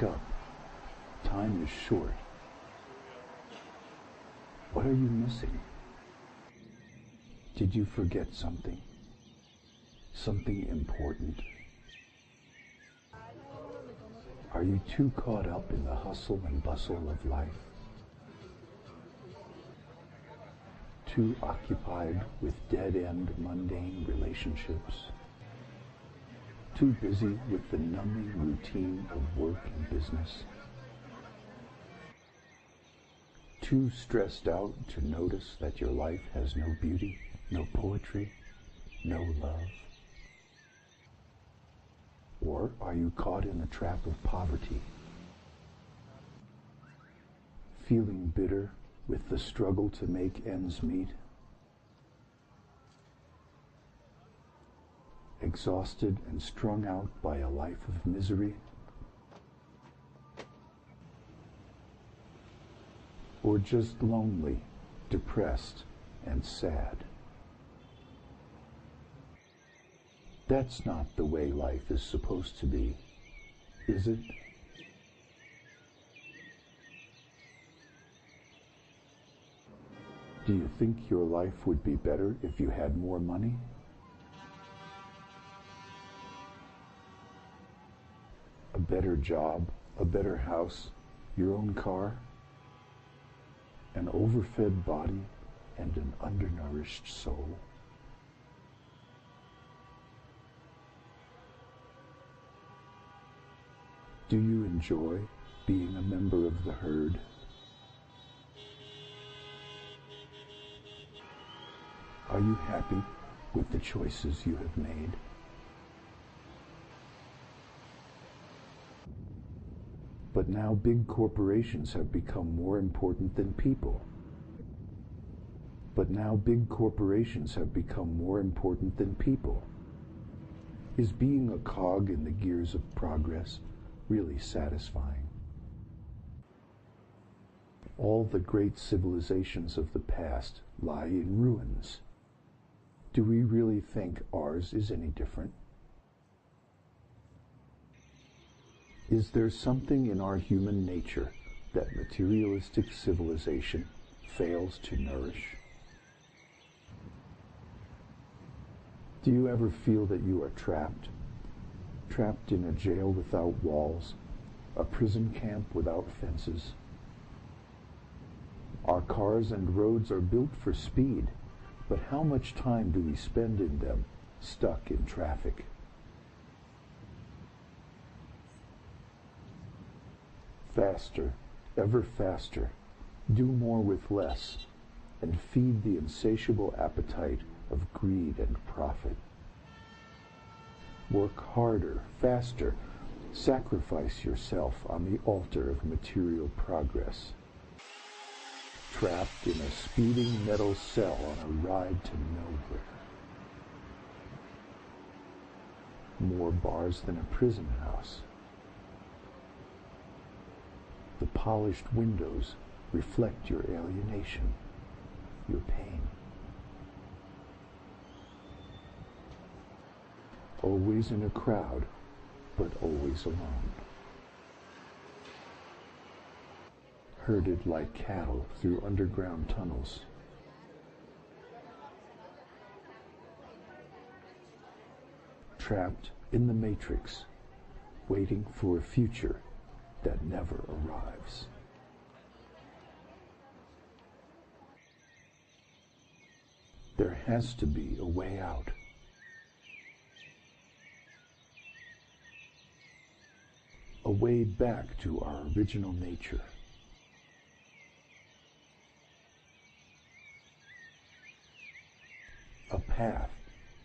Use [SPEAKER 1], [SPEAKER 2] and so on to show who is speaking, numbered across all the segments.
[SPEAKER 1] Wake up. Time is short. What are you missing? Did you forget something? Something important? Are you too caught up in the hustle and bustle of life? Too occupied with dead-end, mundane relationships? Too busy with the numbing routine of work and business? Too stressed out to notice that your life has no beauty, no poetry, no love? Or are you caught in the trap of poverty, feeling bitter with the struggle to make ends meet? Exhausted and strung out by a life of misery? Or just lonely, depressed, and sad? That's not the way life is supposed to be, is it? Do you think your life would be better if you had more money? A better job, a better house, your own car, an overfed body, and an undernourished soul? Do you enjoy being a member of the herd? Are you happy with the choices you have made? But now big corporations have become more important than people. Is being a cog in the gears of progress really satisfying? All the great civilizations of the past lie in ruins. Do we really think ours is any different? Is there something in our human nature that materialistic civilization fails to nourish? Do you ever feel that you are trapped in a jail without walls, a prison camp without fences? Our cars and roads are built for speed, but how much time do we spend in them, stuck in traffic? Faster, ever faster, do more with less, and feed the insatiable appetite of greed and profit. Work harder, faster, sacrifice yourself on the altar of material progress. Trapped in a speeding metal cell on a ride to nowhere. More bars than a prison house. The polished windows reflect your alienation, your pain. Always in a crowd, but always alone. Herded like cattle through underground tunnels. Trapped in the matrix, waiting for a future that never arrives. There has to be a way out. A way back to our original nature. A path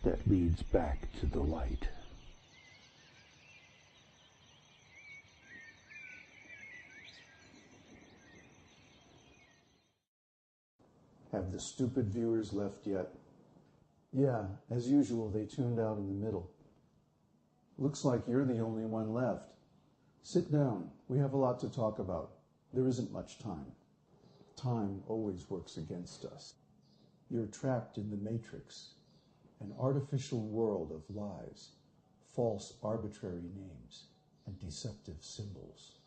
[SPEAKER 1] that leads back to the light.
[SPEAKER 2] Have the stupid viewers left yet? Yeah, as usual, they tuned out in the middle. Looks like you're the only one left. Sit down. We have a lot to talk about. There isn't much time. Time always works against us. You're trapped in the matrix, an artificial world of lies, false arbitrary names, and deceptive symbols.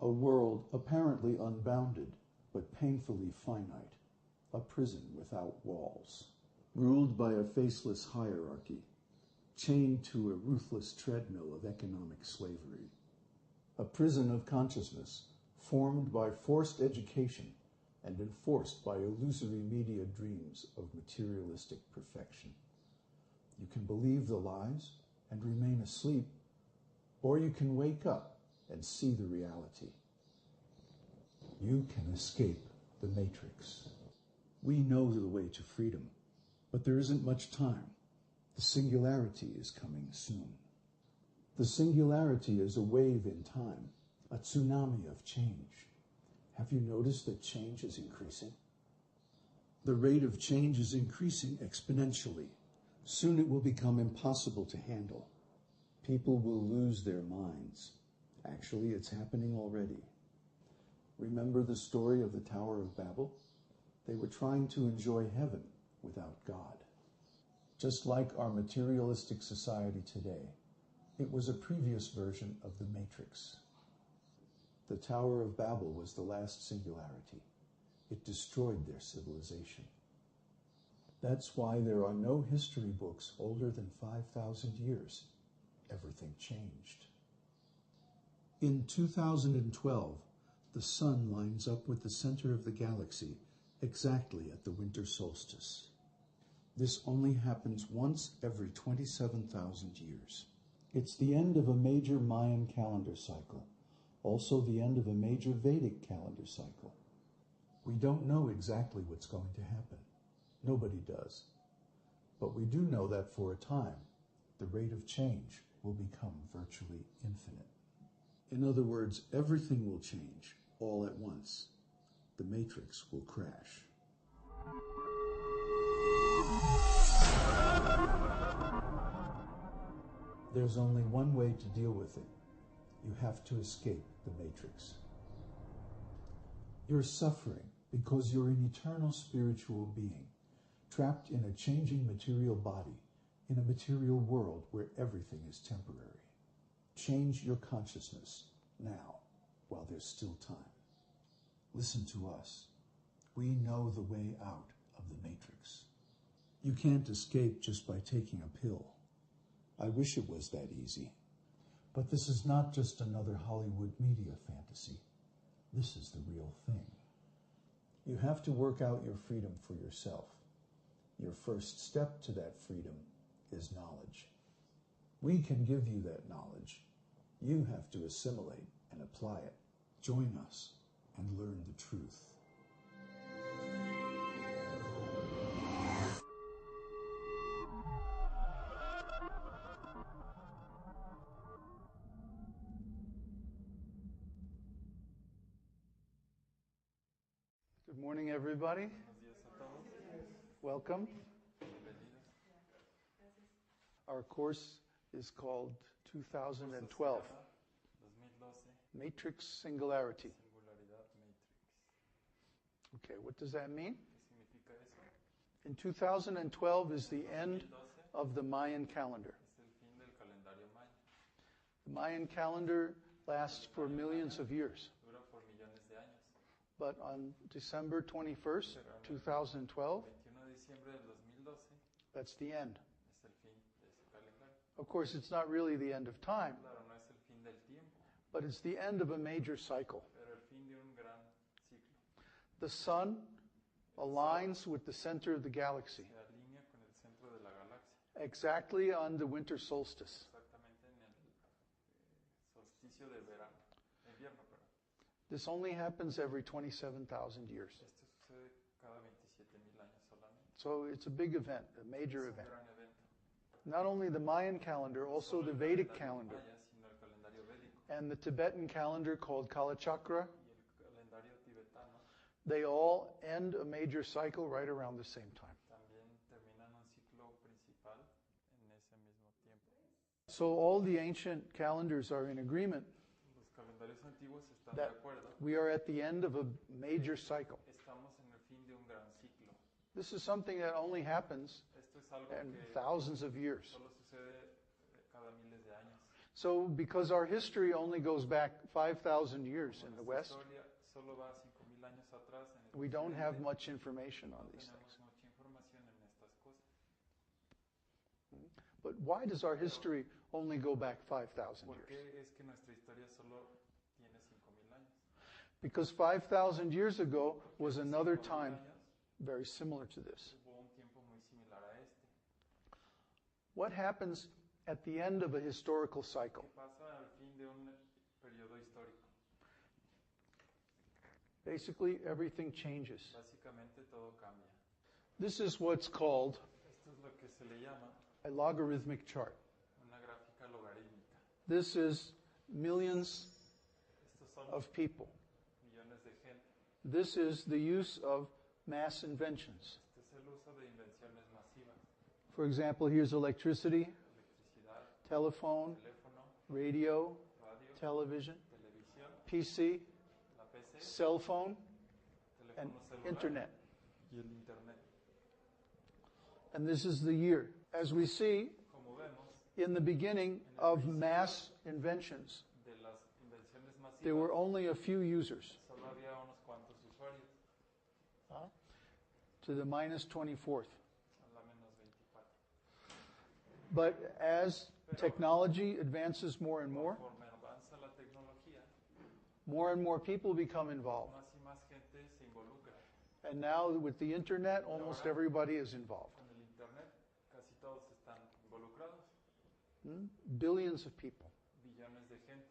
[SPEAKER 2] A world apparently unbounded, but painfully finite. A prison without walls. Ruled by a faceless hierarchy. Chained to a ruthless treadmill of economic slavery. A prison of consciousness, formed by forced education and enforced by illusory media dreams of materialistic perfection. You can believe the lies and remain asleep, or you can wake up and see the reality. You can escape the matrix. We know the way to freedom, but there isn't much time. The singularity is coming soon. The singularity is a wave in time, a tsunami of change. Have you noticed that change is increasing? The rate of change is increasing exponentially. Soon it will become impossible to handle. People will lose their minds. Actually, it's happening already. Remember the story of the Tower of Babel? They were trying to enjoy heaven without God. Just like our materialistic society today, it was a previous version of the Matrix. The Tower of Babel was the last singularity. It destroyed their civilization. That's why there are no history books older than 5,000 years. Everything changed. In 2012, the sun lines up with the center of the galaxy exactly at the winter solstice. This only happens once every 27,000 years. It's the end of a major Mayan calendar cycle, also the end of a major Vedic calendar cycle. We don't know exactly what's going to happen. Nobody does. But we do know that for a time, the rate of change will become virtually infinite. In other words, everything will change all at once. The matrix will crash. There's only one way to deal with it. You have to escape the matrix. You're suffering because you're an eternal spiritual being, trapped in a changing material body, in a material world where everything is temporary. Change your consciousness now, while there's still time. Listen to us. We know the way out of the matrix. You can't escape just by taking a pill. I wish it was that easy. But this is not just another Hollywood media fantasy. This is the real thing. You have to work out your freedom for yourself. Your first step to that freedom is knowledge. We can give you that knowledge. You have to assimilate and apply it. Join us and learn the truth.
[SPEAKER 3] Good morning, everybody. Welcome. Our course is called 2012, Matrix Singularity. Okay, what does that mean? In 2012 is the end of the Mayan calendar. The Mayan calendar lasts for millions of years. But on December 21st, 2012, that's the end. Of course, it's not really the end of time, but it's the end of a major cycle. The sun aligns with the center of the galaxy, exactly on the winter solstice. This only happens every 27,000 years. So it's a big event, a major event. Not only the Mayan calendar, also the Vedic calendar, and the Tibetan calendar called Kalachakra. They all end a major cycle right around the same time. So all the ancient calendars are in agreement that we are at the end of a major cycle. This is something that only happens in thousands of years. So because our history only goes back 5,000 years in the West,
[SPEAKER 4] Historia solo va 5,000 años atrás en el
[SPEAKER 3] we don't have
[SPEAKER 4] occidente,
[SPEAKER 3] much information on
[SPEAKER 4] no
[SPEAKER 3] these
[SPEAKER 4] tenemos
[SPEAKER 3] things.
[SPEAKER 4] mucha información en estas cosas.
[SPEAKER 3] But why does our history only go back 5,000
[SPEAKER 4] ¿Por
[SPEAKER 3] years?
[SPEAKER 4] qué es que nuestra historia solo tiene 5,000 años?
[SPEAKER 3] Because 5,000 years ago was another time very similar to this.
[SPEAKER 4] Hubo un tiempo muy similar a este.
[SPEAKER 3] What happens at the end of a historical cycle?
[SPEAKER 4] ¿Qué pasa al fin de un periodo histórico?
[SPEAKER 3] Basically, everything changes.
[SPEAKER 4] Básicamente todo cambia.
[SPEAKER 3] This is what's called
[SPEAKER 4] Esto es lo que se le llama
[SPEAKER 3] a logarithmic chart.
[SPEAKER 4] una gráfica logarítmica.
[SPEAKER 3] This is millions
[SPEAKER 4] Estos son
[SPEAKER 3] of people.
[SPEAKER 4] millones de gente.
[SPEAKER 3] This is the use of mass inventions.
[SPEAKER 4] Este es el uso de invenciones masivas.
[SPEAKER 3] For example, here's electricity,
[SPEAKER 4] Electricidad,
[SPEAKER 3] telephone,
[SPEAKER 4] teléfono,
[SPEAKER 3] radio,
[SPEAKER 4] radio,
[SPEAKER 3] television,
[SPEAKER 4] televisión,
[SPEAKER 3] PC,
[SPEAKER 4] la PC,
[SPEAKER 3] cell phone, and
[SPEAKER 4] teléfono celular
[SPEAKER 3] internet.
[SPEAKER 4] y el internet.
[SPEAKER 3] And this is the year. As we see,
[SPEAKER 4] Como vemos,
[SPEAKER 3] in the beginning of mass inventions,
[SPEAKER 4] de las invenciones masivas
[SPEAKER 3] there were only a few users,
[SPEAKER 4] solo había unos cuantos usuarios,
[SPEAKER 3] to the minus 24th.
[SPEAKER 4] a la menos 24.
[SPEAKER 3] But as technology advances more and more,
[SPEAKER 4] Conforme avanza la tecnología,
[SPEAKER 3] more and more people become involved.
[SPEAKER 4] más y más gente se involucra.
[SPEAKER 3] And now with the internet, almost everybody is involved.
[SPEAKER 4] Con el internet, casi todos están involucrados,
[SPEAKER 3] Billions of people.
[SPEAKER 4] billones de gente.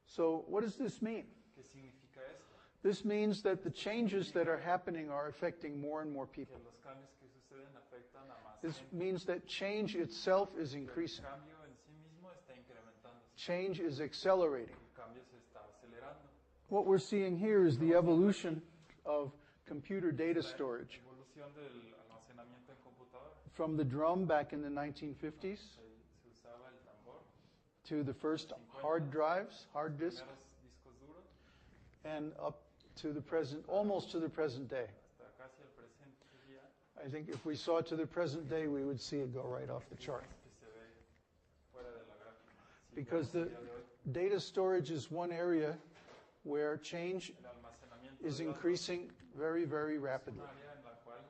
[SPEAKER 3] So what does this mean?
[SPEAKER 4] ¿Qué significa esto?
[SPEAKER 3] This means that the changes that are happening are affecting more and more
[SPEAKER 4] Que
[SPEAKER 3] people.
[SPEAKER 4] los cambios que suceden afectan a más
[SPEAKER 3] This
[SPEAKER 4] gente.
[SPEAKER 3] means that change itself is
[SPEAKER 4] El
[SPEAKER 3] increasing.
[SPEAKER 4] cambio en sí mismo está incrementándose.
[SPEAKER 3] Change is accelerating.
[SPEAKER 4] El cambio se está acelerando.
[SPEAKER 3] What we're seeing here is the evolution of computer data storage.
[SPEAKER 4] La evolución del almacenamiento en computadora.
[SPEAKER 3] From the drum back in the 1950s
[SPEAKER 4] Se usaba el tambor,
[SPEAKER 3] to the first hard drives, hard disks,
[SPEAKER 4] primeros discos duros,
[SPEAKER 3] and up to the present, almost to the present day.
[SPEAKER 4] hasta casi el presente día,
[SPEAKER 3] I think if we saw it to the present day, we would see it go right off the chart.
[SPEAKER 4] que se ve fuera de la gráfica. Si
[SPEAKER 3] Because
[SPEAKER 4] vemos
[SPEAKER 3] the
[SPEAKER 4] el día de hoy,
[SPEAKER 3] data storage is one area where change
[SPEAKER 4] el almacenamiento
[SPEAKER 3] is
[SPEAKER 4] de datos
[SPEAKER 3] increasing very, very
[SPEAKER 4] es
[SPEAKER 3] rapidly.
[SPEAKER 4] un área en la cual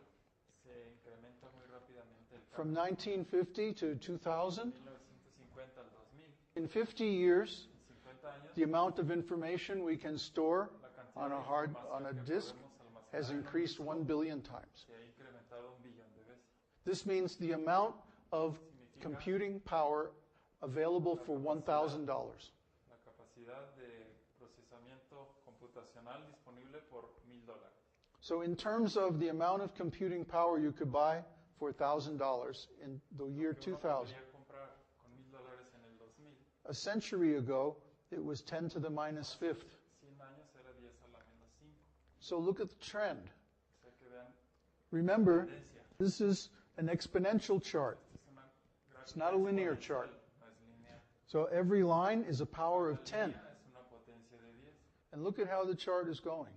[SPEAKER 4] se incrementa muy rápidamente el
[SPEAKER 3] From
[SPEAKER 4] cambio.
[SPEAKER 3] 1950 to 2000,
[SPEAKER 4] 1950 al 2000,
[SPEAKER 3] in 50 years,
[SPEAKER 4] en 50 años,
[SPEAKER 3] the amount of information we can store
[SPEAKER 4] la cantidad
[SPEAKER 3] on
[SPEAKER 4] de
[SPEAKER 3] a hard,
[SPEAKER 4] información
[SPEAKER 3] on a
[SPEAKER 4] que
[SPEAKER 3] disk
[SPEAKER 4] podemos almacenar
[SPEAKER 3] has
[SPEAKER 4] en un
[SPEAKER 3] increased
[SPEAKER 4] disco
[SPEAKER 3] 1 billion times.
[SPEAKER 4] se ha incrementado 1 billón de veces.
[SPEAKER 3] This means the amount of computing power available for $1,000.
[SPEAKER 4] La capacidad de procesamiento computacional disponible por $1,000.
[SPEAKER 3] So in terms of the amount of computing power you could buy for $1,000 in the year
[SPEAKER 4] Que uno
[SPEAKER 3] 2000,
[SPEAKER 4] podría comprar con $1,000 en el 2000,
[SPEAKER 3] a century ago, it was 10 to the minus fifth.
[SPEAKER 4] 100 años era 10 a la menos 5.
[SPEAKER 3] So look at the trend.
[SPEAKER 4] O sea que vean,
[SPEAKER 3] Remember, this is an exponential chart.
[SPEAKER 4] esta es una gráfica
[SPEAKER 3] It's not a linear
[SPEAKER 4] exponencial,
[SPEAKER 3] chart.
[SPEAKER 4] no es lineal.
[SPEAKER 3] So every line is a power of 10.
[SPEAKER 4] Línea es una potencia de 10.
[SPEAKER 3] And look at how the chart is going.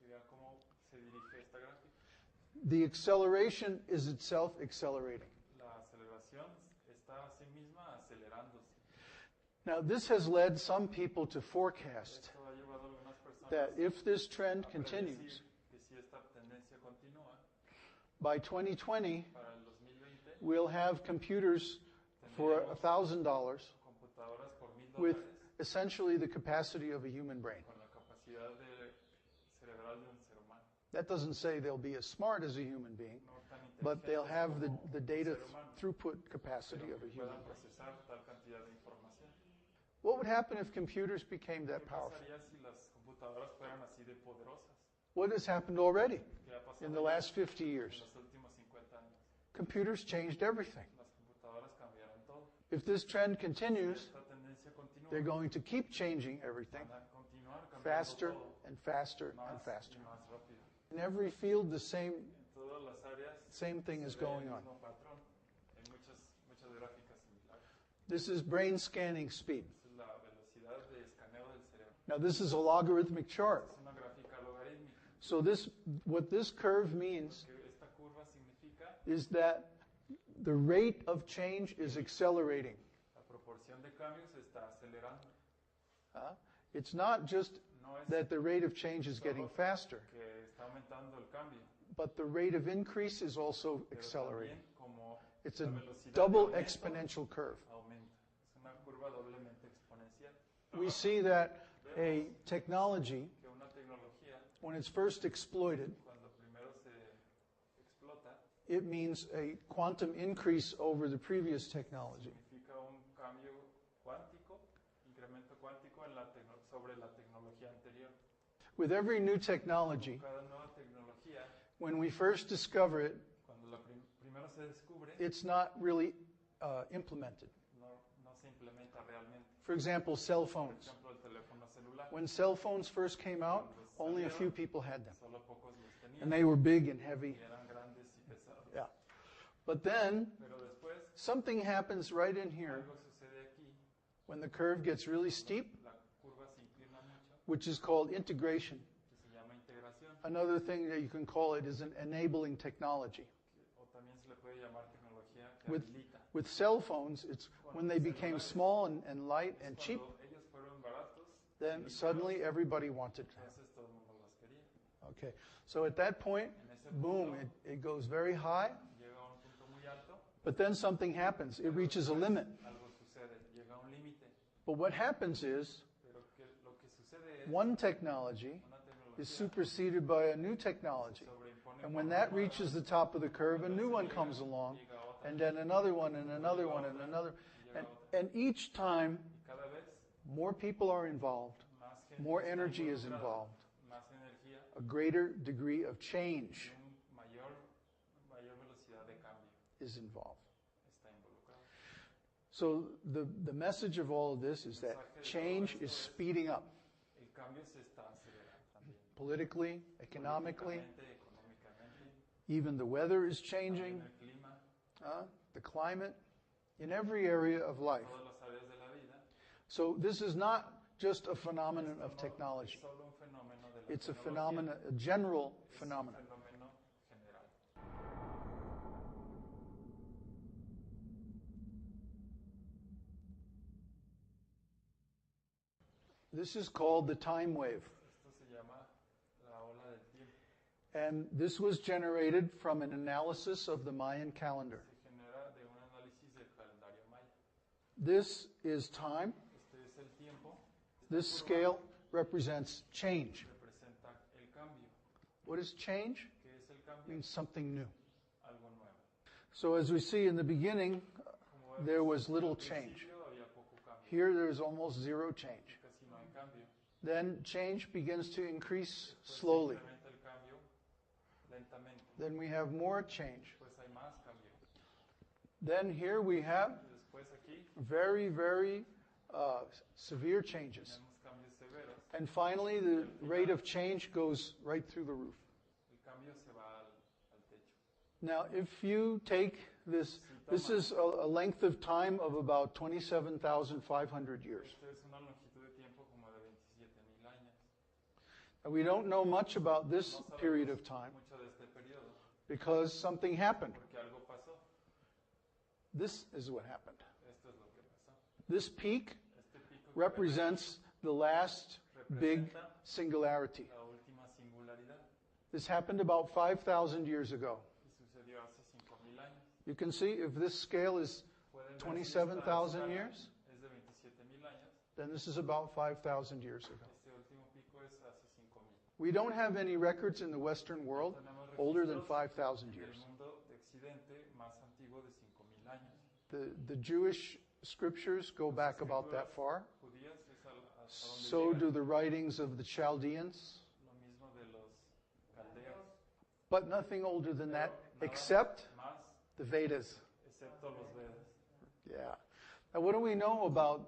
[SPEAKER 4] Y vean cómo se dirige esta gráfica.
[SPEAKER 3] The acceleration is itself accelerating.
[SPEAKER 4] La aceleración está a sí misma acelerándose.
[SPEAKER 3] Now, this has led some people to forecast
[SPEAKER 4] Esto ha llevado a algunas personas
[SPEAKER 3] that if this trend
[SPEAKER 4] a
[SPEAKER 3] continues,
[SPEAKER 4] predecir que si esta tendencia continúa,
[SPEAKER 3] by 2020,
[SPEAKER 4] para el 2020
[SPEAKER 3] we'll have computers for $1,000
[SPEAKER 4] computadoras por $1,000
[SPEAKER 3] with essentially the capacity of a human brain.
[SPEAKER 4] con la capacidad cerebral de un ser humano.
[SPEAKER 3] That doesn't say they'll be as smart as a human being,
[SPEAKER 4] No tan
[SPEAKER 3] but they'll
[SPEAKER 4] inteligentes
[SPEAKER 3] have
[SPEAKER 4] como
[SPEAKER 3] the
[SPEAKER 4] un
[SPEAKER 3] data
[SPEAKER 4] ser humano,
[SPEAKER 3] throughput capacity
[SPEAKER 4] pero
[SPEAKER 3] of a
[SPEAKER 4] que
[SPEAKER 3] human
[SPEAKER 4] puedan
[SPEAKER 3] brain.
[SPEAKER 4] procesar tal cantidad de información.
[SPEAKER 3] What would happen if computers became that
[SPEAKER 4] ¿Qué
[SPEAKER 3] powerful?
[SPEAKER 4] pasaría si las computadoras fueran así de poderosas?
[SPEAKER 3] What has happened already
[SPEAKER 4] ¿Qué ha pasado
[SPEAKER 3] in the
[SPEAKER 4] ya
[SPEAKER 3] last 50
[SPEAKER 4] en
[SPEAKER 3] years?
[SPEAKER 4] los últimos 50 años?
[SPEAKER 3] Computers changed everything.
[SPEAKER 4] Las computadoras cambiaron todo.
[SPEAKER 3] If this trend
[SPEAKER 4] Si
[SPEAKER 3] continues,
[SPEAKER 4] esta tendencia continúa,
[SPEAKER 3] they're going to keep changing everything
[SPEAKER 4] van a continuar cambiando
[SPEAKER 3] faster
[SPEAKER 4] todo,
[SPEAKER 3] and faster and
[SPEAKER 4] más
[SPEAKER 3] faster.
[SPEAKER 4] y más rápido.
[SPEAKER 3] In every field, the same
[SPEAKER 4] En todas las áreas
[SPEAKER 3] Same thing
[SPEAKER 4] se
[SPEAKER 3] is
[SPEAKER 4] ve
[SPEAKER 3] going
[SPEAKER 4] el
[SPEAKER 3] on.
[SPEAKER 4] mismo patrón. Hay muchas gráficas similares.
[SPEAKER 3] This is brain scanning speed.
[SPEAKER 4] Esa es la velocidad de escaneo del cerebro.
[SPEAKER 3] Now, this is a logarithmic chart.
[SPEAKER 4] Es una gráfica logarítmica.
[SPEAKER 3] So what this curve means
[SPEAKER 4] Que esta curva significa
[SPEAKER 3] is that the rate of change is accelerating.
[SPEAKER 4] la proporción progresión de cambio se está acelerando.
[SPEAKER 3] It's not just
[SPEAKER 4] No es
[SPEAKER 3] that the rate of change is getting
[SPEAKER 4] solo
[SPEAKER 3] faster,
[SPEAKER 4] que está aumentando el cambio,
[SPEAKER 3] but the rate of increase is also
[SPEAKER 4] pero
[SPEAKER 3] accelerating.
[SPEAKER 4] también como
[SPEAKER 3] It's
[SPEAKER 4] la
[SPEAKER 3] a
[SPEAKER 4] velocidad de
[SPEAKER 3] double
[SPEAKER 4] aumento
[SPEAKER 3] exponential curve.
[SPEAKER 4] aumenta. Es una curva doblemente exponencial.
[SPEAKER 3] We see that a technology,
[SPEAKER 4] Que una tecnología,
[SPEAKER 3] when it's first exploited,
[SPEAKER 4] cuando primero se explota,
[SPEAKER 3] it means a quantum increase over the previous technology.
[SPEAKER 4] significa un cambio cuántico, incremento cuántico en sobre la tecnología anterior.
[SPEAKER 3] With every new technology,
[SPEAKER 4] Cada nueva tecnología,
[SPEAKER 3] when we first discover it,
[SPEAKER 4] cuando primero se descubre,
[SPEAKER 3] it's not really implemented.
[SPEAKER 4] no se implementa realmente.
[SPEAKER 3] For example, cell
[SPEAKER 4] Por
[SPEAKER 3] phones.
[SPEAKER 4] ejemplo, el teléfono celular.
[SPEAKER 3] When cell phones first came out, only a few people had them.
[SPEAKER 4] Solo pocos los tenían
[SPEAKER 3] And they were big and heavy.
[SPEAKER 4] y eran grandes y pesados.
[SPEAKER 3] Yeah. But then
[SPEAKER 4] Pero después,
[SPEAKER 3] something happens right in here
[SPEAKER 4] algo sucede aquí,
[SPEAKER 3] when the curve gets really steep,
[SPEAKER 4] la curva se inclina mucho,
[SPEAKER 3] which is called integration.
[SPEAKER 4] que se llama integración,
[SPEAKER 3] Another thing that you can call it is an enabling technology.
[SPEAKER 4] o también se le puede llamar tecnología que
[SPEAKER 3] With,
[SPEAKER 4] habilita.
[SPEAKER 3] with cell phones, it's when they became small and light and cheap,
[SPEAKER 4] Cuando ellos fueron baratos,
[SPEAKER 3] then suddenly everybody wanted them.
[SPEAKER 4] entonces todo el mundo los quería.
[SPEAKER 3] Okay, so at that point, boom, it goes very high,
[SPEAKER 4] Llega a un punto muy alto,
[SPEAKER 3] but then something happens. It reaches a limit.
[SPEAKER 4] algo sucede, llega a un límite.
[SPEAKER 3] But what happens is
[SPEAKER 4] Pero lo que sucede es
[SPEAKER 3] one technology
[SPEAKER 4] una
[SPEAKER 3] is
[SPEAKER 4] tecnología
[SPEAKER 3] superseded by a new technology.
[SPEAKER 4] sobreimpone
[SPEAKER 3] And when that reaches the top of the curve, a new one comes along, and then another one, and another one, and another. And each time,
[SPEAKER 4] y cada vez
[SPEAKER 3] more people are involved,
[SPEAKER 4] más gente
[SPEAKER 3] more
[SPEAKER 4] está
[SPEAKER 3] energy is
[SPEAKER 4] involucrada,
[SPEAKER 3] involved,
[SPEAKER 4] más energía
[SPEAKER 3] a greater degree of
[SPEAKER 4] y
[SPEAKER 3] change
[SPEAKER 4] mayor velocidad de cambio
[SPEAKER 3] is involved.
[SPEAKER 4] está involucrada.
[SPEAKER 3] So the message of all of this is that change is speeding up,
[SPEAKER 4] El cambio se está acelerando también.
[SPEAKER 3] politically, economically,
[SPEAKER 4] Políticamente, económicamente,
[SPEAKER 3] even the weather is
[SPEAKER 4] también
[SPEAKER 3] changing,
[SPEAKER 4] el clima,
[SPEAKER 3] the climate, in every area of life.
[SPEAKER 4] todas las áreas de la vida.
[SPEAKER 3] So this is not just a phenomenon of technology.
[SPEAKER 4] Es solo un fenómeno de la
[SPEAKER 3] It's a
[SPEAKER 4] tecnología,
[SPEAKER 3] phenomenon, a general
[SPEAKER 4] es un
[SPEAKER 3] phenomenon.
[SPEAKER 4] fenómeno general.
[SPEAKER 3] This is called the time wave.
[SPEAKER 4] Esto se llama la ola del tiempo.
[SPEAKER 3] And this was generated from an analysis of the Mayan calendar.
[SPEAKER 4] Se genera de un análisis del calendario maya.
[SPEAKER 3] This is time.
[SPEAKER 4] Este es el tiempo.
[SPEAKER 3] This scale represents change.
[SPEAKER 4] Representa el cambio.
[SPEAKER 3] What is change?
[SPEAKER 4] ¿Qué es el
[SPEAKER 3] It
[SPEAKER 4] cambio?
[SPEAKER 3] means something new.
[SPEAKER 4] Algo nuevo.
[SPEAKER 3] So as we see in the beginning,
[SPEAKER 4] Como vemos,
[SPEAKER 3] there was little
[SPEAKER 4] al
[SPEAKER 3] change.
[SPEAKER 4] principio había poco cambio.
[SPEAKER 3] Here there is almost zero change.
[SPEAKER 4] Casi no hay cambio.
[SPEAKER 3] Then change begins to increase
[SPEAKER 4] Después se
[SPEAKER 3] slowly.
[SPEAKER 4] incrementa el cambio lentamente.
[SPEAKER 3] Then we have more change.
[SPEAKER 4] Después hay más cambio.
[SPEAKER 3] Then here we have
[SPEAKER 4] Y después aquí
[SPEAKER 3] very, very severe changes.
[SPEAKER 4] tenemos cambios severos.
[SPEAKER 3] And finally, the rate of change goes right through the roof.
[SPEAKER 4] El cambio se va al techo.
[SPEAKER 3] Now, if you take this is a length of time of about 27,500 years.
[SPEAKER 4] Esto es una longitud de tiempo como de 27,000 años.
[SPEAKER 3] And we don't know much about this
[SPEAKER 4] No
[SPEAKER 3] period
[SPEAKER 4] sabemos
[SPEAKER 3] of time
[SPEAKER 4] mucho de este periodo
[SPEAKER 3] because something happened.
[SPEAKER 4] porque algo pasó.
[SPEAKER 3] This is what happened.
[SPEAKER 4] Esto es lo que pasó.
[SPEAKER 3] This peak
[SPEAKER 4] Este pico que
[SPEAKER 3] represents the last big
[SPEAKER 4] representa
[SPEAKER 3] singularity.
[SPEAKER 4] la última singularidad
[SPEAKER 3] This happened about 5,000 years ago.
[SPEAKER 4] y sucedió hace 5,000 años.
[SPEAKER 3] You can see if this scale is
[SPEAKER 4] Pueden ver si
[SPEAKER 3] 27,000
[SPEAKER 4] esta
[SPEAKER 3] years,
[SPEAKER 4] es de 27,000 años.
[SPEAKER 3] then this is about 5,000 years ago.
[SPEAKER 4] Este último pico es hace 5,000.
[SPEAKER 3] We don't have any records in the Western world
[SPEAKER 4] Tenemos
[SPEAKER 3] older than
[SPEAKER 4] registros
[SPEAKER 3] 5,000
[SPEAKER 4] del
[SPEAKER 3] years.
[SPEAKER 4] mundo de Occidente más antiguo de 5,000 años.
[SPEAKER 3] The Jewish scriptures go back about that far.
[SPEAKER 4] Judías es hasta
[SPEAKER 3] So
[SPEAKER 4] donde
[SPEAKER 3] do
[SPEAKER 4] llegan.
[SPEAKER 3] the writings of the Chaldeans,
[SPEAKER 4] Lo mismo de los caldeos.
[SPEAKER 3] but nothing older than that
[SPEAKER 4] Pero nada
[SPEAKER 3] except
[SPEAKER 4] más,
[SPEAKER 3] the Vedas.
[SPEAKER 4] excepto los Vedas.
[SPEAKER 3] Yeah. Now, what do we know about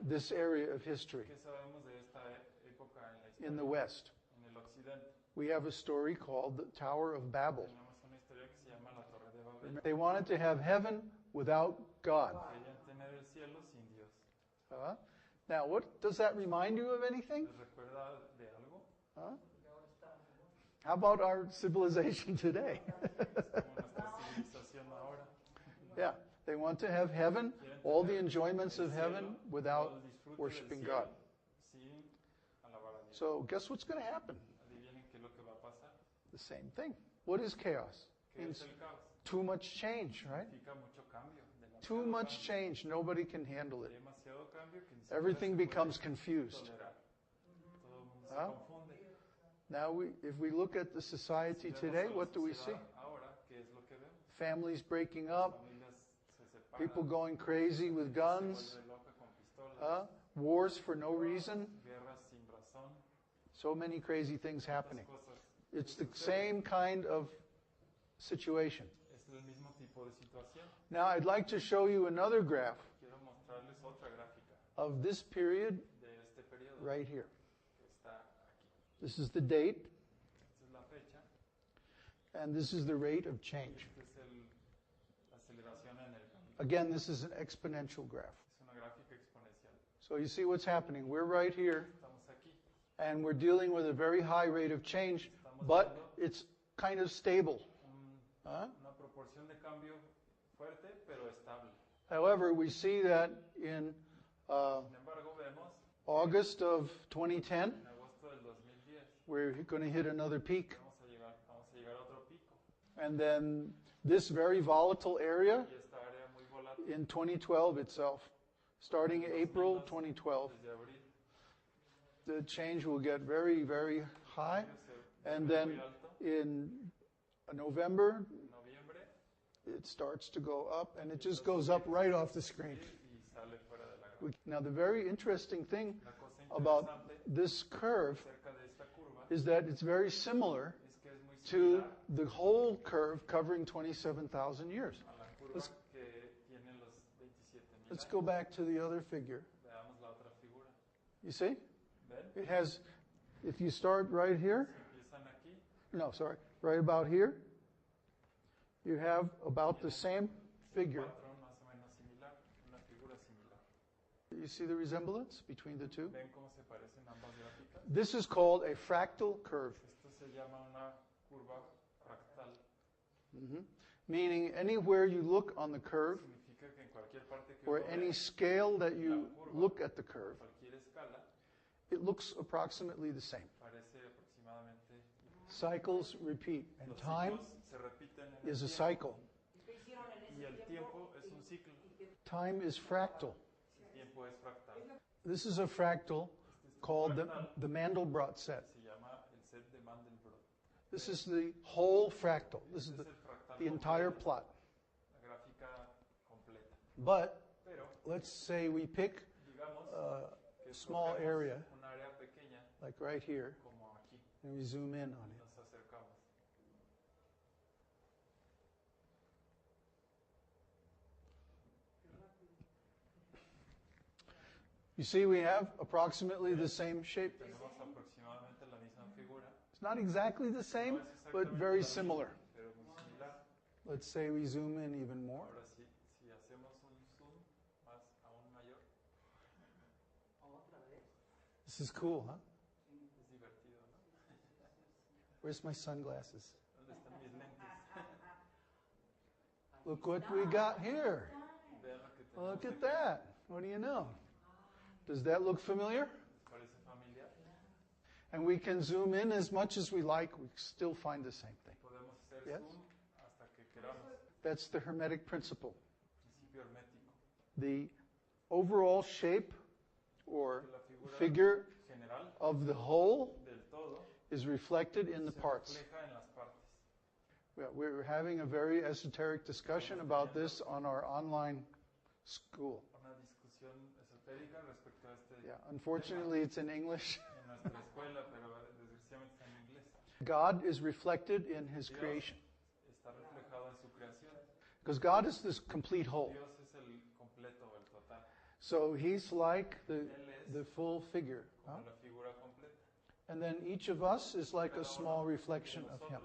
[SPEAKER 3] this area of history
[SPEAKER 4] ¿Qué sabemos de esta época en la historia?
[SPEAKER 3] in the West?
[SPEAKER 4] En el occidente.
[SPEAKER 3] We have a story called the Tower of Babel.
[SPEAKER 4] Tenemos una historia que se llama la Torre de Babel.
[SPEAKER 3] They wanted to have heaven without God.
[SPEAKER 4] Querían tener el cielo sin Dios.
[SPEAKER 3] Now, what does that remind you of anything?
[SPEAKER 4] ¿Les recuerda de algo?
[SPEAKER 3] How about our civilization today?
[SPEAKER 4] Como nuestra civilización ahora.
[SPEAKER 3] Yeah. They want to have heaven, all the enjoyments of heaven, without worshiping God. So guess what's going to happen? The same thing. What is chaos? Means too much change, right? Too much change. Nobody can handle it. Everything becomes confused. Huh? Now, if we look at the society today, what do we see? Families breaking up, people going crazy with guns, wars for no reason. So many crazy things happening. It's the same kind of situation. Now, I'd like to show you another graph of this period right here. This is the date, and this is the rate of change. Again, this is an exponential graph. So you see what's happening. We're right here, and we're dealing with a very high rate of change, but it's kind of stable. Huh? However, we see that in August of 2010, we're going to hit another peak. And then this very volatile area in 2012 itself, starting April 2012, the change will get very, very high. And then in November, it starts to go up, and it just goes up right off the screen. Now, the very interesting thing about this curve is that it's very similar to the whole curve covering 27,000 years. Let's go back to the other figure. You see? It has, if you start right here, right about here, you have about the same figure. You see the resemblance between the two? This is called a fractal curve. Meaning anywhere you look on the curve, or any scale that you look at the curve, it looks approximately the same. Cycles repeat, and time is a cycle. Time is fractal. This is a fractal called the Mandelbrot set. This is the whole fractal. This is the entire plot. But let's say we pick a small area, like right here, and we zoom in on it. You see, we have approximately the same shape. It's not exactly the same, but very similar. Let's say we zoom in even more. This is cool, huh? Where's my sunglasses? Look what we got here. Look at that. What do you know? Does that look familiar? And we can zoom in as much as we like. We still find the same thing. Yes? That's the Hermetic principle. The overall shape or figure of the whole is reflected in the parts. We're having a very esoteric discussion about this on our online school. Yeah, unfortunately, it's in English. God is reflected in His creation. Because God is this complete whole. So He's like the full figure. Huh? And then each of us is like a small reflection of Him.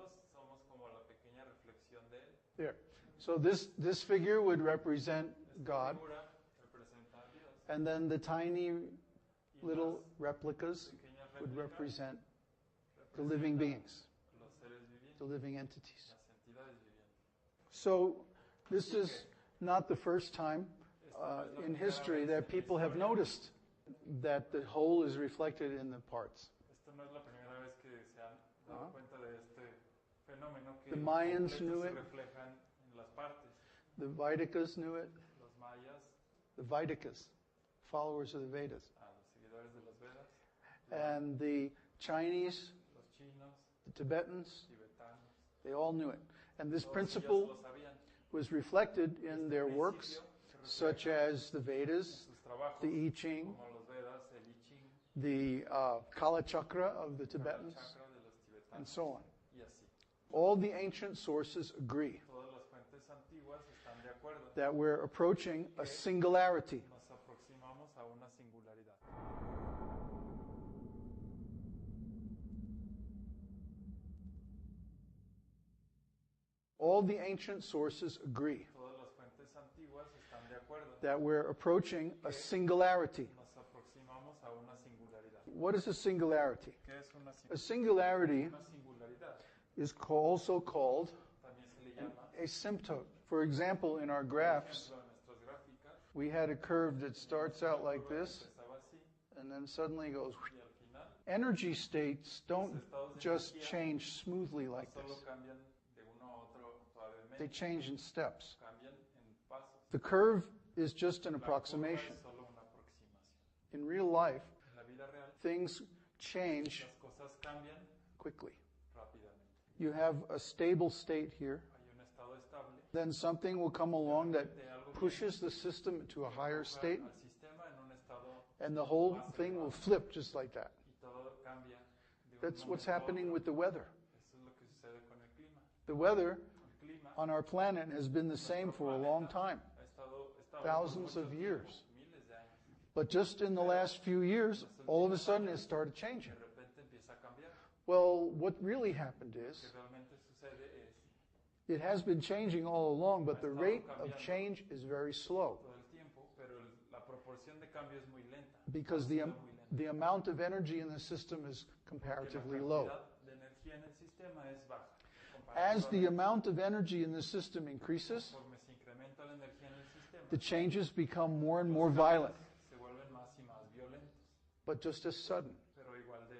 [SPEAKER 3] There. So this figure would represent God. And then the tiny little replicas would represent the living beings, the living entities. So this is not the first time in history that people have noticed that the whole is reflected in the parts.
[SPEAKER 4] Esta no es la primera vez que se han dado cuenta de este fenómeno que
[SPEAKER 3] The Mayans
[SPEAKER 4] completos
[SPEAKER 3] knew
[SPEAKER 4] se
[SPEAKER 3] it.
[SPEAKER 4] reflejan en las partes.
[SPEAKER 3] The Vaidikas knew it.
[SPEAKER 4] Los mayas,
[SPEAKER 3] The Vaidikas, followers of the Vedas.
[SPEAKER 4] los seguidores de los Vedas,
[SPEAKER 3] And the Chinese,
[SPEAKER 4] los chinos,
[SPEAKER 3] the Tibetans,
[SPEAKER 4] tibetanos,
[SPEAKER 3] they all knew it. And this
[SPEAKER 4] todos ellos
[SPEAKER 3] principle
[SPEAKER 4] lo sabían.
[SPEAKER 3] was reflected in their works, such as the Vedas,
[SPEAKER 4] Sus trabajos,
[SPEAKER 3] the I Ching,
[SPEAKER 4] como los Vedas, el I Ching,
[SPEAKER 3] the Kala Chakra of the
[SPEAKER 4] el
[SPEAKER 3] Tibetans,
[SPEAKER 4] chakra de los tibetanos,
[SPEAKER 3] and so on.
[SPEAKER 4] y así.
[SPEAKER 3] All the ancient sources agree
[SPEAKER 4] Todas las fuentes antiguas están de acuerdo.
[SPEAKER 3] that we're approaching a singularity.
[SPEAKER 4] Nos aproximamos a una singularidad.
[SPEAKER 3] All the ancient sources agree
[SPEAKER 4] Todas las fuentes antiguas están de acuerdo.
[SPEAKER 3] that we're approaching a singularity.
[SPEAKER 4] Nos aproximamos a una singularidad.
[SPEAKER 3] What is a singularity?
[SPEAKER 4] ¿Qué es una
[SPEAKER 3] A singularity
[SPEAKER 4] Una singularidad
[SPEAKER 3] is also called
[SPEAKER 4] también se le llama,
[SPEAKER 3] asymptote. For example, in our
[SPEAKER 4] por
[SPEAKER 3] graphs,
[SPEAKER 4] ejemplo, en nuestras gráficas,
[SPEAKER 3] we had a curve that starts out like this
[SPEAKER 4] empezaba así
[SPEAKER 3] and then suddenly goes.
[SPEAKER 4] y al final
[SPEAKER 3] Energy states don't just change smoothly like
[SPEAKER 4] solo
[SPEAKER 3] this.
[SPEAKER 4] cambian de uno a otro
[SPEAKER 3] They
[SPEAKER 4] suavemente,
[SPEAKER 3] change in steps.
[SPEAKER 4] cambian en pasos.
[SPEAKER 3] The curve is just an
[SPEAKER 4] La curva
[SPEAKER 3] approximation.
[SPEAKER 4] es solo una aproximación.
[SPEAKER 3] In real life,
[SPEAKER 4] En la vida real,
[SPEAKER 3] things change
[SPEAKER 4] las cosas cambian
[SPEAKER 3] quickly.
[SPEAKER 4] rápidamente.
[SPEAKER 3] You have a stable state here,
[SPEAKER 4] Hay un estado estable,
[SPEAKER 3] then something will come along that pushes the system to a higher state,
[SPEAKER 4] al sistema en un estado
[SPEAKER 3] and the whole thing will flip just like that.
[SPEAKER 4] y todo cambia de un
[SPEAKER 3] That's what's
[SPEAKER 4] momento a
[SPEAKER 3] happening
[SPEAKER 4] otro.
[SPEAKER 3] with the weather.
[SPEAKER 4] Eso es lo que sucede con el clima.
[SPEAKER 3] The weather
[SPEAKER 4] El clima
[SPEAKER 3] on our planet has been the same for a long time,
[SPEAKER 4] ha estado estable
[SPEAKER 3] thousands
[SPEAKER 4] por
[SPEAKER 3] of
[SPEAKER 4] mucho
[SPEAKER 3] years.
[SPEAKER 4] tiempo, miles de años.
[SPEAKER 3] But just in the last few years, all of a sudden it started changing.
[SPEAKER 4] De repente empieza a cambiar.
[SPEAKER 3] Well, what really happened
[SPEAKER 4] Lo
[SPEAKER 3] is
[SPEAKER 4] que realmente sucede es
[SPEAKER 3] it has been changing all along, but the rate of change is very slow
[SPEAKER 4] todo el tiempo, pero la proporción de cambio es muy lenta.
[SPEAKER 3] because
[SPEAKER 4] Ha sido muy lenta.
[SPEAKER 3] the amount of energy in the system is
[SPEAKER 4] Porque
[SPEAKER 3] comparatively
[SPEAKER 4] la
[SPEAKER 3] low.
[SPEAKER 4] cantidad de energía en el sistema es baja.
[SPEAKER 3] As the
[SPEAKER 4] Comparativamente,
[SPEAKER 3] amount of energy in the system increases,
[SPEAKER 4] conforme se incrementa la energía en el sistema,
[SPEAKER 3] the changes become more and
[SPEAKER 4] los
[SPEAKER 3] more
[SPEAKER 4] cambios
[SPEAKER 3] violent,
[SPEAKER 4] se vuelven más y más violentos,
[SPEAKER 3] but just as sudden.
[SPEAKER 4] pero igual de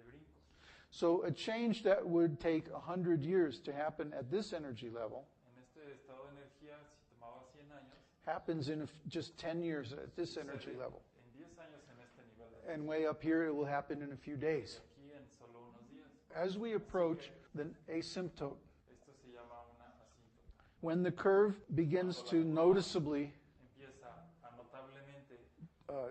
[SPEAKER 4] brincos.
[SPEAKER 3] So a change that would take 100 years to happen at this energy level
[SPEAKER 4] En este estado de energía, si tomaba 100 años,
[SPEAKER 3] happens in just 10 years at this energy
[SPEAKER 4] sucede
[SPEAKER 3] level.
[SPEAKER 4] en 10 años en este nivel de
[SPEAKER 3] And way up here, it will happen in a few days.
[SPEAKER 4] aquí en solo unos días.
[SPEAKER 3] As we approach the asymptote,
[SPEAKER 4] Esto se llama una asíntota.
[SPEAKER 3] when the curve begins to noticeably
[SPEAKER 4] Empieza a notablemente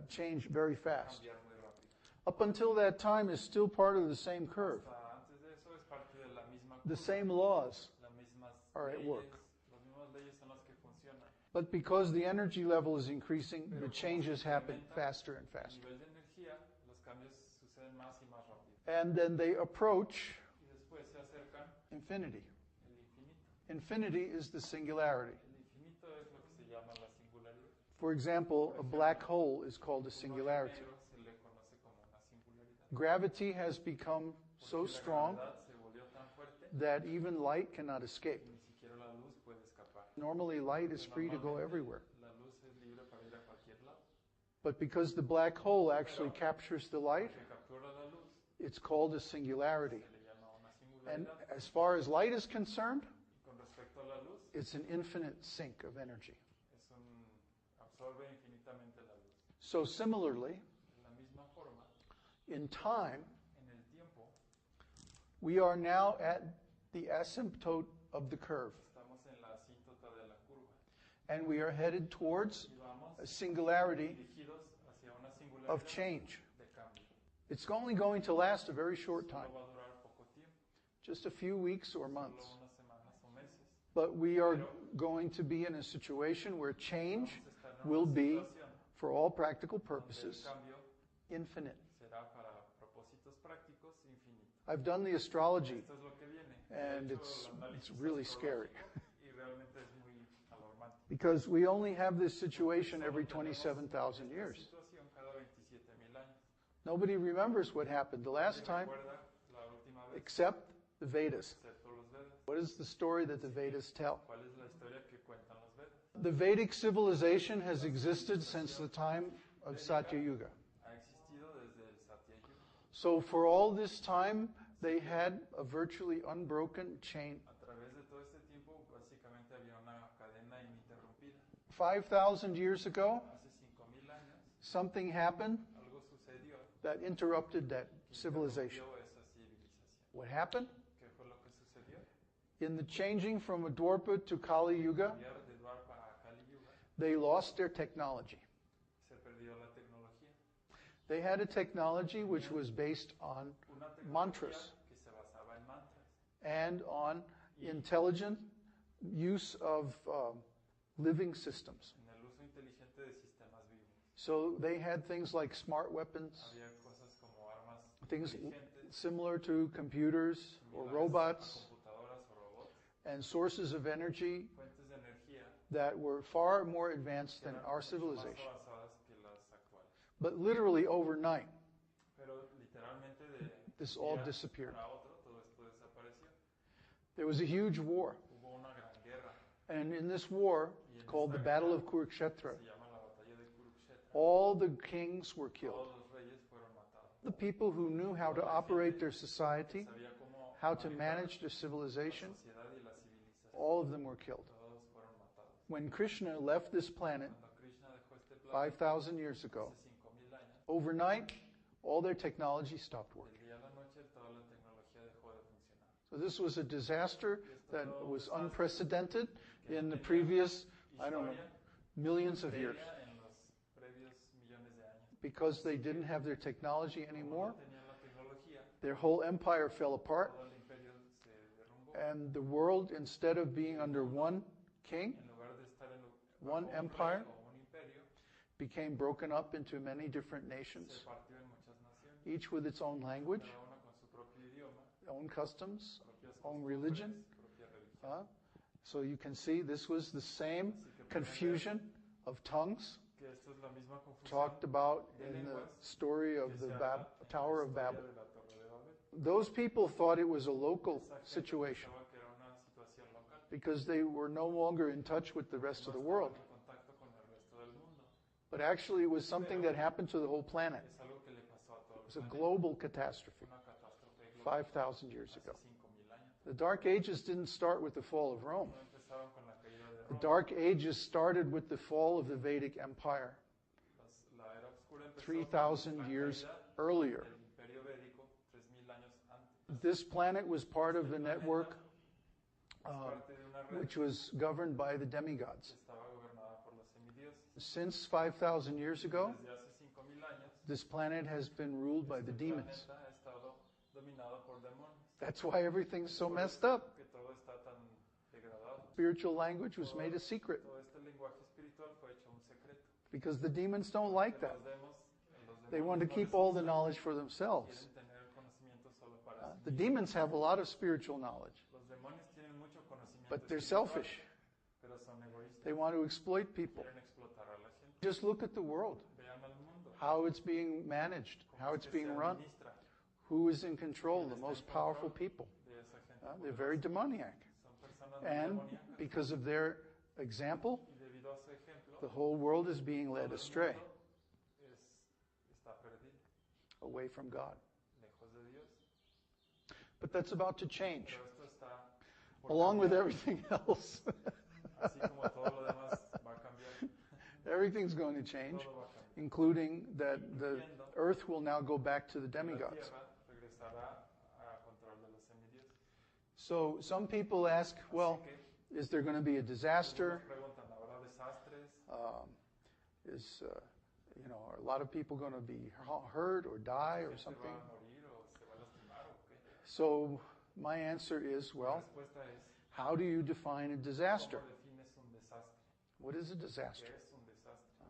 [SPEAKER 3] change very fast.
[SPEAKER 4] cambiar muy rápido.
[SPEAKER 3] Up until that time is still part of the same curve.
[SPEAKER 4] Hasta antes de eso es parte de la misma
[SPEAKER 3] The
[SPEAKER 4] curva,
[SPEAKER 3] same laws.
[SPEAKER 4] las mismas
[SPEAKER 3] are at
[SPEAKER 4] leyes,
[SPEAKER 3] work.
[SPEAKER 4] las mismas leyes son las que funcionan.
[SPEAKER 3] But because the energy level is increasing, the changes happen faster and
[SPEAKER 4] A
[SPEAKER 3] faster.
[SPEAKER 4] nivel de energía, los cambios suceden más y más rápido.
[SPEAKER 3] And then they approach
[SPEAKER 4] Y después se acercan
[SPEAKER 3] infinity.
[SPEAKER 4] el infinito.
[SPEAKER 3] Infinity is the singularity.
[SPEAKER 4] El infinito es lo que se llama la singularidad.
[SPEAKER 3] For example, a black hole is called a singularity.
[SPEAKER 4] Un hoyo negro se le conoce como una singularidad.
[SPEAKER 3] Gravity has become so
[SPEAKER 4] Porque la
[SPEAKER 3] strong
[SPEAKER 4] gravedad se volvió tan fuerte
[SPEAKER 3] that even light cannot escape.
[SPEAKER 4] que ni siquiera la luz puede escapar.
[SPEAKER 3] Normally, light is free to go everywhere.
[SPEAKER 4] La luz es libre para ir a cualquier lado.
[SPEAKER 3] But because the black hole actually captures the light,
[SPEAKER 4] Que captura la luz
[SPEAKER 3] it's called a singularity.
[SPEAKER 4] se le llama una
[SPEAKER 3] And
[SPEAKER 4] singularidad.
[SPEAKER 3] as far as light is concerned,
[SPEAKER 4] Y con respecto a la luz,
[SPEAKER 3] it's an infinite sink of energy.
[SPEAKER 4] absorbe infinitamente la luz.
[SPEAKER 3] So similarly,
[SPEAKER 4] De la misma forma,
[SPEAKER 3] in time,
[SPEAKER 4] en el tiempo,
[SPEAKER 3] we are now at the asymptote of the curve.
[SPEAKER 4] estamos en la asíntota de la curva.
[SPEAKER 3] And we are headed towards
[SPEAKER 4] Y vamos
[SPEAKER 3] a singularity
[SPEAKER 4] dirigidos hacia una singularidad
[SPEAKER 3] of change.
[SPEAKER 4] de cambio.
[SPEAKER 3] It's only going to last a very short
[SPEAKER 4] Solo
[SPEAKER 3] time,
[SPEAKER 4] va a durar poco tiempo,
[SPEAKER 3] just a few weeks or
[SPEAKER 4] solo
[SPEAKER 3] months.
[SPEAKER 4] unas semanas o meses.
[SPEAKER 3] But we are going to be in a situation where change
[SPEAKER 4] Vamos a estar en
[SPEAKER 3] will
[SPEAKER 4] una
[SPEAKER 3] be,
[SPEAKER 4] situación
[SPEAKER 3] for all practical
[SPEAKER 4] donde el
[SPEAKER 3] purposes,
[SPEAKER 4] cambio
[SPEAKER 3] infinite.
[SPEAKER 4] será para propósitos prácticos infinito.
[SPEAKER 3] I've done the astrology,
[SPEAKER 4] Esto es lo que viene.
[SPEAKER 3] and
[SPEAKER 4] He hecho
[SPEAKER 3] it's
[SPEAKER 4] el análisis
[SPEAKER 3] really scary.
[SPEAKER 4] astrológico y realmente es muy alarmante.
[SPEAKER 3] Because we only have this situation every
[SPEAKER 4] Solo tenemos
[SPEAKER 3] 27,000
[SPEAKER 4] esta
[SPEAKER 3] years.
[SPEAKER 4] situación cada 27,000 años.
[SPEAKER 3] Nobody remembers what happened the last time
[SPEAKER 4] Recuerda la última vez,
[SPEAKER 3] except the Vedas.
[SPEAKER 4] excepto los Vedas.
[SPEAKER 3] What is the story that the Vedas tell?
[SPEAKER 4] ¿Cuál es la historia que cuentan los Vedas?
[SPEAKER 3] The Vedic civilization has existed since the time of Satya Yuga.
[SPEAKER 4] Ha existido desde el Satya Yuga.
[SPEAKER 3] So for all this time, they had a virtually unbroken chain.
[SPEAKER 4] A través de todo este tiempo, básicamente había una cadena ininterrumpida.
[SPEAKER 3] 5,000 years ago,
[SPEAKER 4] Hace 5,000 años,
[SPEAKER 3] something happened
[SPEAKER 4] algo sucedió
[SPEAKER 3] that interrupted that
[SPEAKER 4] que
[SPEAKER 3] civilization.
[SPEAKER 4] interrumpió esa civilización.
[SPEAKER 3] What happened?
[SPEAKER 4] ¿Qué fue lo que sucedió?
[SPEAKER 3] In the changing from a Dwapara to Kali Yuga,
[SPEAKER 4] Cambiar de Dwapara a Kali Yuga,
[SPEAKER 3] they lost their technology.
[SPEAKER 4] se perdió la tecnología.
[SPEAKER 3] They had a technology which was based on
[SPEAKER 4] Una tecnología
[SPEAKER 3] mantras
[SPEAKER 4] que se basaba en mantras
[SPEAKER 3] and on intelligent use of living systems.
[SPEAKER 4] en el uso inteligente de sistemas vivos.
[SPEAKER 3] So they had things like smart weapons,
[SPEAKER 4] Había cosas como armas
[SPEAKER 3] things
[SPEAKER 4] inteligentes,
[SPEAKER 3] similar to computers or
[SPEAKER 4] similares
[SPEAKER 3] robots,
[SPEAKER 4] a computadoras o robots,
[SPEAKER 3] and sources of energy
[SPEAKER 4] fuentes de energía
[SPEAKER 3] that were far more advanced
[SPEAKER 4] que
[SPEAKER 3] than
[SPEAKER 4] eran
[SPEAKER 3] our
[SPEAKER 4] mucho más
[SPEAKER 3] civilization.
[SPEAKER 4] avanzadas que las actuales.
[SPEAKER 3] But literally overnight,
[SPEAKER 4] Pero literalmente de
[SPEAKER 3] this
[SPEAKER 4] un
[SPEAKER 3] all
[SPEAKER 4] día
[SPEAKER 3] disappeared.
[SPEAKER 4] para otro todo esto desapareció.
[SPEAKER 3] There was a huge war.
[SPEAKER 4] Hubo una gran guerra,
[SPEAKER 3] And in this war, called the Battle of Kurukshetra,
[SPEAKER 4] se llama la batalla de Kurukshetra.
[SPEAKER 3] all the kings were killed.
[SPEAKER 4] Todos los reyes fueron matados.
[SPEAKER 3] The people who knew how to operate their society,
[SPEAKER 4] Sabía cómo
[SPEAKER 3] how to
[SPEAKER 4] manejar
[SPEAKER 3] manage their
[SPEAKER 4] la
[SPEAKER 3] civilization,
[SPEAKER 4] sociedad y la civilización.
[SPEAKER 3] all of them were killed.
[SPEAKER 4] Todos fueron matados.
[SPEAKER 3] When Krishna left this planet
[SPEAKER 4] Cuando Krishna dejó este planeta
[SPEAKER 3] 5,000 years ago,
[SPEAKER 4] hace 5,000 años,
[SPEAKER 3] overnight, all their technology stopped
[SPEAKER 4] del
[SPEAKER 3] working.
[SPEAKER 4] día a la noche toda la tecnología dejó de funcionar.
[SPEAKER 3] So this was a disaster that was unprecedented in the previous, I don't know, millions of years.
[SPEAKER 4] Historia en los previos millones de años.
[SPEAKER 3] Because they didn't have their technology
[SPEAKER 4] Como
[SPEAKER 3] anymore,
[SPEAKER 4] no tenían la tecnología,
[SPEAKER 3] their whole empire fell apart,
[SPEAKER 4] todo el imperio se derrumbó.
[SPEAKER 3] and the world, instead of being under one king,
[SPEAKER 4] En lugar de estar en
[SPEAKER 3] one
[SPEAKER 4] bajo un
[SPEAKER 3] empire,
[SPEAKER 4] rey o un imperio,
[SPEAKER 3] became broken up into many different
[SPEAKER 4] se
[SPEAKER 3] nations,
[SPEAKER 4] partió en muchas naciones,
[SPEAKER 3] each with its own language,
[SPEAKER 4] cada una con su propio idioma,
[SPEAKER 3] own customs,
[SPEAKER 4] propias
[SPEAKER 3] own
[SPEAKER 4] costumbres,
[SPEAKER 3] religion.
[SPEAKER 4] propia religión.
[SPEAKER 3] So you can see this was the same confusion of tongues
[SPEAKER 4] Que esto es la misma confusión
[SPEAKER 3] talked about
[SPEAKER 4] de
[SPEAKER 3] in the
[SPEAKER 4] lenguas
[SPEAKER 3] story
[SPEAKER 4] que
[SPEAKER 3] of the
[SPEAKER 4] se habla en la
[SPEAKER 3] Tower of
[SPEAKER 4] historia
[SPEAKER 3] Babel.
[SPEAKER 4] de la Torre de Babel.
[SPEAKER 3] Those people thought it was a local
[SPEAKER 4] Esa gente
[SPEAKER 3] situation
[SPEAKER 4] pensaba que era una situación local.
[SPEAKER 3] because they were no longer in touch with the rest of the
[SPEAKER 4] No
[SPEAKER 3] world.
[SPEAKER 4] estaban en contacto con el resto del mundo.
[SPEAKER 3] But actually, it was something that happened to the whole planet.
[SPEAKER 4] Es algo que le pasó a todo
[SPEAKER 3] It
[SPEAKER 4] el
[SPEAKER 3] was a
[SPEAKER 4] planeta.
[SPEAKER 3] global catastrophe
[SPEAKER 4] Una catástrofe global
[SPEAKER 3] 5,000 years
[SPEAKER 4] hace
[SPEAKER 3] ago.
[SPEAKER 4] 5,000 años.
[SPEAKER 3] The Dark Ages didn't start with the fall of Rome.
[SPEAKER 4] No empezaron con la caída de
[SPEAKER 3] The
[SPEAKER 4] Roma.
[SPEAKER 3] Dark Ages started with the fall of the Vedic Empire
[SPEAKER 4] La era oscura empezó
[SPEAKER 3] 3,000
[SPEAKER 4] con la
[SPEAKER 3] years
[SPEAKER 4] caída
[SPEAKER 3] earlier.
[SPEAKER 4] del imperio védico 3,000 años antes.
[SPEAKER 3] This planet was part of the network
[SPEAKER 4] Es parte de una red
[SPEAKER 3] which was governed by the
[SPEAKER 4] que
[SPEAKER 3] demigods.
[SPEAKER 4] estaba gobernada por los semidioses.
[SPEAKER 3] Since 5,000 years ago,
[SPEAKER 4] Desde hace 5,000 años,
[SPEAKER 3] this planet has been ruled by the
[SPEAKER 4] este
[SPEAKER 3] demons.
[SPEAKER 4] planeta ha estado dominado por demonios.
[SPEAKER 3] That's why everything's so messed up.
[SPEAKER 4] Que todo está tan degradado.
[SPEAKER 3] Spiritual language was made a secret
[SPEAKER 4] Todo este lenguaje espiritual fue hecho un secreto.
[SPEAKER 3] because the demons don't like
[SPEAKER 4] Que
[SPEAKER 3] that.
[SPEAKER 4] los
[SPEAKER 3] They want to
[SPEAKER 4] demonios
[SPEAKER 3] keep
[SPEAKER 4] no
[SPEAKER 3] all
[SPEAKER 4] les
[SPEAKER 3] the knowledge for themselves.
[SPEAKER 4] quieren tener el conocimiento solo para sí
[SPEAKER 3] The
[SPEAKER 4] mismos.
[SPEAKER 3] demons have a lot of spiritual knowledge,
[SPEAKER 4] Los demonios tienen mucho conocimiento
[SPEAKER 3] but they're
[SPEAKER 4] espiritual,
[SPEAKER 3] selfish.
[SPEAKER 4] pero son egoístas.
[SPEAKER 3] They want to exploit people.
[SPEAKER 4] Quieren explotar a la gente.
[SPEAKER 3] Just look at the world,
[SPEAKER 4] Vean al mundo.
[SPEAKER 3] how it's being managed, how
[SPEAKER 4] cómo
[SPEAKER 3] it's
[SPEAKER 4] es que se
[SPEAKER 3] being run,
[SPEAKER 4] administra
[SPEAKER 3] who is in control, the most powerful people.
[SPEAKER 4] de esa gente.
[SPEAKER 3] They're very demoniac.
[SPEAKER 4] Son personas muy
[SPEAKER 3] And
[SPEAKER 4] demoníacas.
[SPEAKER 3] because of their example,
[SPEAKER 4] Y debido a su ejemplo,
[SPEAKER 3] the whole world is being led
[SPEAKER 4] todo el
[SPEAKER 3] astray,
[SPEAKER 4] mundo está perdido,
[SPEAKER 3] away from God.
[SPEAKER 4] lejos de Dios.
[SPEAKER 3] But that's about to change,
[SPEAKER 4] Pero esto está por
[SPEAKER 3] along with
[SPEAKER 4] cambiar,
[SPEAKER 3] everything else.
[SPEAKER 4] así como todo lo demás va a cambiar.
[SPEAKER 3] Everything's going to change,
[SPEAKER 4] Todo va a cambiar.
[SPEAKER 3] including that the earth will now go back to the
[SPEAKER 4] La
[SPEAKER 3] demigods.
[SPEAKER 4] tierra regresará a control de los semidioses.
[SPEAKER 3] So some people ask, well, is there going to be a disaster?
[SPEAKER 4] Algunos preguntan, ¿habrá desastres?
[SPEAKER 3] Are a lot of people going to be hurt or die or
[SPEAKER 4] ¿Se
[SPEAKER 3] something?
[SPEAKER 4] va a morir o se va a lastimar o qué?
[SPEAKER 3] So my answer is,
[SPEAKER 4] La
[SPEAKER 3] well,
[SPEAKER 4] respuesta es,
[SPEAKER 3] how do you define a disaster?
[SPEAKER 4] ¿cómo defines un desastre?
[SPEAKER 3] What is a
[SPEAKER 4] ¿Qué
[SPEAKER 3] disaster?
[SPEAKER 4] es un desastre?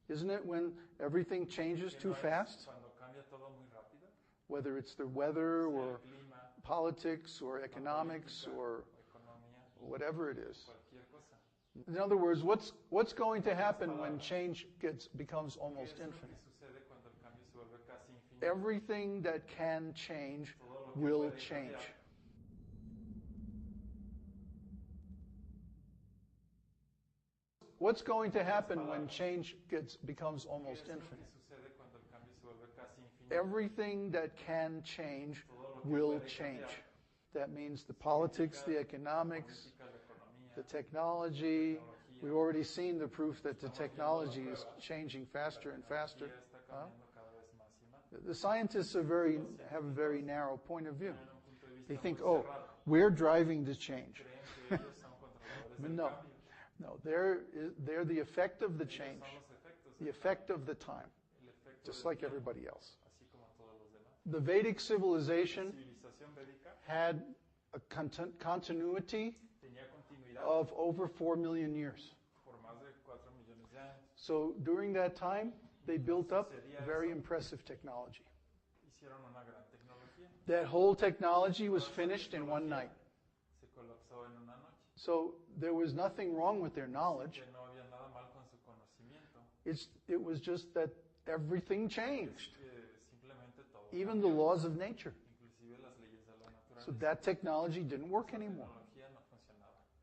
[SPEAKER 3] Isn't it when everything changes
[SPEAKER 4] ¿Qué
[SPEAKER 3] too
[SPEAKER 4] no es
[SPEAKER 3] fast?
[SPEAKER 4] cuando cambia todo muy rápido?
[SPEAKER 3] Whether it's the weather
[SPEAKER 4] Sea
[SPEAKER 3] or
[SPEAKER 4] el clima,
[SPEAKER 3] politics or
[SPEAKER 4] la
[SPEAKER 3] economics
[SPEAKER 4] política,
[SPEAKER 3] or
[SPEAKER 4] o economía,
[SPEAKER 3] whatever it is.
[SPEAKER 4] cualquier cosa.
[SPEAKER 3] In other words, what's going to happen when change becomes
[SPEAKER 4] ¿Qué
[SPEAKER 3] almost
[SPEAKER 4] es lo que
[SPEAKER 3] infinite?
[SPEAKER 4] sucede cuando el cambio se vuelve casi infinito?
[SPEAKER 3] Everything that can change
[SPEAKER 4] Todo lo que
[SPEAKER 3] will
[SPEAKER 4] puede
[SPEAKER 3] change.
[SPEAKER 4] cambiar
[SPEAKER 3] What's going to happen when change becomes almost infinite? Everything that can change will change. That means the politics, the economics, the technology. We've already seen the proof that the technology is changing faster and faster. The scientists have a very narrow point of view. They think, oh, we're driving the change. No, they're the effect of the change, the effect of the time, just like everybody else. The Vedic civilization had a continuity of over 4 million years. So during that time, they built up very impressive technology. That whole technology was finished in one night. So there was nothing wrong with their knowledge. It was just that everything changed. Even the laws of nature. So that technology didn't work anymore.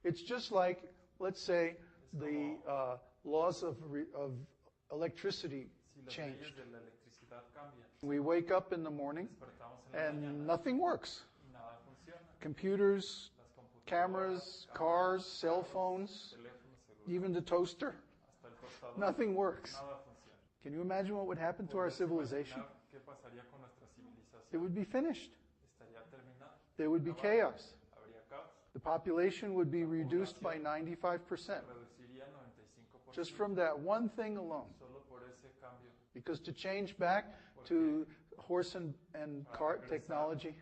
[SPEAKER 3] It's just like, let's say, the laws of electricity changed. We wake up in the morning and nothing works. Computers, cameras, cars, cell phones, even the toaster, nothing works. Can you imagine what would happen to our civilization? It would be finished. There would be chaos. The population would be reduced by 95%. Just from that one thing alone. Because to change back to horse and cart technology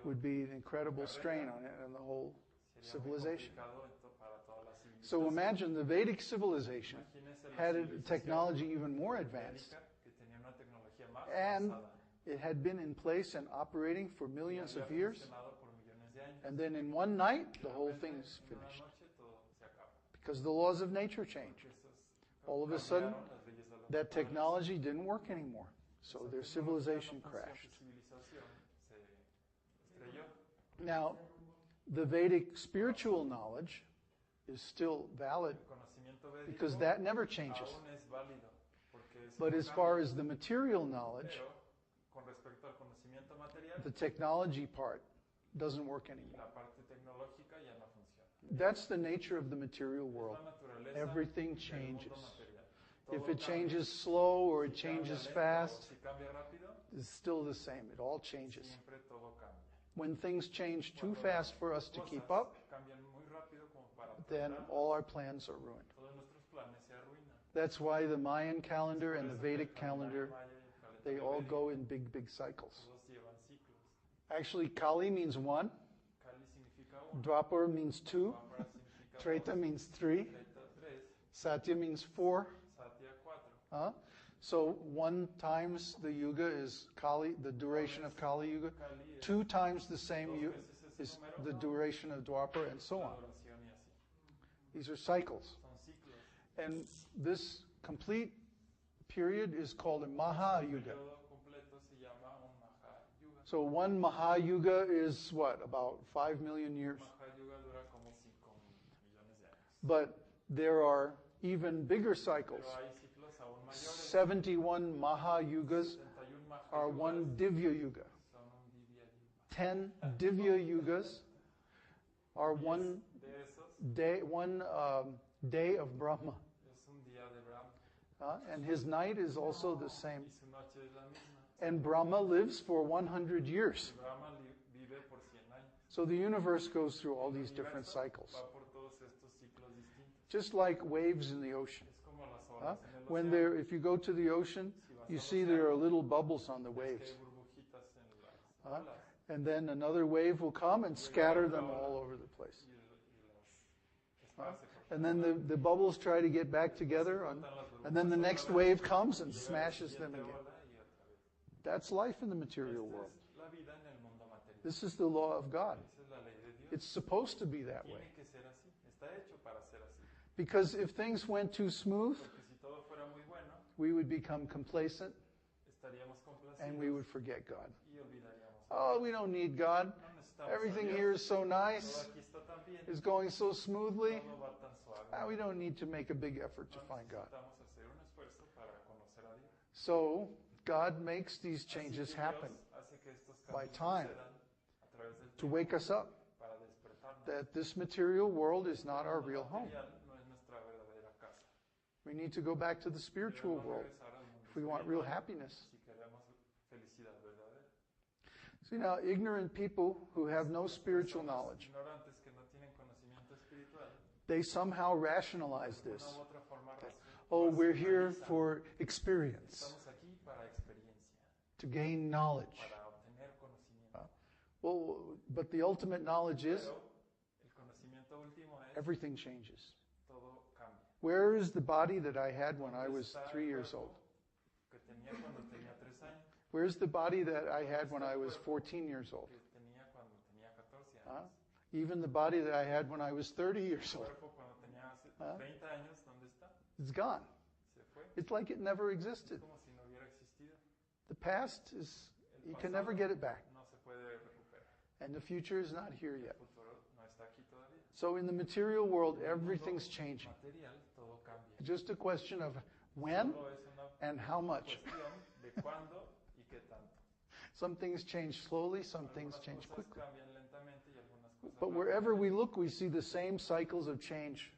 [SPEAKER 3] would be an incredible strain on it and the whole civilization. So imagine the Vedic civilization had a technology even more advanced, and it had been in place and operating for millions of years, and then in one night the whole thing is finished. Because the laws of nature changed. All of a sudden, that technology didn't work anymore. So their civilization crashed. Now, the Vedic spiritual knowledge is still valid because that never changes. But as far as the material knowledge, the technology part doesn't work anymore. That's the nature of the material world. Everything changes. If it changes slow or it changes fast, it's still the same. It all changes. When things change too fast for us to keep up, then all our plans are ruined. That's why the Mayan calendar and the Vedic calendar, they all go in big, big cycles. Actually, Kali means one. Dwapar means two. Treta means three. Satya means four. So 1 times the yuga is Kali, the duration of Kali Yuga. 2 times the same yuga is the duration of Dwapar, and so on. These are cycles. And this complete period is called a Maha Yuga. So 1 Maha Yuga is what? About 5 million years. But there are even bigger cycles. 71 Maha Yugas are 1 Divya Yuga. 10 Divya Yugas are one day of Brahma. And his night is also the same. And Brahma lives for 100 years. So the universe goes through all these different cycles. Just like waves in the ocean. If you go to the ocean, you see there are little bubbles on the waves. And then another wave will come and scatter them all over the place. And then the bubbles try to get back together, and then the next wave comes and smashes them again. That's life in the material world. This is the law of God. It's supposed to be that way. Because if things went too smooth, we would become complacent and we would forget God. Oh, we don't need God. Everything here is so nice. It's going so smoothly. We don't need to make a big effort to find God. So God makes these changes happen by time to wake us up that this material world is not our real home. We need to go back to the spiritual world if we want real happiness. See, now, ignorant people who have no spiritual knowledge, they somehow rationalize this. That, oh, we're here for experience, to gain knowledge. Well, but the ultimate knowledge is everything changes. Where is the body that I had when I was 3 years old? Where's the body that I had when I was 14 years old? Even the body that I had when I was 30 years old. It's gone. It's like it never existed. The past is, you can never get it back. And the future is not here yet. So in the material world, everything's changing. It's just a question of when and how much. Some things change slowly, some things change quickly. But wherever we look, we see the same cycles of change.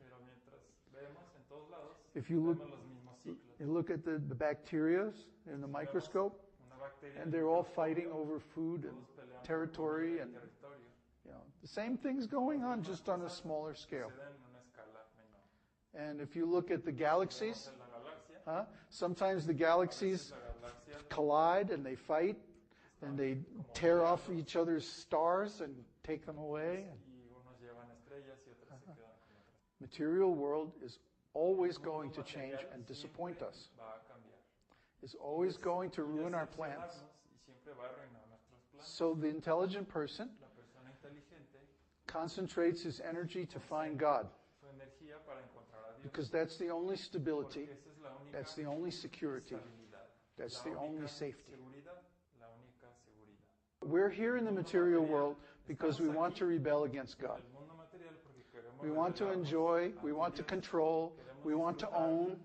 [SPEAKER 3] If you look at the bacteria in the microscope, and they're all fighting over food and territory, and the same thing's going on, just on a smaller scale. And if you look at the galaxies, sometimes the galaxies collide and they fight and they tear off each other's stars and take them away. Material world is always going to change and disappoint us. It's always going to ruin our plans. So the intelligent person concentrates his energy to find God, because that's the only stability, that's the only security, that's the only safety. We're here in the material world because we want to rebel against God. We want to enjoy, we want to control, we want to own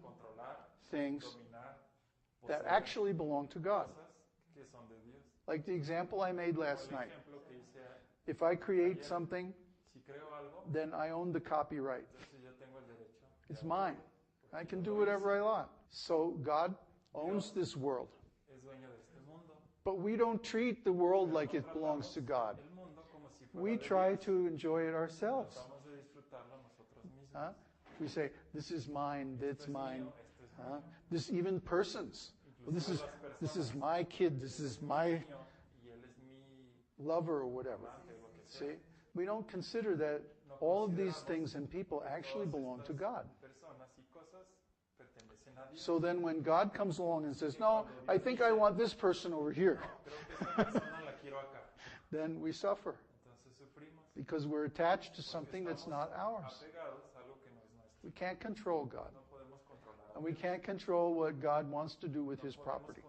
[SPEAKER 3] things that actually belong to God. Like the example I made last night. If I create something, then I own the copyright. It's mine. I can do whatever I want. So God owns this world. But we don't treat the world like it belongs to God. We try to enjoy it ourselves. We say, this is mine, that's mine. This even persons. Well, this is my kid, this is my lover or whatever. See? We don't consider that all of these things and people actually belong to God. So then when God comes along and says, no, I think I want this person over here, then we suffer. Because we're attached to something that's not ours. We can't control God. And we can't control what God wants to do with His property.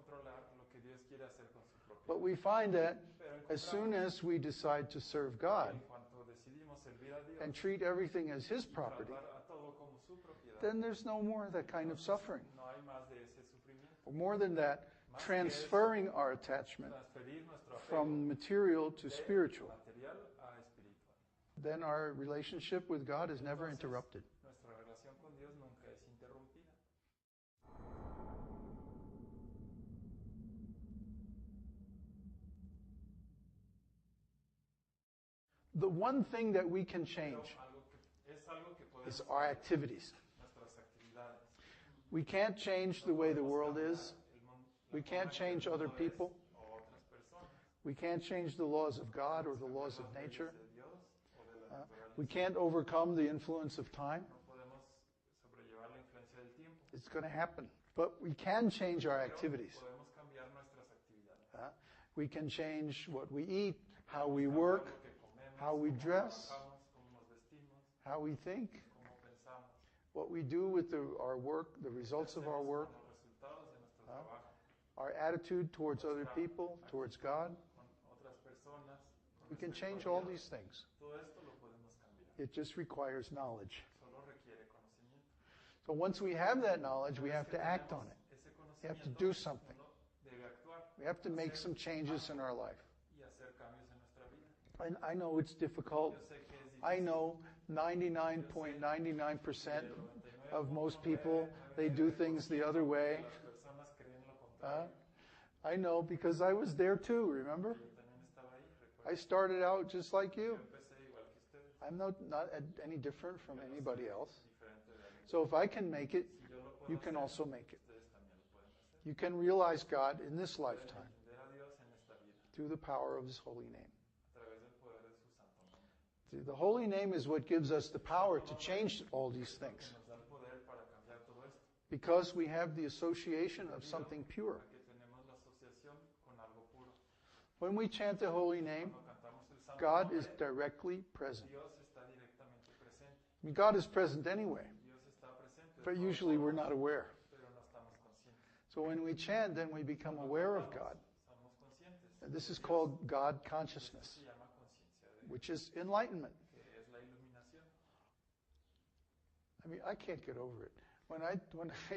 [SPEAKER 3] But we find that as soon as we decide to serve God and treat everything as His property, then there's no more of that kind of suffering. Or more than that, transferring our attachment from material to spiritual. Then our relationship with God is never interrupted. The one thing that we can change is our activities. We can't change the way the world is. We can't change other people. We can't change the laws of God or the laws of nature. We can't overcome the influence of time. It's going to happen. But we can change our activities. We can change what we eat, how we work, how we dress, how we think, what we do with our work, the results of our work, our attitude towards other people, towards God. We can change all these things.
[SPEAKER 4] Todo esto lo podemos cambiar.
[SPEAKER 3] It just requires knowledge.
[SPEAKER 4] Solo requiere conocimiento.
[SPEAKER 3] So once we have that knowledge, we have to act on it.
[SPEAKER 4] Ese
[SPEAKER 3] We have to
[SPEAKER 4] conocimiento,
[SPEAKER 3] do something.
[SPEAKER 4] uno debe actuar
[SPEAKER 3] We have to make some changes in our life.
[SPEAKER 4] y hacer cambios en nuestra vida.
[SPEAKER 3] And I know it's difficult.
[SPEAKER 4] Yo sé que es difícil.
[SPEAKER 3] I know 99.99% of most people, they do things the other way.
[SPEAKER 4] Las personas creen lo contrario.
[SPEAKER 3] I know because I was there too, remember?
[SPEAKER 4] Yo también estaba ahí,
[SPEAKER 3] I
[SPEAKER 4] recuerdo.
[SPEAKER 3] started out just like
[SPEAKER 4] Yo
[SPEAKER 3] you.
[SPEAKER 4] empecé igual que ustedes.
[SPEAKER 3] I'm not any different from
[SPEAKER 4] Yo no
[SPEAKER 3] anybody
[SPEAKER 4] soy
[SPEAKER 3] else.
[SPEAKER 4] diferente de alguien.
[SPEAKER 3] So if I can make it,
[SPEAKER 4] Si yo lo puedo
[SPEAKER 3] you can
[SPEAKER 4] hacer,
[SPEAKER 3] also make it.
[SPEAKER 4] ustedes también lo pueden hacer.
[SPEAKER 3] You can realize God in this
[SPEAKER 4] Pueden
[SPEAKER 3] lifetime
[SPEAKER 4] entender a Dios en esta vida,
[SPEAKER 3] through the power of His holy name.
[SPEAKER 4] a través del poder de su santo nombre.
[SPEAKER 3] The holy name is what gives us the power to change all these
[SPEAKER 4] Que
[SPEAKER 3] things.
[SPEAKER 4] nos da el poder para cambiar todo esto.
[SPEAKER 3] Because we have the association of something pure.
[SPEAKER 4] Que tenemos la asociación con algo puro.
[SPEAKER 3] When we chant the holy name,
[SPEAKER 4] Cuando cantamos el santo
[SPEAKER 3] God is
[SPEAKER 4] nombre,
[SPEAKER 3] directly present.
[SPEAKER 4] Dios está directamente presente.
[SPEAKER 3] I mean, God is present anyway,
[SPEAKER 4] Dios está presente,
[SPEAKER 3] but usually we're not aware.
[SPEAKER 4] pero no estamos conscientes.
[SPEAKER 3] So when we chant, then we become aware of God.
[SPEAKER 4] Somos conscientes.
[SPEAKER 3] And this is called God consciousness,
[SPEAKER 4] Se llama conciencia de Dios,
[SPEAKER 3] which is enlightenment.
[SPEAKER 4] que es la iluminación.
[SPEAKER 3] I mean, I can't get over it. When I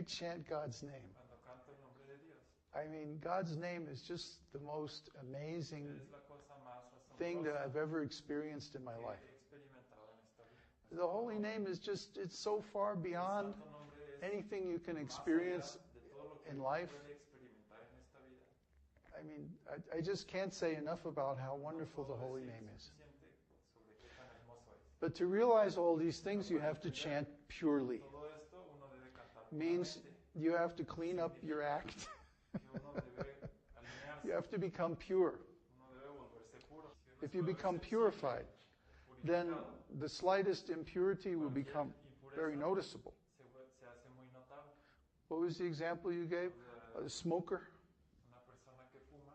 [SPEAKER 3] chant God's name,
[SPEAKER 4] Cuando canto el nombre de Dios,
[SPEAKER 3] I mean, God's name is just the most amazing
[SPEAKER 4] es la cosa más
[SPEAKER 3] thing that
[SPEAKER 4] asombrosa
[SPEAKER 3] I've ever experienced in my
[SPEAKER 4] que
[SPEAKER 3] life.
[SPEAKER 4] he experimentado en esta vida.
[SPEAKER 3] The holy name is just, it's so far beyond
[SPEAKER 4] Santo nombre es
[SPEAKER 3] anything you can
[SPEAKER 4] más allá
[SPEAKER 3] experience
[SPEAKER 4] de todo lo que
[SPEAKER 3] in
[SPEAKER 4] uno
[SPEAKER 3] life.
[SPEAKER 4] puede experimentar en esta vida.
[SPEAKER 3] I mean, I just can't say enough about how wonderful the holy name is.
[SPEAKER 4] Suficiente sobre qué tan hermoso es.
[SPEAKER 3] But to realize all these things, you have to chant purely.
[SPEAKER 4] Todo esto uno debe cantar
[SPEAKER 3] Means
[SPEAKER 4] puramente,
[SPEAKER 3] you have to clean up your act.
[SPEAKER 4] que uno debe alinearse,
[SPEAKER 3] You have to become pure.
[SPEAKER 4] uno debe volverse puro. Si uno
[SPEAKER 3] If
[SPEAKER 4] se
[SPEAKER 3] you
[SPEAKER 4] vuelve
[SPEAKER 3] become
[SPEAKER 4] sensible,
[SPEAKER 3] purified, then
[SPEAKER 4] purificado,
[SPEAKER 3] the slightest impurity will become very noticeable.
[SPEAKER 4] se hace muy notable.
[SPEAKER 3] What was the example you gave? A smoker.
[SPEAKER 4] Una persona que fuma,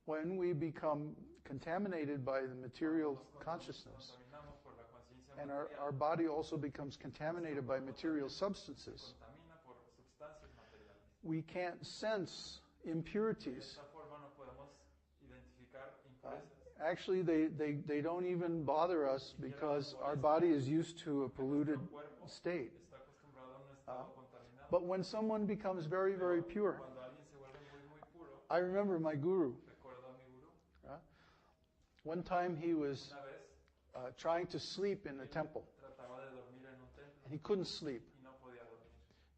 [SPEAKER 3] When we become contaminated by the material consciousness,
[SPEAKER 4] contaminamos por la conciencia
[SPEAKER 3] and
[SPEAKER 4] material,
[SPEAKER 3] our body also becomes contaminated by material substances,
[SPEAKER 4] contamina por sustancias materiales.
[SPEAKER 3] we can't sense
[SPEAKER 4] De
[SPEAKER 3] impurities.
[SPEAKER 4] esta forma no podemos identificar impurezas.
[SPEAKER 3] Actually, they don't even bother us because our body is used to a polluted
[SPEAKER 4] Nuestro cuerpo
[SPEAKER 3] state.
[SPEAKER 4] está acostumbrado a un estado contaminado.
[SPEAKER 3] But when someone becomes very, very pure,
[SPEAKER 4] Cuando alguien se vuelve muy puro,
[SPEAKER 3] I remember my guru.
[SPEAKER 4] recuerdo a mi gurú,
[SPEAKER 3] One time he was
[SPEAKER 4] una vez
[SPEAKER 3] trying to sleep in a temple,
[SPEAKER 4] trataba de dormir en un templo
[SPEAKER 3] and he couldn't sleep.
[SPEAKER 4] y no podía dormir.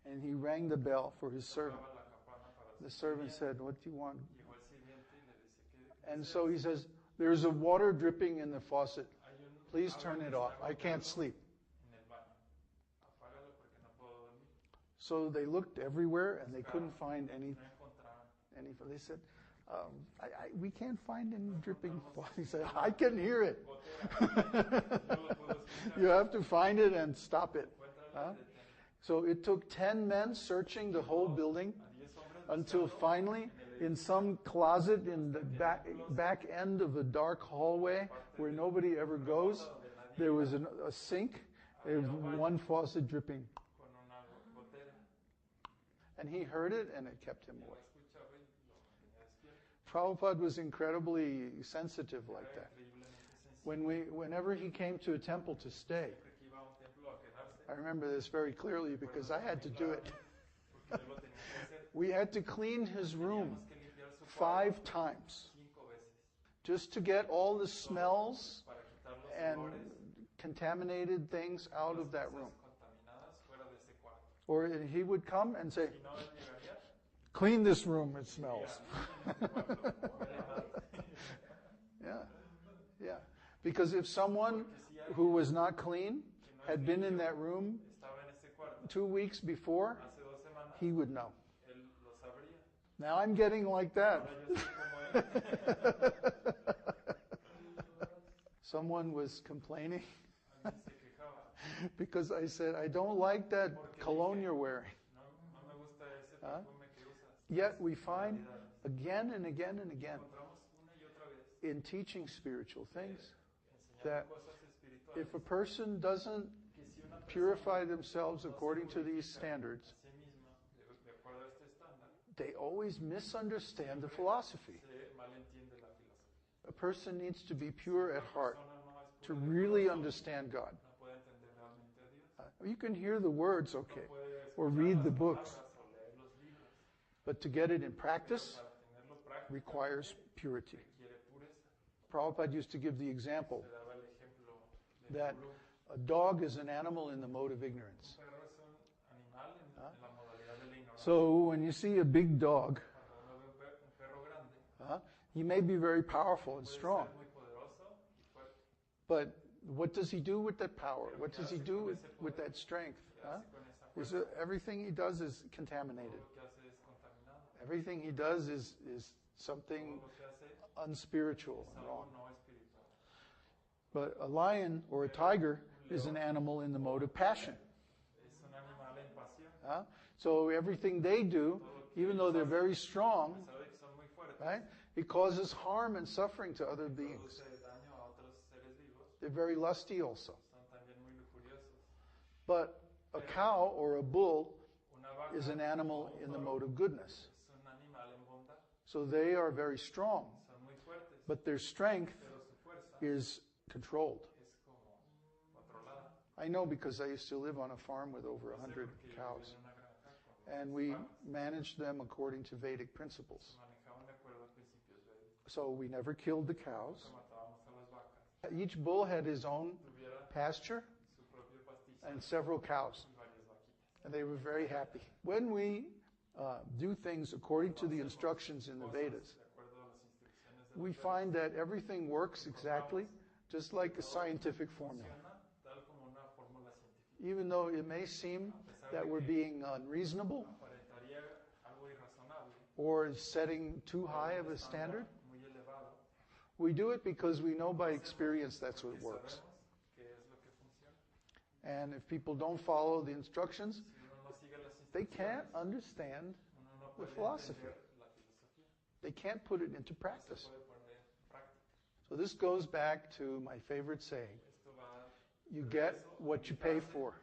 [SPEAKER 3] And he rang the bell for his servant.
[SPEAKER 4] Tocaba la campana para
[SPEAKER 3] The
[SPEAKER 4] su
[SPEAKER 3] servant
[SPEAKER 4] cliente.
[SPEAKER 3] said, "What do you want?"
[SPEAKER 4] Llegó el sirviente y le dice que
[SPEAKER 3] And so he says, "There's a water dripping in the faucet.
[SPEAKER 4] hay un
[SPEAKER 3] Please
[SPEAKER 4] agua
[SPEAKER 3] turn
[SPEAKER 4] que
[SPEAKER 3] it
[SPEAKER 4] está
[SPEAKER 3] off. I can't
[SPEAKER 4] goteando
[SPEAKER 3] sleep."
[SPEAKER 4] en el baño. Apágalo porque no puedo dormir.
[SPEAKER 3] So they looked everywhere and they couldn't find any.
[SPEAKER 4] No encontraban.
[SPEAKER 3] They said, "We can't find any dripping faucet." He said, "I can hear it.
[SPEAKER 4] Gotera. Yo lo puedo escuchar.
[SPEAKER 3] You have to find it and stop it."
[SPEAKER 4] Encuéntralo
[SPEAKER 3] Huh?
[SPEAKER 4] y detén.
[SPEAKER 3] So it took 10 men searching the whole building
[SPEAKER 4] A 10 hombres
[SPEAKER 3] until
[SPEAKER 4] buscando
[SPEAKER 3] finally, in some closet in the back end of a dark hallway where nobody ever goes, there was a sink. There was one faucet dripping.
[SPEAKER 4] con una gotera.
[SPEAKER 3] And he heard it, and it kept him
[SPEAKER 4] Lo
[SPEAKER 3] awake.
[SPEAKER 4] escuchaba y lo mantenía despierto.
[SPEAKER 3] Prabhupada was incredibly sensitive like
[SPEAKER 4] Era
[SPEAKER 3] that.
[SPEAKER 4] increíblemente sensible.
[SPEAKER 3] Whenever he came to a temple to stay,
[SPEAKER 4] Siempre que iba a un templo a quedarse,
[SPEAKER 3] I remember this very clearly because I had to do it.
[SPEAKER 4] porque yo lo tenía que hacer.
[SPEAKER 3] We had to clean his room
[SPEAKER 4] Teníamos que limpiar su
[SPEAKER 3] 5
[SPEAKER 4] cuarto
[SPEAKER 3] times
[SPEAKER 4] 5 veces
[SPEAKER 3] just to get all the smells
[SPEAKER 4] para quitar los olores,
[SPEAKER 3] and contaminated things out of that room.
[SPEAKER 4] contaminadas fuera de ese cuarto.
[SPEAKER 3] Or he would come and say,
[SPEAKER 4] Si no, él llegaría
[SPEAKER 3] "Clean this room, it smells."
[SPEAKER 4] y en este cuarto huele mal.
[SPEAKER 3] Yeah, yeah. Because if someone who was not clean had been in that room
[SPEAKER 4] Estaba en ese cuarto
[SPEAKER 3] 2 weeks before,
[SPEAKER 4] hace 2 semanas,
[SPEAKER 3] he would know.
[SPEAKER 4] él lo sabría.
[SPEAKER 3] Now I'm getting like that.
[SPEAKER 4] Ahora yo sé cómo él.
[SPEAKER 3] Someone was complaining
[SPEAKER 4] A mí se quejaba.
[SPEAKER 3] because I said, "I don't like that cologne you're wearing."
[SPEAKER 4] No, no me gusta ese perfume que usas.
[SPEAKER 3] Yet we find again and again and again
[SPEAKER 4] Encontramos una y otra vez
[SPEAKER 3] in teaching spiritual things
[SPEAKER 4] enseñando
[SPEAKER 3] that
[SPEAKER 4] cosas espirituales
[SPEAKER 3] if a person doesn't
[SPEAKER 4] que si una persona
[SPEAKER 3] purify themselves according to these standards,
[SPEAKER 4] a sí misma, de acuerdo a este estándar,
[SPEAKER 3] they always misunderstand the philosophy.
[SPEAKER 4] se malentiende la filosofía.
[SPEAKER 3] A person needs to be pure at heart
[SPEAKER 4] persona no es
[SPEAKER 3] to
[SPEAKER 4] pura de
[SPEAKER 3] really
[SPEAKER 4] corazón,
[SPEAKER 3] understand God.
[SPEAKER 4] no puede entender realmente a Dios.
[SPEAKER 3] You can hear the words, okay,
[SPEAKER 4] No puede
[SPEAKER 3] or
[SPEAKER 4] escuchar
[SPEAKER 3] read
[SPEAKER 4] las
[SPEAKER 3] the books,
[SPEAKER 4] palabras o leer los libros,
[SPEAKER 3] but to get it in
[SPEAKER 4] pero
[SPEAKER 3] practice
[SPEAKER 4] para tenerlo prácticamente
[SPEAKER 3] requires purity.
[SPEAKER 4] requiere pureza.
[SPEAKER 3] Prabhupada used to give the example
[SPEAKER 4] Se daba el ejemplo del
[SPEAKER 3] that
[SPEAKER 4] gurú.
[SPEAKER 3] a dog is an animal in the mode of ignorance.
[SPEAKER 4] Un perro es un animal en la modalidad de la ignorancia.
[SPEAKER 3] So when you see a big dog,
[SPEAKER 4] Cuando uno ve un perro grande,
[SPEAKER 3] he may be very powerful and
[SPEAKER 4] puede
[SPEAKER 3] strong,
[SPEAKER 4] ser muy poderoso y fuerte.
[SPEAKER 3] but what does he do with that power? What does he do with that strength?
[SPEAKER 4] ¿Qué hace con esa fuerza?
[SPEAKER 3] Everything he does is contaminated.
[SPEAKER 4] Todo lo que hace es contaminado.
[SPEAKER 3] Everything he does is something
[SPEAKER 4] Todo lo que hace
[SPEAKER 3] unspiritual
[SPEAKER 4] es
[SPEAKER 3] and
[SPEAKER 4] algo
[SPEAKER 3] wrong.
[SPEAKER 4] no espiritual.
[SPEAKER 3] But a lion or a tiger is an animal in the mode of passion.
[SPEAKER 4] Es un animal en pasión.
[SPEAKER 3] So everything they do, even though they're very strong,
[SPEAKER 4] A pesar de que son muy fuertes,
[SPEAKER 3] right, it causes harm and suffering to other beings.
[SPEAKER 4] produce daño a otros seres vivos,
[SPEAKER 3] They're very lusty also.
[SPEAKER 4] son también muy lujuriosos.
[SPEAKER 3] But a cow or a bull
[SPEAKER 4] Una vaca
[SPEAKER 3] is an animal
[SPEAKER 4] o un
[SPEAKER 3] in the
[SPEAKER 4] toro
[SPEAKER 3] mode of goodness.
[SPEAKER 4] es un animal en bondad.
[SPEAKER 3] So they are very strong,
[SPEAKER 4] Son muy fuertes,
[SPEAKER 3] but their strength
[SPEAKER 4] pero su fuerza
[SPEAKER 3] is controlled.
[SPEAKER 4] es como controlada.
[SPEAKER 3] I know because I used to live on a farm with over
[SPEAKER 4] Sé
[SPEAKER 3] 100
[SPEAKER 4] porque yo viví
[SPEAKER 3] cows,
[SPEAKER 4] en una granja con
[SPEAKER 3] and we managed them according to Vedic principles.
[SPEAKER 4] manejaban de acuerdo a principios védicos.
[SPEAKER 3] So we never killed the cows.
[SPEAKER 4] Nunca matábamos a las vacas.
[SPEAKER 3] Each bull had his own
[SPEAKER 4] Tuviera
[SPEAKER 3] pasture
[SPEAKER 4] su propio pastizo
[SPEAKER 3] and several cows,
[SPEAKER 4] y varias vaquitas.
[SPEAKER 3] and they were very happy. When we do things according to the instructions in the Vedas,
[SPEAKER 4] De acuerdo a las instrucciones de
[SPEAKER 3] we find that everything works exactly just like a scientific formula.
[SPEAKER 4] funciona tal como una fórmula científica.
[SPEAKER 3] Even though it may seem that we're being unreasonable
[SPEAKER 4] Aparentaría algo irrazonable,
[SPEAKER 3] or setting too high of a standard,
[SPEAKER 4] muy elevado,
[SPEAKER 3] we do it because we know by experience that's what
[SPEAKER 4] que
[SPEAKER 3] works.
[SPEAKER 4] sabemos qué es lo que funciona.
[SPEAKER 3] And if people don't follow the instructions,
[SPEAKER 4] Si uno no sigue las
[SPEAKER 3] they
[SPEAKER 4] instrucciones,
[SPEAKER 3] can't understand
[SPEAKER 4] uno no
[SPEAKER 3] the
[SPEAKER 4] puede
[SPEAKER 3] philosophy.
[SPEAKER 4] entender la filosofía.
[SPEAKER 3] They can't put it into
[SPEAKER 4] No se
[SPEAKER 3] practice.
[SPEAKER 4] puede poner en práctica.
[SPEAKER 3] So this goes back to my favorite saying,
[SPEAKER 4] Esto va
[SPEAKER 3] you get what you pay for.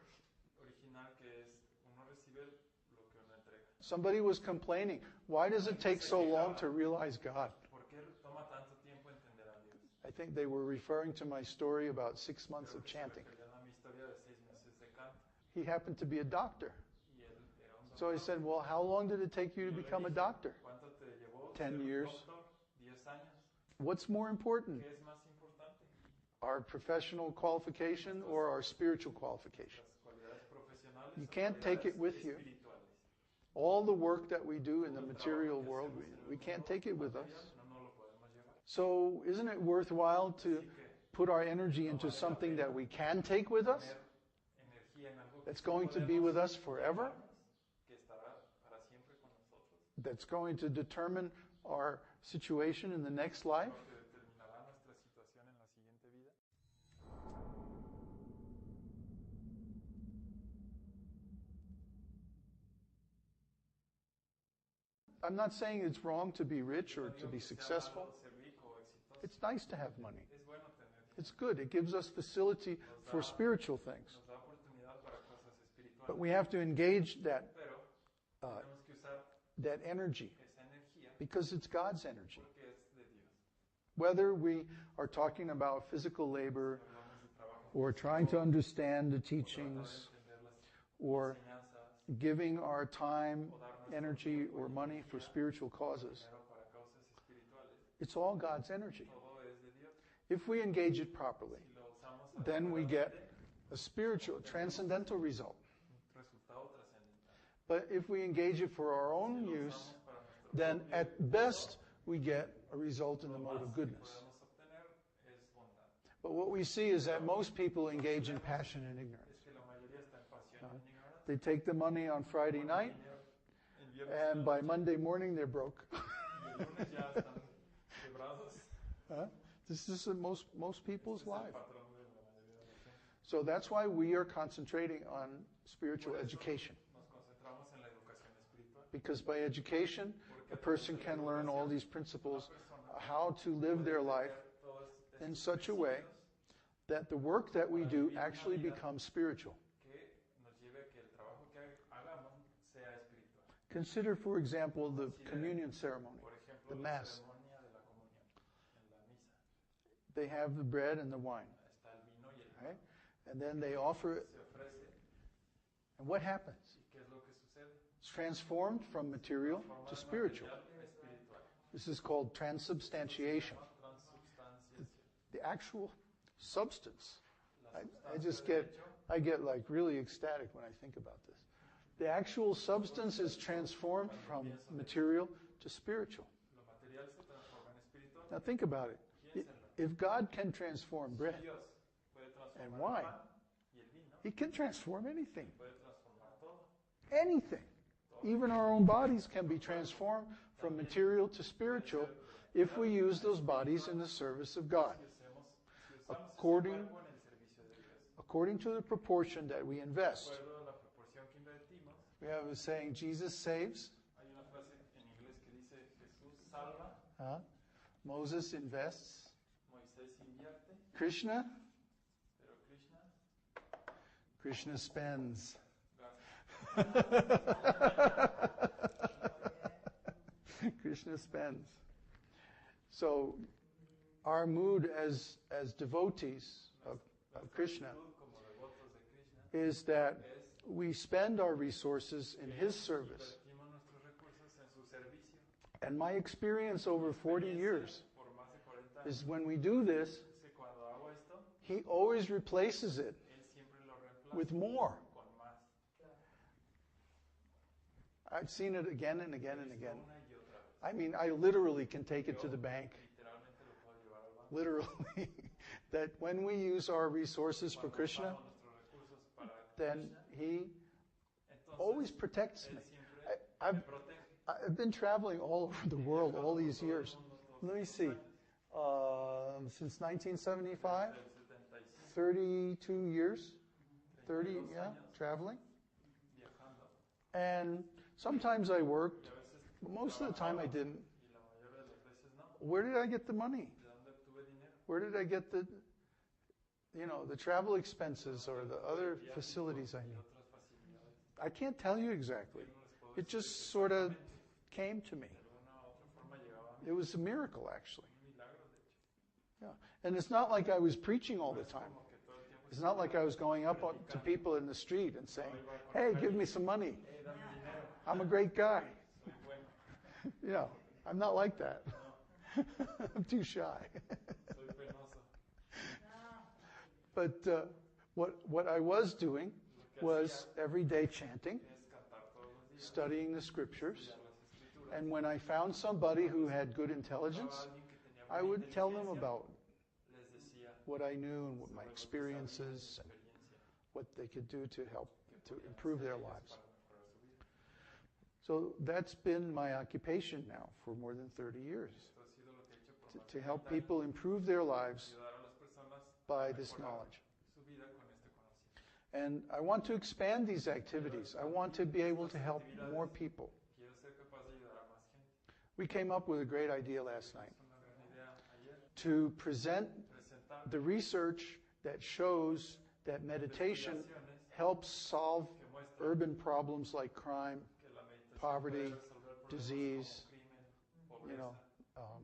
[SPEAKER 4] original, que es uno recibe lo que uno entrega.
[SPEAKER 3] Somebody was complaining, why does it take so long to realize God?
[SPEAKER 4] ¿Por qué toma tanto tiempo entender a Dios?
[SPEAKER 3] I think they were referring to my story about 6 months
[SPEAKER 4] Creo
[SPEAKER 3] of
[SPEAKER 4] que se
[SPEAKER 3] chanting.
[SPEAKER 4] referían a mi historia de 6 meses de canto.
[SPEAKER 3] He happened to be a doctor.
[SPEAKER 4] Y él era un
[SPEAKER 3] So I
[SPEAKER 4] doctor.
[SPEAKER 3] said, well, how long did it take you to
[SPEAKER 4] Yo le
[SPEAKER 3] become a
[SPEAKER 4] dije,
[SPEAKER 3] doctor?
[SPEAKER 4] ¿cuánto te llevó
[SPEAKER 3] 10
[SPEAKER 4] ser un
[SPEAKER 3] years.
[SPEAKER 4] doctor? 10 años.
[SPEAKER 3] What's more important,
[SPEAKER 4] ¿Qué es más importante?
[SPEAKER 3] our professional qualification or our spiritual qualification?
[SPEAKER 4] Las cualidades profesionales
[SPEAKER 3] You
[SPEAKER 4] o
[SPEAKER 3] can't take it
[SPEAKER 4] cualidades
[SPEAKER 3] with you.
[SPEAKER 4] espirituales.
[SPEAKER 3] All the work that we do in the material world, we can't take it with us.
[SPEAKER 4] No lo podemos llevar.
[SPEAKER 3] So isn't it worthwhile to put our energy into something that we can take with us,
[SPEAKER 4] Energía en algo que
[SPEAKER 3] that's
[SPEAKER 4] sí
[SPEAKER 3] going to be
[SPEAKER 4] podemos
[SPEAKER 3] with us forever,
[SPEAKER 4] llevarnos, que estará para siempre con nosotros,
[SPEAKER 3] that's going to determine our situation in the next life?
[SPEAKER 4] que determinará nuestra situación en la siguiente vida.
[SPEAKER 3] I'm not saying it's wrong to be rich or to be
[SPEAKER 4] Digo que sea
[SPEAKER 3] successful.
[SPEAKER 4] malo ser rico o exitoso.
[SPEAKER 3] It's nice to have money.
[SPEAKER 4] Es bueno tener dinero.
[SPEAKER 3] It's good. It gives us facility for spiritual things.
[SPEAKER 4] Nos da oportunidad para cosas espirituales.
[SPEAKER 3] But we have to engage that,
[SPEAKER 4] Pero tenemos que usar
[SPEAKER 3] that energy
[SPEAKER 4] esa energía
[SPEAKER 3] because it's God's energy.
[SPEAKER 4] porque es de Dios.
[SPEAKER 3] Whether we are talking about physical labor
[SPEAKER 4] Hablamos de trabajo
[SPEAKER 3] or trying to understand the teachings
[SPEAKER 4] entender las
[SPEAKER 3] or
[SPEAKER 4] enseñanzas,
[SPEAKER 3] giving our time, energy, or money for spiritual causes,
[SPEAKER 4] dinero para causas espirituales,
[SPEAKER 3] it's all God's energy.
[SPEAKER 4] todo es de Dios.
[SPEAKER 3] If we engage it properly,
[SPEAKER 4] Si lo usamos
[SPEAKER 3] then we get
[SPEAKER 4] adecuadamente,
[SPEAKER 3] a spiritual, transcendental result.
[SPEAKER 4] un resultado trascendental.
[SPEAKER 3] But if we engage it for our own use,
[SPEAKER 4] Usamos para nuestro
[SPEAKER 3] then
[SPEAKER 4] propio
[SPEAKER 3] at best we get a result in the
[SPEAKER 4] lo
[SPEAKER 3] mode
[SPEAKER 4] más
[SPEAKER 3] of
[SPEAKER 4] que
[SPEAKER 3] goodness.
[SPEAKER 4] podemos obtener es bondad.
[SPEAKER 3] But what we see is that most people engage in passion and ignorance.
[SPEAKER 4] Es que la mayoría está en pasión y en ignorancia.
[SPEAKER 3] They take the money on Friday night,
[SPEAKER 4] Dinero en viernes
[SPEAKER 3] and by Monday morning they're broke.
[SPEAKER 4] y el lunes ya están quebrados.
[SPEAKER 3] Huh? This is most people's
[SPEAKER 4] Este es el
[SPEAKER 3] life.
[SPEAKER 4] patrón de la mayoría de la gente.
[SPEAKER 3] So that's why we are concentrating on spiritual
[SPEAKER 4] Por eso
[SPEAKER 3] education.
[SPEAKER 4] nos concentramos en la educación espiritual.
[SPEAKER 3] Because by education, a person can learn all these principles, how to live their life
[SPEAKER 4] Todos
[SPEAKER 3] in such a way that the work that we do actually becomes spiritual.
[SPEAKER 4] que nos lleve a que el trabajo que hagamos sea espiritual.
[SPEAKER 3] Consider, for example, the communion ceremony,
[SPEAKER 4] Por ejemplo,
[SPEAKER 3] the
[SPEAKER 4] la
[SPEAKER 3] Mass.
[SPEAKER 4] ceremonia de la comunión en la misa.
[SPEAKER 3] they have the bread and the wine.
[SPEAKER 4] está el vino y el
[SPEAKER 3] Right? And then they offer it.
[SPEAKER 4] se ofrece.
[SPEAKER 3] And what happens?
[SPEAKER 4] ¿Y qué es lo que sucede?
[SPEAKER 3] It's transformed from material
[SPEAKER 4] Forma
[SPEAKER 3] to
[SPEAKER 4] de
[SPEAKER 3] spiritual.
[SPEAKER 4] material a espiritual.
[SPEAKER 3] This is called transubstantiation.
[SPEAKER 4] Transubstanciación.
[SPEAKER 3] The actual substance.
[SPEAKER 4] La
[SPEAKER 3] I
[SPEAKER 4] sustancia
[SPEAKER 3] just
[SPEAKER 4] del
[SPEAKER 3] get,
[SPEAKER 4] hecho,
[SPEAKER 3] I get like really ecstatic when I think about this. The actual substance is transformed from material to spiritual.
[SPEAKER 4] lo material se transforma en espiritual.
[SPEAKER 3] Now think about it. If God can transform bread,
[SPEAKER 4] Dios puede transformar
[SPEAKER 3] and
[SPEAKER 4] el
[SPEAKER 3] wine.
[SPEAKER 4] pan y el vino.
[SPEAKER 3] He can transform anything.
[SPEAKER 4] Puede transformar todo.
[SPEAKER 3] Anything. Even our own bodies can be transformed from material to spiritual if we use those bodies in the service of God.
[SPEAKER 4] Si usamos ese
[SPEAKER 3] According,
[SPEAKER 4] cuerpo en el servicio de Dios.
[SPEAKER 3] according to the proportion that we
[SPEAKER 4] De
[SPEAKER 3] invest.
[SPEAKER 4] acuerdo a la proporción que invertimos,
[SPEAKER 3] We have a saying, Jesus saves,
[SPEAKER 4] hay una frase en inglés que dice Jesús salva,
[SPEAKER 3] Moses invests,
[SPEAKER 4] Moisés invierte,
[SPEAKER 3] Krishna,
[SPEAKER 4] pero Krishna
[SPEAKER 3] Krishna spends.
[SPEAKER 4] gasta.
[SPEAKER 3] Krishna spends. So our mood as devotees of Krishna
[SPEAKER 4] Como devotos de Krishna,
[SPEAKER 3] is that we spend our resources in his service.
[SPEAKER 4] invertimos nuestros recursos en su servicio.
[SPEAKER 3] And my experience over 40 years
[SPEAKER 4] Por más de 40 años,
[SPEAKER 3] is when we do this,
[SPEAKER 4] es que cuando hago esto,
[SPEAKER 3] he always replaces it
[SPEAKER 4] él siempre lo reemplaza
[SPEAKER 3] with more.
[SPEAKER 4] con más.
[SPEAKER 3] I've seen it again and again and again.
[SPEAKER 4] Una y otra vez.
[SPEAKER 3] I mean, I literally can take it to the bank.
[SPEAKER 4] Literalmente lo puedo llevar al banco.
[SPEAKER 3] Literally. That when we use our resources for Krishna,
[SPEAKER 4] Usamos nuestros recursos para
[SPEAKER 3] then
[SPEAKER 4] Krishna,
[SPEAKER 3] he
[SPEAKER 4] entonces
[SPEAKER 3] always protects me.
[SPEAKER 4] él siempre
[SPEAKER 3] I've,
[SPEAKER 4] me protege.
[SPEAKER 3] I've been traveling all over the world all these years. Let me see. Since 1975,
[SPEAKER 4] Del 76,
[SPEAKER 3] 32 years. 30, yeah, traveling.
[SPEAKER 4] viajando.
[SPEAKER 3] And sometimes I worked,
[SPEAKER 4] Y a veces,
[SPEAKER 3] but most of the time I didn't.
[SPEAKER 4] y la mayoría de las veces no.
[SPEAKER 3] Where did I get the money?
[SPEAKER 4] ¿De dónde obtuve dinero?
[SPEAKER 3] Where did I get the travel expenses or the other facilities I
[SPEAKER 4] Y
[SPEAKER 3] need?
[SPEAKER 4] otras facilidades.
[SPEAKER 3] I can't tell you exactly.
[SPEAKER 4] No les puedo
[SPEAKER 3] It
[SPEAKER 4] decir
[SPEAKER 3] just sort of came to me.
[SPEAKER 4] de una u otra forma llegaba a mí.
[SPEAKER 3] It was a miracle, actually.
[SPEAKER 4] Un milagro, de hecho.
[SPEAKER 3] Yeah. And it's not like I was preaching all the time.
[SPEAKER 4] Como que todo el tiempo
[SPEAKER 3] It's not like I was going up to people in the street and saying, hey, give me some money.
[SPEAKER 4] dame dinero,
[SPEAKER 3] I'm a great guy.
[SPEAKER 4] soy bueno,
[SPEAKER 3] You know, I'm not like that. I'm too shy.
[SPEAKER 4] soy penoso.
[SPEAKER 3] But what I was doing was every day chanting,
[SPEAKER 4] Es cantar todos los días,
[SPEAKER 3] studying the scriptures.
[SPEAKER 4] estudiar las escrituras.
[SPEAKER 3] And when I found somebody who had good intelligence,
[SPEAKER 4] Alguien que tenía
[SPEAKER 3] I
[SPEAKER 4] buena
[SPEAKER 3] would tell them
[SPEAKER 4] inteligencia,
[SPEAKER 3] about
[SPEAKER 4] les decía
[SPEAKER 3] what I knew and what my
[SPEAKER 4] sobre lo que
[SPEAKER 3] experiences
[SPEAKER 4] sabía,
[SPEAKER 3] and
[SPEAKER 4] experiencia,
[SPEAKER 3] what they could do to help to
[SPEAKER 4] podían
[SPEAKER 3] improve their
[SPEAKER 4] hacer ellos
[SPEAKER 3] lives.
[SPEAKER 4] para mejorar su vida.
[SPEAKER 3] So that's been my occupation now for more than 30 years,
[SPEAKER 4] Esto ha sido lo que he hecho por más
[SPEAKER 3] to
[SPEAKER 4] de
[SPEAKER 3] help
[SPEAKER 4] 30 años,
[SPEAKER 3] people improve their lives
[SPEAKER 4] ayudar a las personas
[SPEAKER 3] by
[SPEAKER 4] a
[SPEAKER 3] this
[SPEAKER 4] mejorar
[SPEAKER 3] knowledge.
[SPEAKER 4] su vida con este conocimiento.
[SPEAKER 3] And I want to expand these activities. I want to be able to help more people.
[SPEAKER 4] Quiero ser capaz de ayudar a más gente.
[SPEAKER 3] We came up with a great idea last night
[SPEAKER 4] Es una gran idea ayer
[SPEAKER 3] to present
[SPEAKER 4] presentar
[SPEAKER 3] the research that shows that meditation helps solve
[SPEAKER 4] que muestra
[SPEAKER 3] urban problems like crime,
[SPEAKER 4] que la meditación
[SPEAKER 3] poverty,
[SPEAKER 4] puede resolver problemas
[SPEAKER 3] disease,
[SPEAKER 4] como crimen,
[SPEAKER 3] you know.
[SPEAKER 4] pobreza,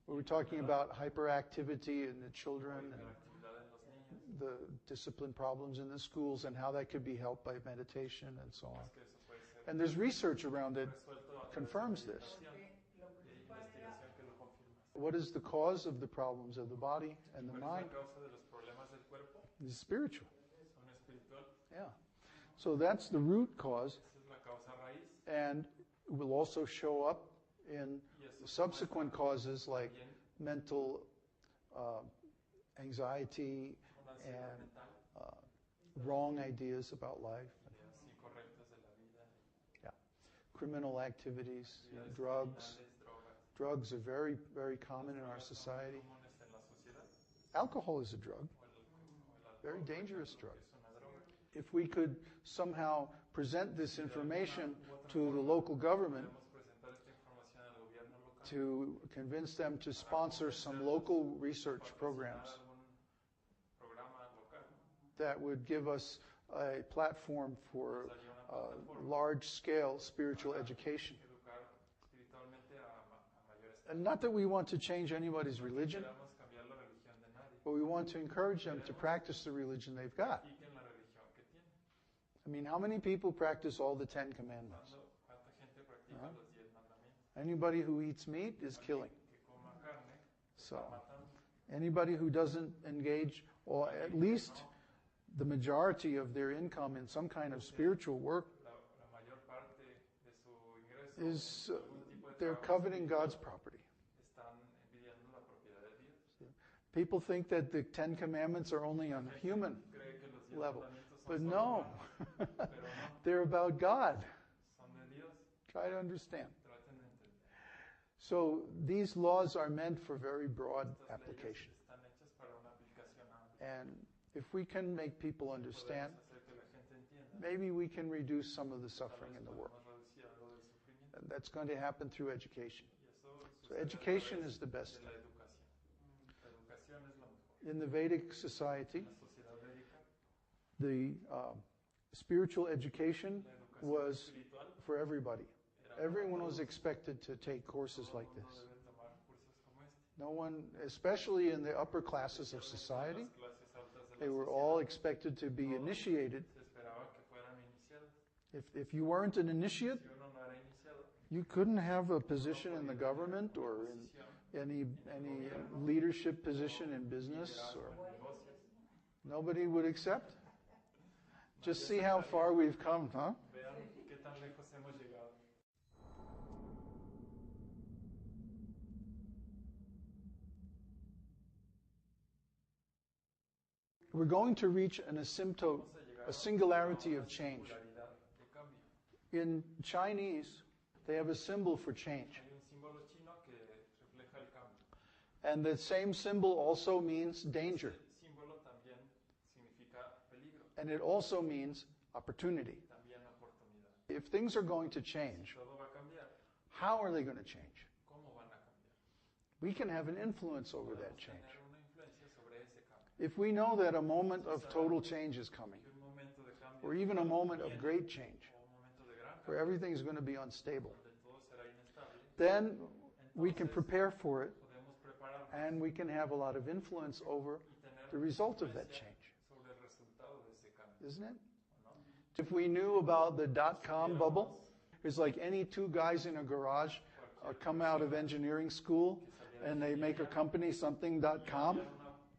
[SPEAKER 3] We were talking about hyperactivity in the children and
[SPEAKER 4] hiperactividad en los niños,
[SPEAKER 3] the discipline problems in the schools and how that could be helped by meditation and so on.
[SPEAKER 4] que eso puede ser
[SPEAKER 3] And there's research around it
[SPEAKER 4] resuelto a través
[SPEAKER 3] confirms
[SPEAKER 4] de
[SPEAKER 3] this.
[SPEAKER 4] investigación que lo confirma.
[SPEAKER 3] What is the cause of the problems of the body and the
[SPEAKER 4] ¿Cuál es
[SPEAKER 3] mind?
[SPEAKER 4] la causa de los problemas del cuerpo?
[SPEAKER 3] It's spiritual.
[SPEAKER 4] Son espiritual.
[SPEAKER 3] Yeah. So that's the root cause,
[SPEAKER 4] Esa es la causa raíz.
[SPEAKER 3] and it will also show up in
[SPEAKER 4] Y eso
[SPEAKER 3] subsequent causes like
[SPEAKER 4] también
[SPEAKER 3] mental anxiety
[SPEAKER 4] una ansiedad
[SPEAKER 3] and
[SPEAKER 4] mental,
[SPEAKER 3] wrong ideas about life,
[SPEAKER 4] ideas incorrectas de la vida,
[SPEAKER 3] criminal activities,
[SPEAKER 4] actividades
[SPEAKER 3] drugs.
[SPEAKER 4] criminales, drogas,
[SPEAKER 3] Drugs are very, very common in our society.
[SPEAKER 4] comunes en la sociedad.
[SPEAKER 3] Alcohol is a drug,
[SPEAKER 4] O el
[SPEAKER 3] very
[SPEAKER 4] alcohol, por
[SPEAKER 3] dangerous
[SPEAKER 4] ejemplo,
[SPEAKER 3] drug.
[SPEAKER 4] que es una droga.
[SPEAKER 3] If we could somehow present this information to the local government
[SPEAKER 4] Podemos presentar esta información al gobierno local,
[SPEAKER 3] to convince them to sponsor some local research programs
[SPEAKER 4] algún programa local,
[SPEAKER 3] that would give us a platform for
[SPEAKER 4] daría una plataforma
[SPEAKER 3] large-scale spiritual education.
[SPEAKER 4] educar espiritualmente a mayor escala.
[SPEAKER 3] And not that we want to change anybody's religion,
[SPEAKER 4] Queramos cambiar la religión de
[SPEAKER 3] But we want to encourage them to practice the religion they've got.
[SPEAKER 4] practiquen la religión que tienen.
[SPEAKER 3] I mean, how many people practice all the 10 commandments?
[SPEAKER 4] ¿Cuánta gente practica los 10 mandamientos?
[SPEAKER 3] Anybody who eats meat is killing.
[SPEAKER 4] Que coma carne,
[SPEAKER 3] So,
[SPEAKER 4] está matando.
[SPEAKER 3] anybody who doesn't engage, or at least the majority of their income in some kind of spiritual work,
[SPEAKER 4] La mayor parte de su ingreso
[SPEAKER 3] is
[SPEAKER 4] en algún tipo de
[SPEAKER 3] they're
[SPEAKER 4] trabajo
[SPEAKER 3] coveting
[SPEAKER 4] espiritual,
[SPEAKER 3] God's property.
[SPEAKER 4] están envidiando la propiedad de Dios.
[SPEAKER 3] People think that the 10 commandments are only on a human
[SPEAKER 4] Cree que los 10
[SPEAKER 3] level.
[SPEAKER 4] mandamientos son
[SPEAKER 3] But
[SPEAKER 4] solo
[SPEAKER 3] no,
[SPEAKER 4] humanos, pero no,
[SPEAKER 3] they're about God.
[SPEAKER 4] son de Dios.
[SPEAKER 3] Try to understand.
[SPEAKER 4] Traten de entender.
[SPEAKER 3] So these laws are meant for very broad
[SPEAKER 4] Estas
[SPEAKER 3] application.
[SPEAKER 4] leyes están hechas para una aplicación amplia.
[SPEAKER 3] And if we can make people understand,
[SPEAKER 4] Podemos hacer que la gente entienda.
[SPEAKER 3] maybe we can reduce some of the
[SPEAKER 4] Tal
[SPEAKER 3] suffering
[SPEAKER 4] vez
[SPEAKER 3] in the world.
[SPEAKER 4] podemos reducir algo del sufrimiento.
[SPEAKER 3] And that's going to happen through education.
[SPEAKER 4] Y eso
[SPEAKER 3] So
[SPEAKER 4] sucede a
[SPEAKER 3] education
[SPEAKER 4] través
[SPEAKER 3] is the best
[SPEAKER 4] de
[SPEAKER 3] thing.
[SPEAKER 4] la educación. La educación es lo mejor.
[SPEAKER 3] In the Vedic society,
[SPEAKER 4] En la sociedad védica,
[SPEAKER 3] the spiritual education
[SPEAKER 4] la educación
[SPEAKER 3] was
[SPEAKER 4] espiritual
[SPEAKER 3] for everybody.
[SPEAKER 4] era para
[SPEAKER 3] Everyone was
[SPEAKER 4] todos.
[SPEAKER 3] expected to take courses
[SPEAKER 4] Todo
[SPEAKER 3] like
[SPEAKER 4] mundo
[SPEAKER 3] this.
[SPEAKER 4] debe tomar cursos como este.
[SPEAKER 3] No one, especially in the upper classes of society,
[SPEAKER 4] Las clases altas de
[SPEAKER 3] they
[SPEAKER 4] la
[SPEAKER 3] were
[SPEAKER 4] sociedad,
[SPEAKER 3] all expected to be initiated.
[SPEAKER 4] se esperaba que fueran iniciados.
[SPEAKER 3] If you weren't an initiate,
[SPEAKER 4] Si uno no era iniciado,
[SPEAKER 3] you couldn't have a position in the government or in any leadership position in business, or
[SPEAKER 4] negocios.
[SPEAKER 3] nobody would accept. Just see how far we've come, huh?
[SPEAKER 4] Vean qué tan lejos hemos llegado.
[SPEAKER 3] We're going to reach an asymptote,
[SPEAKER 4] Vamos a llegar
[SPEAKER 3] a singularity of change.
[SPEAKER 4] singularidad de cambio.
[SPEAKER 3] In Chinese, they have a symbol for change.
[SPEAKER 4] Hay un símbolo chino que refleja el cambio.
[SPEAKER 3] And the same symbol also means danger.
[SPEAKER 4] El símbolo también significa peligro,
[SPEAKER 3] And it also means opportunity.
[SPEAKER 4] también oportunidad.
[SPEAKER 3] If things are going to change,
[SPEAKER 4] Todo va a cambiar.
[SPEAKER 3] how are they going to change?
[SPEAKER 4] ¿Cómo van a cambiar?
[SPEAKER 3] We can have an influence over that
[SPEAKER 4] Podemos
[SPEAKER 3] change.
[SPEAKER 4] tener una influencia sobre ese cambio.
[SPEAKER 3] If we know that a moment of total change is coming,
[SPEAKER 4] Que un momento de cambio
[SPEAKER 3] or even a moment of
[SPEAKER 4] viene,
[SPEAKER 3] great change,
[SPEAKER 4] o un momento de gran
[SPEAKER 3] where
[SPEAKER 4] cambio,
[SPEAKER 3] everything is going to be unstable,
[SPEAKER 4] donde todo será inestable,
[SPEAKER 3] then we can
[SPEAKER 4] entonces
[SPEAKER 3] prepare for it
[SPEAKER 4] podemos prepararnos
[SPEAKER 3] and we can have a lot of influence over
[SPEAKER 4] y tener
[SPEAKER 3] the result of that
[SPEAKER 4] influencia
[SPEAKER 3] change,
[SPEAKER 4] sobre el resultado de ese cambio.
[SPEAKER 3] isn't it?
[SPEAKER 4] ¿No?
[SPEAKER 3] If we knew about the dot-com bubble, it's like any two guys in a garage come out of engineering school and they make a company, something.com,
[SPEAKER 4] Una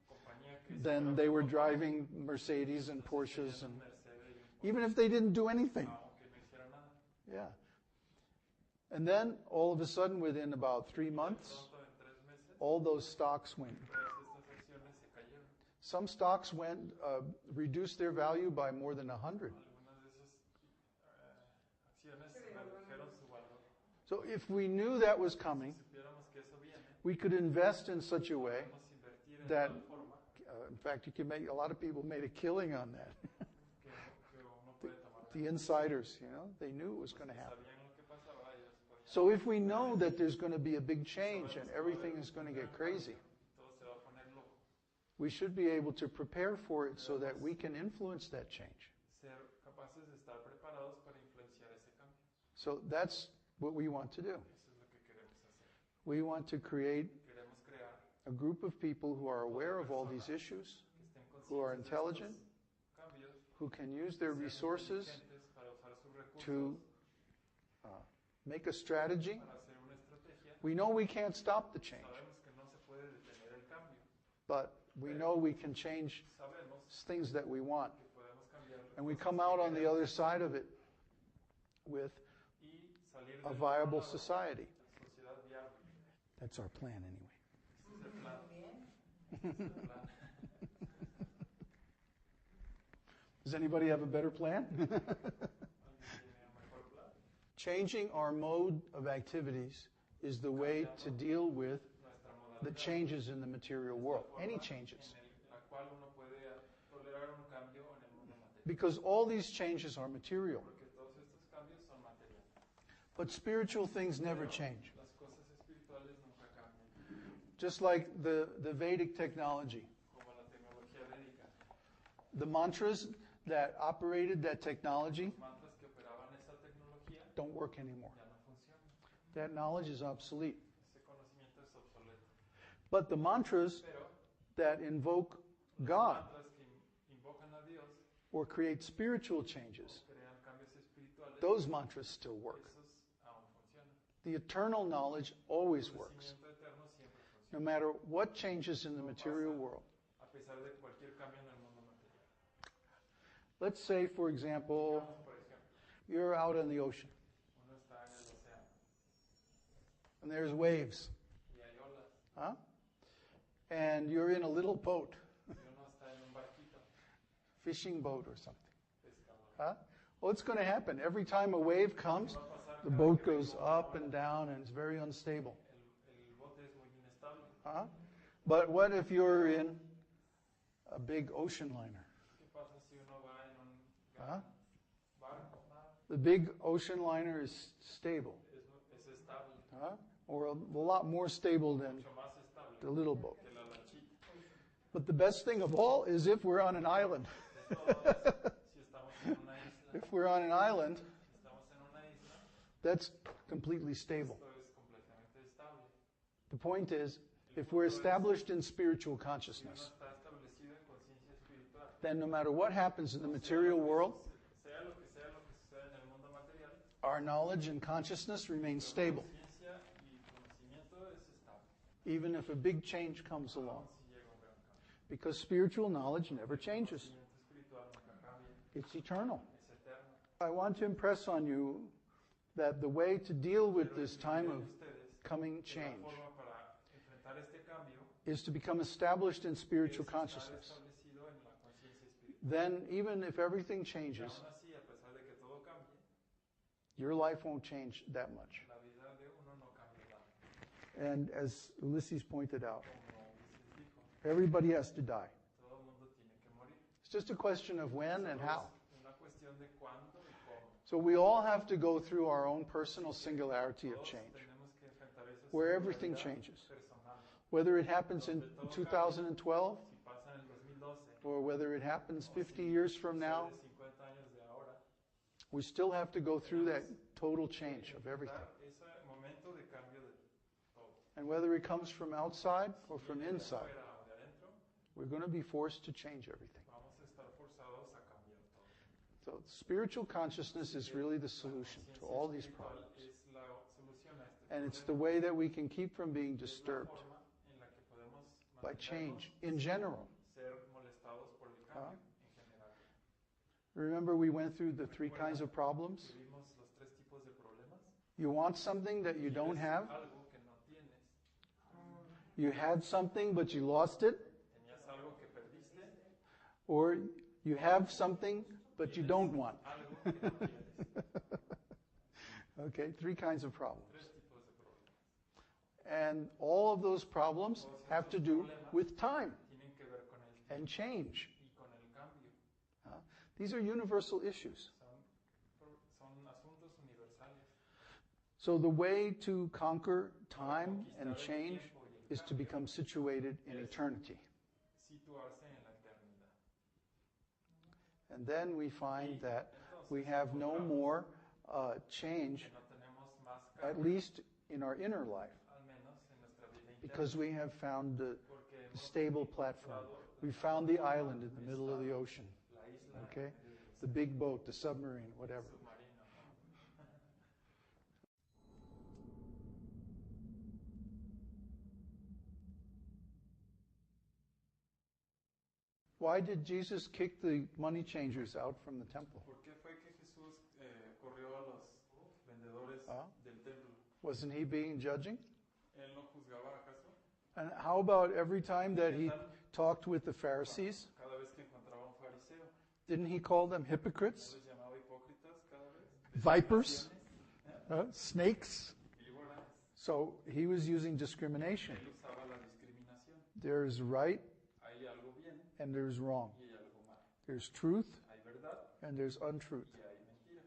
[SPEAKER 4] compañía que
[SPEAKER 3] then they were driving Mercedes and Porsches, and
[SPEAKER 4] Mercedes y
[SPEAKER 3] even if they didn't do anything.
[SPEAKER 4] aunque no hiciera nada.
[SPEAKER 3] Yeah. And then all of a sudden, within about 3 months,
[SPEAKER 4] Pronto en 3 meses,
[SPEAKER 3] all those stocks went.
[SPEAKER 4] todas estas acciones se cayeron.
[SPEAKER 3] Some stocks went, reduced their value by more than 100.
[SPEAKER 4] Algunas de esas acciones redujeron su valor.
[SPEAKER 3] So if we knew that was coming,
[SPEAKER 4] Si supiéramos que eso viene,
[SPEAKER 3] we could invest in such a way
[SPEAKER 4] podemos invertir en
[SPEAKER 3] that,
[SPEAKER 4] tal forma
[SPEAKER 3] in fact, you can make, a lot of people made a killing on that.
[SPEAKER 4] que uno puede tomar.
[SPEAKER 3] The insiders, they knew it was going to happen.
[SPEAKER 4] Sabían lo que pasaba, ellos podían.
[SPEAKER 3] So if we know that there's going to be a big change and everything is going to get crazy,
[SPEAKER 4] Todo se va a poner loco.
[SPEAKER 3] we should be able to prepare for it so that we can influence that change.
[SPEAKER 4] Ser capaces de estar preparados para influenciar ese cambio.
[SPEAKER 3] So that's what we want to do.
[SPEAKER 4] Eso es lo que queremos hacer.
[SPEAKER 3] We want to create
[SPEAKER 4] Queremos crear
[SPEAKER 3] a group of people who are aware of all these issues,
[SPEAKER 4] que estén
[SPEAKER 3] who are
[SPEAKER 4] conscientes de
[SPEAKER 3] intelligent,
[SPEAKER 4] estos cambios,
[SPEAKER 3] who can use their
[SPEAKER 4] sean
[SPEAKER 3] resources
[SPEAKER 4] inteligentes para usar sus recursos,
[SPEAKER 3] to make a strategy.
[SPEAKER 4] para hacer una estrategia.
[SPEAKER 3] We know we can't stop the change,
[SPEAKER 4] Sabemos que no se puede detener el cambio.
[SPEAKER 3] but we know we can change
[SPEAKER 4] Sabemos
[SPEAKER 3] things that we want.
[SPEAKER 4] que podemos cambiar las
[SPEAKER 3] And we
[SPEAKER 4] cosas
[SPEAKER 3] come
[SPEAKER 4] que
[SPEAKER 3] out on the
[SPEAKER 4] queremos
[SPEAKER 3] other side of it with
[SPEAKER 4] y salir
[SPEAKER 3] a
[SPEAKER 4] del
[SPEAKER 3] viable
[SPEAKER 4] otro lado,
[SPEAKER 3] society.
[SPEAKER 4] la sociedad viable.
[SPEAKER 3] That's our plan anyway.
[SPEAKER 4] Ese es el plan. Ese es el plan.
[SPEAKER 3] Does anybody have a better plan?
[SPEAKER 4] ¿Alguien tiene un mejor plan?
[SPEAKER 3] Changing our mode of activities is the way to deal with
[SPEAKER 4] Nuestra
[SPEAKER 3] the
[SPEAKER 4] modalidad
[SPEAKER 3] changes in the material world, any
[SPEAKER 4] forma
[SPEAKER 3] changes.
[SPEAKER 4] en la cual uno puede tolerar un cambio en el mundo material.
[SPEAKER 3] Because all these changes are material.
[SPEAKER 4] Porque todos estos cambios son materiales.
[SPEAKER 3] But spiritual things never change.
[SPEAKER 4] Las cosas espirituales nunca cambian.
[SPEAKER 3] Just like the Vedic technology.
[SPEAKER 4] Como la tecnología védica.
[SPEAKER 3] The mantras that operated that technology
[SPEAKER 4] Los mantras que operaban esa tecnología
[SPEAKER 3] don't work anymore.
[SPEAKER 4] ya no funcionan.
[SPEAKER 3] That knowledge is obsolete.
[SPEAKER 4] Ese conocimiento es obsoleto.
[SPEAKER 3] But the mantras
[SPEAKER 4] Pero
[SPEAKER 3] that invoke God
[SPEAKER 4] mantras que invocan a Dios
[SPEAKER 3] or create spiritual changes,
[SPEAKER 4] o crean cambios espirituales,
[SPEAKER 3] those mantras still work.
[SPEAKER 4] esos aún funcionan.
[SPEAKER 3] The eternal knowledge always
[SPEAKER 4] El
[SPEAKER 3] works,
[SPEAKER 4] conocimiento eterno siempre funciona.
[SPEAKER 3] no matter what changes in the material world.
[SPEAKER 4] A pesar de cualquier cambio en el mundo material.
[SPEAKER 3] Let's say, for example,
[SPEAKER 4] Digamos, por ejemplo,
[SPEAKER 3] you're out on the ocean
[SPEAKER 4] uno está en el océano
[SPEAKER 3] and there's waves,
[SPEAKER 4] y hay olas
[SPEAKER 3] huh? And you're in a little boat,
[SPEAKER 4] y uno está en un barquito
[SPEAKER 3] fishing boat or something.
[SPEAKER 4] pescador.
[SPEAKER 3] Huh? What's going to happen? Every time a wave comes, the boat goes up and down and it's very unstable.
[SPEAKER 4] El bote es muy inestable.
[SPEAKER 3] Huh? But what if you're in a big ocean liner?
[SPEAKER 4] ¿Qué pasa si uno va en un
[SPEAKER 3] Huh?
[SPEAKER 4] gran barco?
[SPEAKER 3] The big ocean liner is stable,
[SPEAKER 4] Es estable,
[SPEAKER 3] huh? Or a lot more stable than
[SPEAKER 4] mucho más estable
[SPEAKER 3] the little boat.
[SPEAKER 4] que la lanchita.
[SPEAKER 3] But the best thing of all is if we're on an island.
[SPEAKER 4] De todo es, si estamos en una isla,
[SPEAKER 3] If we're on an island,
[SPEAKER 4] si estamos en una isla,
[SPEAKER 3] that's completely stable.
[SPEAKER 4] esto es completamente estable.
[SPEAKER 3] The point is, if we're established in spiritual
[SPEAKER 4] Si uno
[SPEAKER 3] consciousness,
[SPEAKER 4] está establecido en conciencia espiritual,
[SPEAKER 3] then no matter what happens in the material world,
[SPEAKER 4] sea lo que suceda en el mundo material,
[SPEAKER 3] our knowledge and consciousness remain stable,
[SPEAKER 4] conciencia y conocimiento es estable.
[SPEAKER 3] even if a big change comes along.
[SPEAKER 4] Si llega un gran cambio.
[SPEAKER 3] Because spiritual knowledge never changes.
[SPEAKER 4] Conocimiento espiritual nunca cambia,
[SPEAKER 3] It's eternal.
[SPEAKER 4] es eterno.
[SPEAKER 3] I want to impress on you that the way to deal with
[SPEAKER 4] Quiero
[SPEAKER 3] this time of
[SPEAKER 4] ustedes
[SPEAKER 3] coming
[SPEAKER 4] que la
[SPEAKER 3] change
[SPEAKER 4] forma para enfrentar este cambio
[SPEAKER 3] is to become established in spiritual
[SPEAKER 4] es estar
[SPEAKER 3] consciousness.
[SPEAKER 4] establecido en la conciencia espiritual.
[SPEAKER 3] Then, even if everything
[SPEAKER 4] Y
[SPEAKER 3] changes,
[SPEAKER 4] aún así, a pesar de que todo cambie,
[SPEAKER 3] your life won't change that much.
[SPEAKER 4] la vida de uno no cambia tanto.
[SPEAKER 3] And as Ulysses pointed out,
[SPEAKER 4] Como Ulises dijo,
[SPEAKER 3] everybody has to die.
[SPEAKER 4] todo el mundo tiene que morir.
[SPEAKER 3] It's just a question of when and how.
[SPEAKER 4] Es una cuestión de cuándo y cómo.
[SPEAKER 3] So we all have to go through our own personal singularity of
[SPEAKER 4] Todos
[SPEAKER 3] change,
[SPEAKER 4] tenemos que enfrentar esa
[SPEAKER 3] where everything
[SPEAKER 4] singularidad
[SPEAKER 3] changes.
[SPEAKER 4] personal.
[SPEAKER 3] Whether it happens in 2012
[SPEAKER 4] Si pasa en el 2012,
[SPEAKER 3] or whether it happens 50 years from now,
[SPEAKER 4] de 50 años de ahora,
[SPEAKER 3] we still have to go through that total change of everything.
[SPEAKER 4] enfrentar ese momento de cambio de todo.
[SPEAKER 3] And whether it comes from outside or from
[SPEAKER 4] Viene de
[SPEAKER 3] inside,
[SPEAKER 4] afuera o de adentro,
[SPEAKER 3] we're going to be forced to change everything.
[SPEAKER 4] vamos a estar forzados a cambiar todo.
[SPEAKER 3] So spiritual consciousness is really the solution to all these
[SPEAKER 4] Espiritual
[SPEAKER 3] problems.
[SPEAKER 4] es la solución a este
[SPEAKER 3] And it's the
[SPEAKER 4] problema.
[SPEAKER 3] way that we can keep from being
[SPEAKER 4] Es la
[SPEAKER 3] disturbed
[SPEAKER 4] forma en la que podemos
[SPEAKER 3] by
[SPEAKER 4] mantenernos
[SPEAKER 3] change in general.
[SPEAKER 4] ser molestados por el cambio en general.
[SPEAKER 3] Remember, we went through the three kinds of problems.
[SPEAKER 4] Vimos los tres tipos de problemas.
[SPEAKER 3] You want something that you don't
[SPEAKER 4] Quieres
[SPEAKER 3] have.
[SPEAKER 4] algo que no tienes.
[SPEAKER 3] You had something, but you lost it.
[SPEAKER 4] Tenías algo que perdiste.
[SPEAKER 3] Or you have something, but you don't want.
[SPEAKER 4] Algo que no tienes.
[SPEAKER 3] Okay, three kinds of problems.
[SPEAKER 4] Tres tipos de problemas.
[SPEAKER 3] And all of those problems have to do with time
[SPEAKER 4] Tienen que ver con el tiempo
[SPEAKER 3] and change.
[SPEAKER 4] y con el cambio.
[SPEAKER 3] These are universal issues.
[SPEAKER 4] Son asuntos universales.
[SPEAKER 3] So the way to conquer time and change is to become situated in eternity.
[SPEAKER 4] Situarse en la eternidad.
[SPEAKER 3] And then we find that we have no more change,
[SPEAKER 4] Que no tenemos más
[SPEAKER 3] at
[SPEAKER 4] cambio,
[SPEAKER 3] least in our inner life,
[SPEAKER 4] al menos en nuestra vida interna.
[SPEAKER 3] because we have found the
[SPEAKER 4] Porque hemos
[SPEAKER 3] stable platform. We found the island in the middle of the ocean,
[SPEAKER 4] la isla
[SPEAKER 3] okay? The big boat, the submarine, whatever.
[SPEAKER 4] submarino, ¿no?
[SPEAKER 3] Why did Jesus kick the money changers out from the temple?
[SPEAKER 4] ¿Por qué fue que Jesús corrió a los vendedores
[SPEAKER 3] Ah.
[SPEAKER 4] del templo?
[SPEAKER 3] Wasn't he being judging?
[SPEAKER 4] ¿Él no juzgaba acaso?
[SPEAKER 3] And how about every time that he talked with the Pharisees?
[SPEAKER 4] Cada vez que encontraba un fariseo,
[SPEAKER 3] Didn't he call them hypocrites?
[SPEAKER 4] ¿no les llamaba hipócritas cada vez?
[SPEAKER 3] Vipers? Snakes?
[SPEAKER 4] Víboras.
[SPEAKER 3] So he was using discrimination.
[SPEAKER 4] Él usaba la discriminación.
[SPEAKER 3] There's right
[SPEAKER 4] Hay algo bien
[SPEAKER 3] and there's wrong.
[SPEAKER 4] y hay algo mal.
[SPEAKER 3] There's truth
[SPEAKER 4] Hay verdad
[SPEAKER 3] and there's untruth.
[SPEAKER 4] y hay mentira.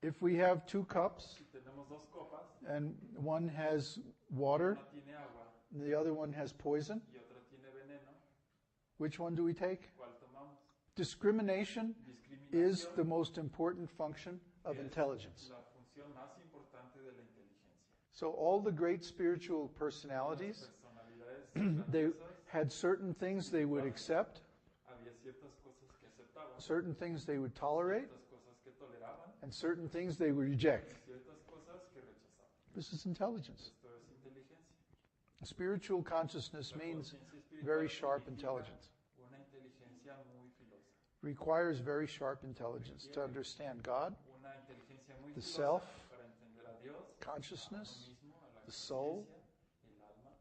[SPEAKER 3] If we have two cups
[SPEAKER 4] Si tenemos dos copas,
[SPEAKER 3] and one has water
[SPEAKER 4] una tiene agua
[SPEAKER 3] and the other one has poison,
[SPEAKER 4] y otra tiene veneno,
[SPEAKER 3] which one do we take?
[SPEAKER 4] ¿cuál tomamos?
[SPEAKER 3] Discrimination is
[SPEAKER 4] Discriminación
[SPEAKER 3] the most important function of
[SPEAKER 4] es
[SPEAKER 3] intelligence.
[SPEAKER 4] la función más importante de la inteligencia.
[SPEAKER 3] So all the great spiritual personalities,
[SPEAKER 4] Las personalidades
[SPEAKER 3] they,
[SPEAKER 4] grandiosas
[SPEAKER 3] had certain things they would accept,
[SPEAKER 4] había ciertas cosas que aceptaban,
[SPEAKER 3] certain things they would tolerate,
[SPEAKER 4] ciertas cosas que toleraban,
[SPEAKER 3] and certain things they would reject.
[SPEAKER 4] ciertas cosas que rechazaban.
[SPEAKER 3] This is intelligence.
[SPEAKER 4] Esto es inteligencia.
[SPEAKER 3] Spiritual consciousness
[SPEAKER 4] La
[SPEAKER 3] means
[SPEAKER 4] conciencia espiritual
[SPEAKER 3] very sharp
[SPEAKER 4] significa
[SPEAKER 3] intelligence.
[SPEAKER 4] una inteligencia muy filosa.
[SPEAKER 3] Requires very sharp intelligence to understand God,
[SPEAKER 4] Una inteligencia muy
[SPEAKER 3] the
[SPEAKER 4] filosa
[SPEAKER 3] self,
[SPEAKER 4] para entender a Dios,
[SPEAKER 3] consciousness,
[SPEAKER 4] a uno mismo, a la
[SPEAKER 3] the soul,
[SPEAKER 4] conciencia, el alma,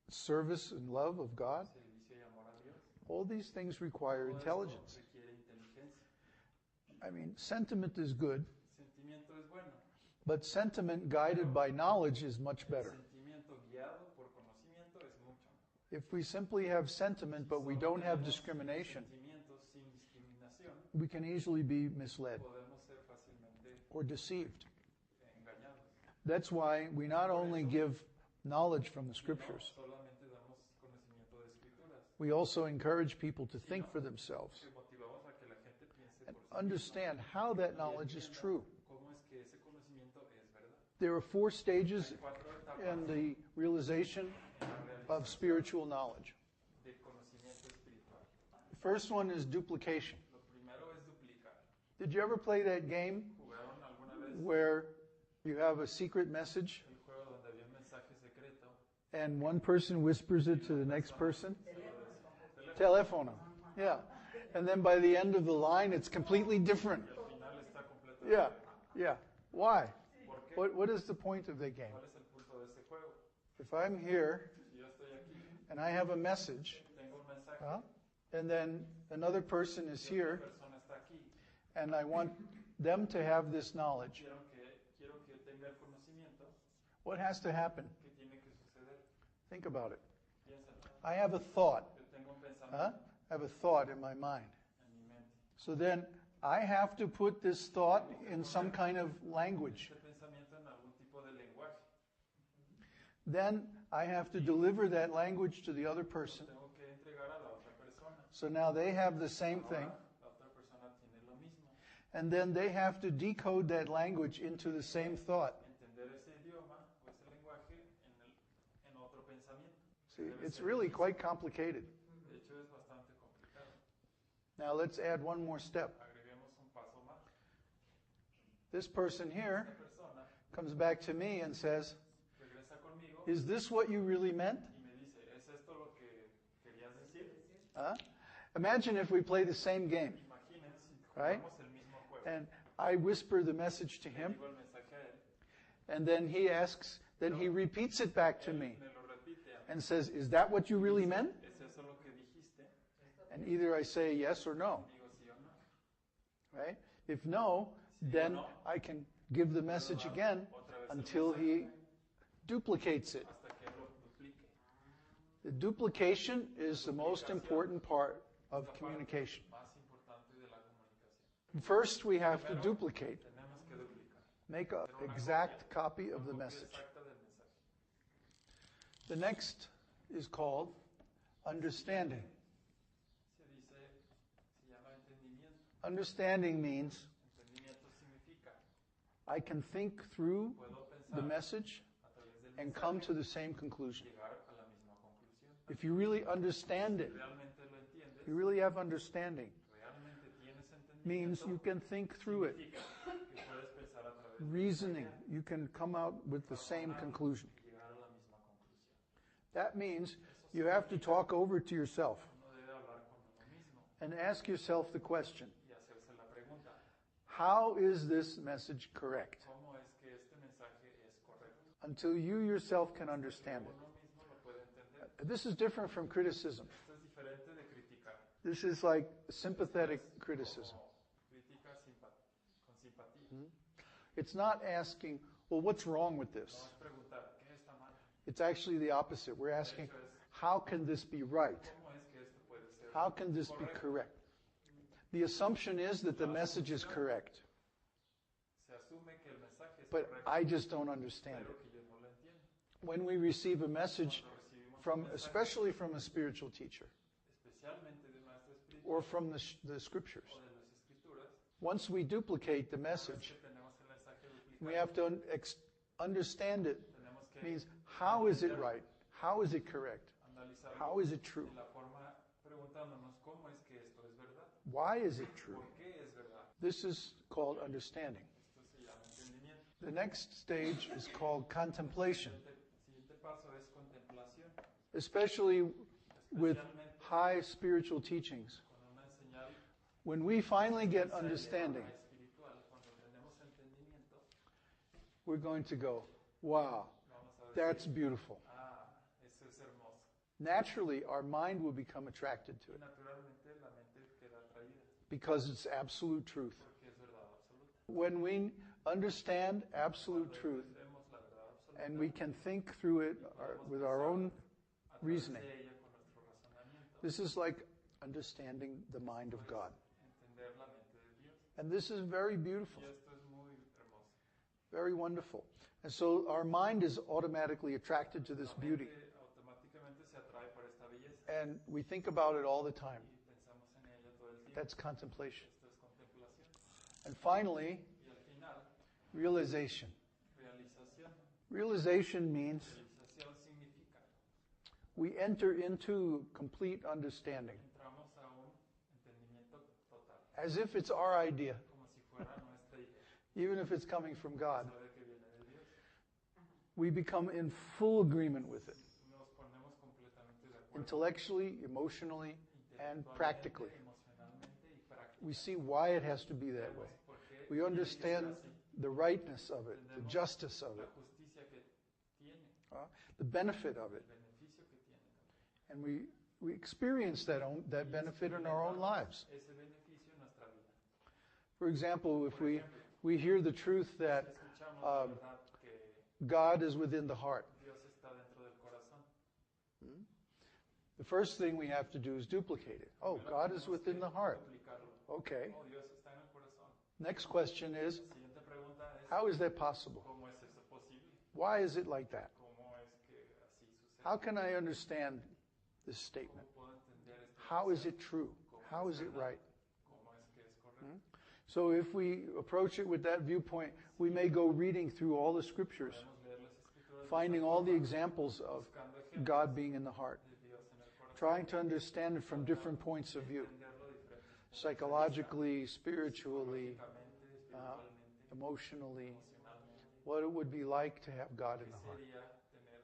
[SPEAKER 3] service and love of God.
[SPEAKER 4] servicio y amor a Dios.
[SPEAKER 3] All these things require
[SPEAKER 4] Todo esto
[SPEAKER 3] intelligence.
[SPEAKER 4] requiere inteligencia.
[SPEAKER 3] I mean, sentiment is good,
[SPEAKER 4] Sentimiento es bueno.
[SPEAKER 3] but sentiment guided by knowledge is much
[SPEAKER 4] El
[SPEAKER 3] better.
[SPEAKER 4] sentimiento guiado por conocimiento es mucho mejor.
[SPEAKER 3] If we simply have sentiment but we don't have discrimination,
[SPEAKER 4] Sentimientos sin discriminación,
[SPEAKER 3] we can easily be misled
[SPEAKER 4] podemos ser fácilmente
[SPEAKER 3] or deceived.
[SPEAKER 4] engañados.
[SPEAKER 3] That's why we not only give knowledge from the
[SPEAKER 4] No
[SPEAKER 3] scriptures,
[SPEAKER 4] solamente damos conocimiento de escrituras,
[SPEAKER 3] we also encourage people to think for themselves
[SPEAKER 4] que motivamos a que la gente piense
[SPEAKER 3] and
[SPEAKER 4] por sí
[SPEAKER 3] understand how that knowledge is true.
[SPEAKER 4] cómo es que ese conocimiento es verdad.
[SPEAKER 3] There are 4 stages
[SPEAKER 4] Cuatro etapas
[SPEAKER 3] in the realization
[SPEAKER 4] en la realización
[SPEAKER 3] of spiritual knowledge.
[SPEAKER 4] de conocimiento espiritual.
[SPEAKER 3] The first one is duplication.
[SPEAKER 4] Lo primero es duplicar.
[SPEAKER 3] Did you ever play that game
[SPEAKER 4] ¿Jugaron alguna vez
[SPEAKER 3] where you have a secret message
[SPEAKER 4] el juego donde había un mensaje secreto?
[SPEAKER 3] and one person whispers it to the next person? Telephone. Yeah. And then by the end of the line, it's completely different.
[SPEAKER 4] Al final está completamente.
[SPEAKER 3] Yeah. Yeah. Why?
[SPEAKER 4] ¿Por qué?
[SPEAKER 3] What is the point of the game?
[SPEAKER 4] ¿Cuál es el punto de ese juego?
[SPEAKER 3] If I'm here
[SPEAKER 4] Si yo estoy aquí,
[SPEAKER 3] and I have a message,
[SPEAKER 4] tengo un mensaje,
[SPEAKER 3] huh, and then another person is
[SPEAKER 4] y otra
[SPEAKER 3] here,
[SPEAKER 4] persona está aquí,
[SPEAKER 3] and I want them to have this knowledge,
[SPEAKER 4] quiero que tenga el conocimiento,
[SPEAKER 3] what has to happen?
[SPEAKER 4] ¿qué tiene que suceder?
[SPEAKER 3] Think about it.
[SPEAKER 4] Piénsalo.
[SPEAKER 3] I have a thought.
[SPEAKER 4] Yo tengo un
[SPEAKER 3] Huh?
[SPEAKER 4] pensamiento
[SPEAKER 3] I have a thought in my mind.
[SPEAKER 4] en mi mente.
[SPEAKER 3] So then I have to put this thought in some kind of language.
[SPEAKER 4] Este pensamiento en algún tipo de lenguaje.
[SPEAKER 3] Then I have to deliver that language to the other person.
[SPEAKER 4] Tengo que entregar a la otra persona.
[SPEAKER 3] So now they have the same thing.
[SPEAKER 4] Ahora, la otra persona tiene lo mismo.
[SPEAKER 3] And then they have to decode that language into the same thought.
[SPEAKER 4] Entender ese idioma o ese lenguaje en otro pensamiento.
[SPEAKER 3] See,
[SPEAKER 4] Debe
[SPEAKER 3] it's
[SPEAKER 4] ser
[SPEAKER 3] really
[SPEAKER 4] difícil.
[SPEAKER 3] quite complicated.
[SPEAKER 4] De hecho, es bastante complicado.
[SPEAKER 3] Now let's add one more step.
[SPEAKER 4] Agreguemos un paso más.
[SPEAKER 3] This person here
[SPEAKER 4] Esta persona
[SPEAKER 3] comes back to me and says,
[SPEAKER 4] regresa conmigo
[SPEAKER 3] "Is this what you really meant?"
[SPEAKER 4] y me dice, ¿es esto lo que querías decir?
[SPEAKER 3] Huh? Imagine if we play the same game,
[SPEAKER 4] Imaginen si
[SPEAKER 3] Right?
[SPEAKER 4] jugamos el mismo juego.
[SPEAKER 3] and I whisper the message to him,
[SPEAKER 4] Digo el mensaje a él,
[SPEAKER 3] and then he repeats it back to me
[SPEAKER 4] me lo repite a mí.
[SPEAKER 3] and says, "Is that what you really meant?"
[SPEAKER 4] ¿Es eso lo que dijiste?
[SPEAKER 3] And either I say yes or no,
[SPEAKER 4] Digo sí o no.
[SPEAKER 3] right? If no, then I can give the message again until he duplicates it.
[SPEAKER 4] Hasta que él lo duplique.
[SPEAKER 3] The duplication is the most important part of communication.
[SPEAKER 4] Más importante de la comunicación.
[SPEAKER 3] First, we have to duplicate,
[SPEAKER 4] Tenemos que duplicar.
[SPEAKER 3] make an exact copy of the
[SPEAKER 4] Copia
[SPEAKER 3] message.
[SPEAKER 4] exacta del mensaje.
[SPEAKER 3] The next is called understanding.
[SPEAKER 4] Se llama entendimiento.
[SPEAKER 3] Understanding means
[SPEAKER 4] Entendimiento significa
[SPEAKER 3] I can think through
[SPEAKER 4] puedo
[SPEAKER 3] the
[SPEAKER 4] pensar
[SPEAKER 3] message
[SPEAKER 4] a través del
[SPEAKER 3] and
[SPEAKER 4] mensaje
[SPEAKER 3] come to the same conclusion.
[SPEAKER 4] llegar a la misma conclusión.
[SPEAKER 3] If you really understand it,
[SPEAKER 4] Realmente lo entiendes,
[SPEAKER 3] you really have understanding,
[SPEAKER 4] realmente tienes
[SPEAKER 3] means
[SPEAKER 4] entendimiento,
[SPEAKER 3] you can think through it.
[SPEAKER 4] significa que puedes pensar a través del
[SPEAKER 3] Reasoning, you can come out with the same conclusion.
[SPEAKER 4] llegar a la misma conclusión.
[SPEAKER 3] That means you have to talk over to yourself
[SPEAKER 4] Uno debe hablar con uno mismo
[SPEAKER 3] and ask yourself the question,
[SPEAKER 4] y hacerse la pregunta,
[SPEAKER 3] how is this message correct?
[SPEAKER 4] ¿cómo es que este mensaje es correcto?
[SPEAKER 3] Until you yourself can understand it.
[SPEAKER 4] Uno mismo lo puede entender.
[SPEAKER 3] This is different from criticism.
[SPEAKER 4] Esto es diferente de criticar.
[SPEAKER 3] This is like sympathetic criticism.
[SPEAKER 4] Como crítica con simpatía.
[SPEAKER 3] It's not asking, well, what's wrong with
[SPEAKER 4] No
[SPEAKER 3] this?
[SPEAKER 4] es preguntar, ¿qué está mal?
[SPEAKER 3] It's actually the opposite. We're asking, how can this be right?
[SPEAKER 4] ¿Cómo es que esto puede ser
[SPEAKER 3] How can this be correct? The assumption is that the message is correct,
[SPEAKER 4] Se asume que el mensaje es
[SPEAKER 3] but
[SPEAKER 4] correcto,
[SPEAKER 3] I just don't understand
[SPEAKER 4] pero
[SPEAKER 3] it.
[SPEAKER 4] que yo no lo entiendo.
[SPEAKER 3] When we receive a message
[SPEAKER 4] Cuando recibimos
[SPEAKER 3] from,
[SPEAKER 4] un mensaje,
[SPEAKER 3] especially from a spiritual teacher
[SPEAKER 4] especialmente de un maestro espiritual
[SPEAKER 3] or from the scriptures,
[SPEAKER 4] o de las escrituras,
[SPEAKER 3] once we duplicate the
[SPEAKER 4] una vez
[SPEAKER 3] message,
[SPEAKER 4] que tenemos el mensaje
[SPEAKER 3] we
[SPEAKER 4] duplicado,
[SPEAKER 3] have to understand it.
[SPEAKER 4] tenemos que
[SPEAKER 3] Means, how is it right? How is it correct?
[SPEAKER 4] analizar realizarlo
[SPEAKER 3] How is it true?
[SPEAKER 4] de la forma preguntándonos cómo es que esto es verdad.
[SPEAKER 3] Why is it true?
[SPEAKER 4] ¿Por qué es verdad?
[SPEAKER 3] This is called understanding.
[SPEAKER 4] Esto se llama entendimiento.
[SPEAKER 3] The next stage is called contemplation,
[SPEAKER 4] El siguiente paso es contemplación,
[SPEAKER 3] especially with
[SPEAKER 4] especialmente
[SPEAKER 3] high spiritual teachings.
[SPEAKER 4] con una señal
[SPEAKER 3] When we finally get understanding,
[SPEAKER 4] espiritual. Cuando tenemos entendimiento,
[SPEAKER 3] we're going to go, wow,
[SPEAKER 4] vamos a decir,
[SPEAKER 3] that's beautiful.
[SPEAKER 4] eso es hermoso.
[SPEAKER 3] Naturally, our mind will become attracted to
[SPEAKER 4] Y
[SPEAKER 3] it
[SPEAKER 4] naturalmente la mente queda atraída
[SPEAKER 3] because it's absolute truth.
[SPEAKER 4] porque es verdad absoluta.
[SPEAKER 3] When we understand absolute truth
[SPEAKER 4] Entendemos la verdad absoluta
[SPEAKER 3] and we can think through it with our own
[SPEAKER 4] a través
[SPEAKER 3] reasoning,
[SPEAKER 4] de ella con nuestro razonamiento,
[SPEAKER 3] this is like understanding the mind of God.
[SPEAKER 4] entender la mente de Dios.
[SPEAKER 3] And this is very beautiful,
[SPEAKER 4] Y esto es muy hermoso.
[SPEAKER 3] very wonderful. And so our mind is automatically attracted to this
[SPEAKER 4] La
[SPEAKER 3] beauty.
[SPEAKER 4] mente automáticamente se atrae por esta belleza
[SPEAKER 3] And we think about it all the time.
[SPEAKER 4] y pensamos en ella todo el tiempo.
[SPEAKER 3] That's contemplation.
[SPEAKER 4] Esto es contemplación.
[SPEAKER 3] And finally,
[SPEAKER 4] Y al final,
[SPEAKER 3] realization.
[SPEAKER 4] realización.
[SPEAKER 3] Realization means
[SPEAKER 4] Realización significa
[SPEAKER 3] we enter into complete understanding,
[SPEAKER 4] entramos a un entendimiento total,
[SPEAKER 3] as if it's our idea,
[SPEAKER 4] como si fuera nuestra idea,
[SPEAKER 3] even if it's coming from God.
[SPEAKER 4] sabe que viene de Dios.
[SPEAKER 3] We become in full agreement with it,
[SPEAKER 4] Nos ponemos completamente de acuerdo.
[SPEAKER 3] intellectually, emotionally, and practically.
[SPEAKER 4] Emocionalmente y prácticamente.
[SPEAKER 3] We see why it has to be that way.
[SPEAKER 4] ¿Por qué
[SPEAKER 3] We
[SPEAKER 4] tiene que ser
[SPEAKER 3] understand
[SPEAKER 4] así?
[SPEAKER 3] the rightness of it, the justice of
[SPEAKER 4] La
[SPEAKER 3] it,
[SPEAKER 4] justicia que tiene,
[SPEAKER 3] the benefit of
[SPEAKER 4] el
[SPEAKER 3] it.
[SPEAKER 4] beneficio que tiene también.
[SPEAKER 3] And we experience that benefit in our own lives.
[SPEAKER 4] Ese beneficio en nuestra vida.
[SPEAKER 3] For example, if we hear the truth that
[SPEAKER 4] Escuchamos la verdad que
[SPEAKER 3] God is within the heart,
[SPEAKER 4] Dios está dentro del corazón.
[SPEAKER 3] the first thing we have to do is duplicate it. Oh, God is within the heart.
[SPEAKER 4] Duplicarlo.
[SPEAKER 3] Okay.
[SPEAKER 4] Oh, Dios está en el corazón.
[SPEAKER 3] Next question is,
[SPEAKER 4] La siguiente pregunta es,
[SPEAKER 3] how is that possible?
[SPEAKER 4] ¿cómo es eso posible?
[SPEAKER 3] Why is it like that?
[SPEAKER 4] ¿Cómo es que así sucede?
[SPEAKER 3] How can I understand this statement?
[SPEAKER 4] ¿Cómo puedo entender esto?
[SPEAKER 3] How is it true? How is it right?
[SPEAKER 4] ¿Cómo es que es correcto?
[SPEAKER 3] So if we approach it with that viewpoint, we may go reading through all the scriptures,
[SPEAKER 4] Podemos leer las escrituras
[SPEAKER 3] finding all the examples of
[SPEAKER 4] buscando ejemplos
[SPEAKER 3] God being in the heart,
[SPEAKER 4] de Dios en el corazón,
[SPEAKER 3] trying to understand it from different points of view,
[SPEAKER 4] entenderlo de diferentes puntos,
[SPEAKER 3] psychologically, spiritually,
[SPEAKER 4] psicológicamente, espiritualmente,
[SPEAKER 3] emotionally,
[SPEAKER 4] emocionalmente.
[SPEAKER 3] what it would be like to have God in
[SPEAKER 4] ¿Qué
[SPEAKER 3] the heart.
[SPEAKER 4] sería tener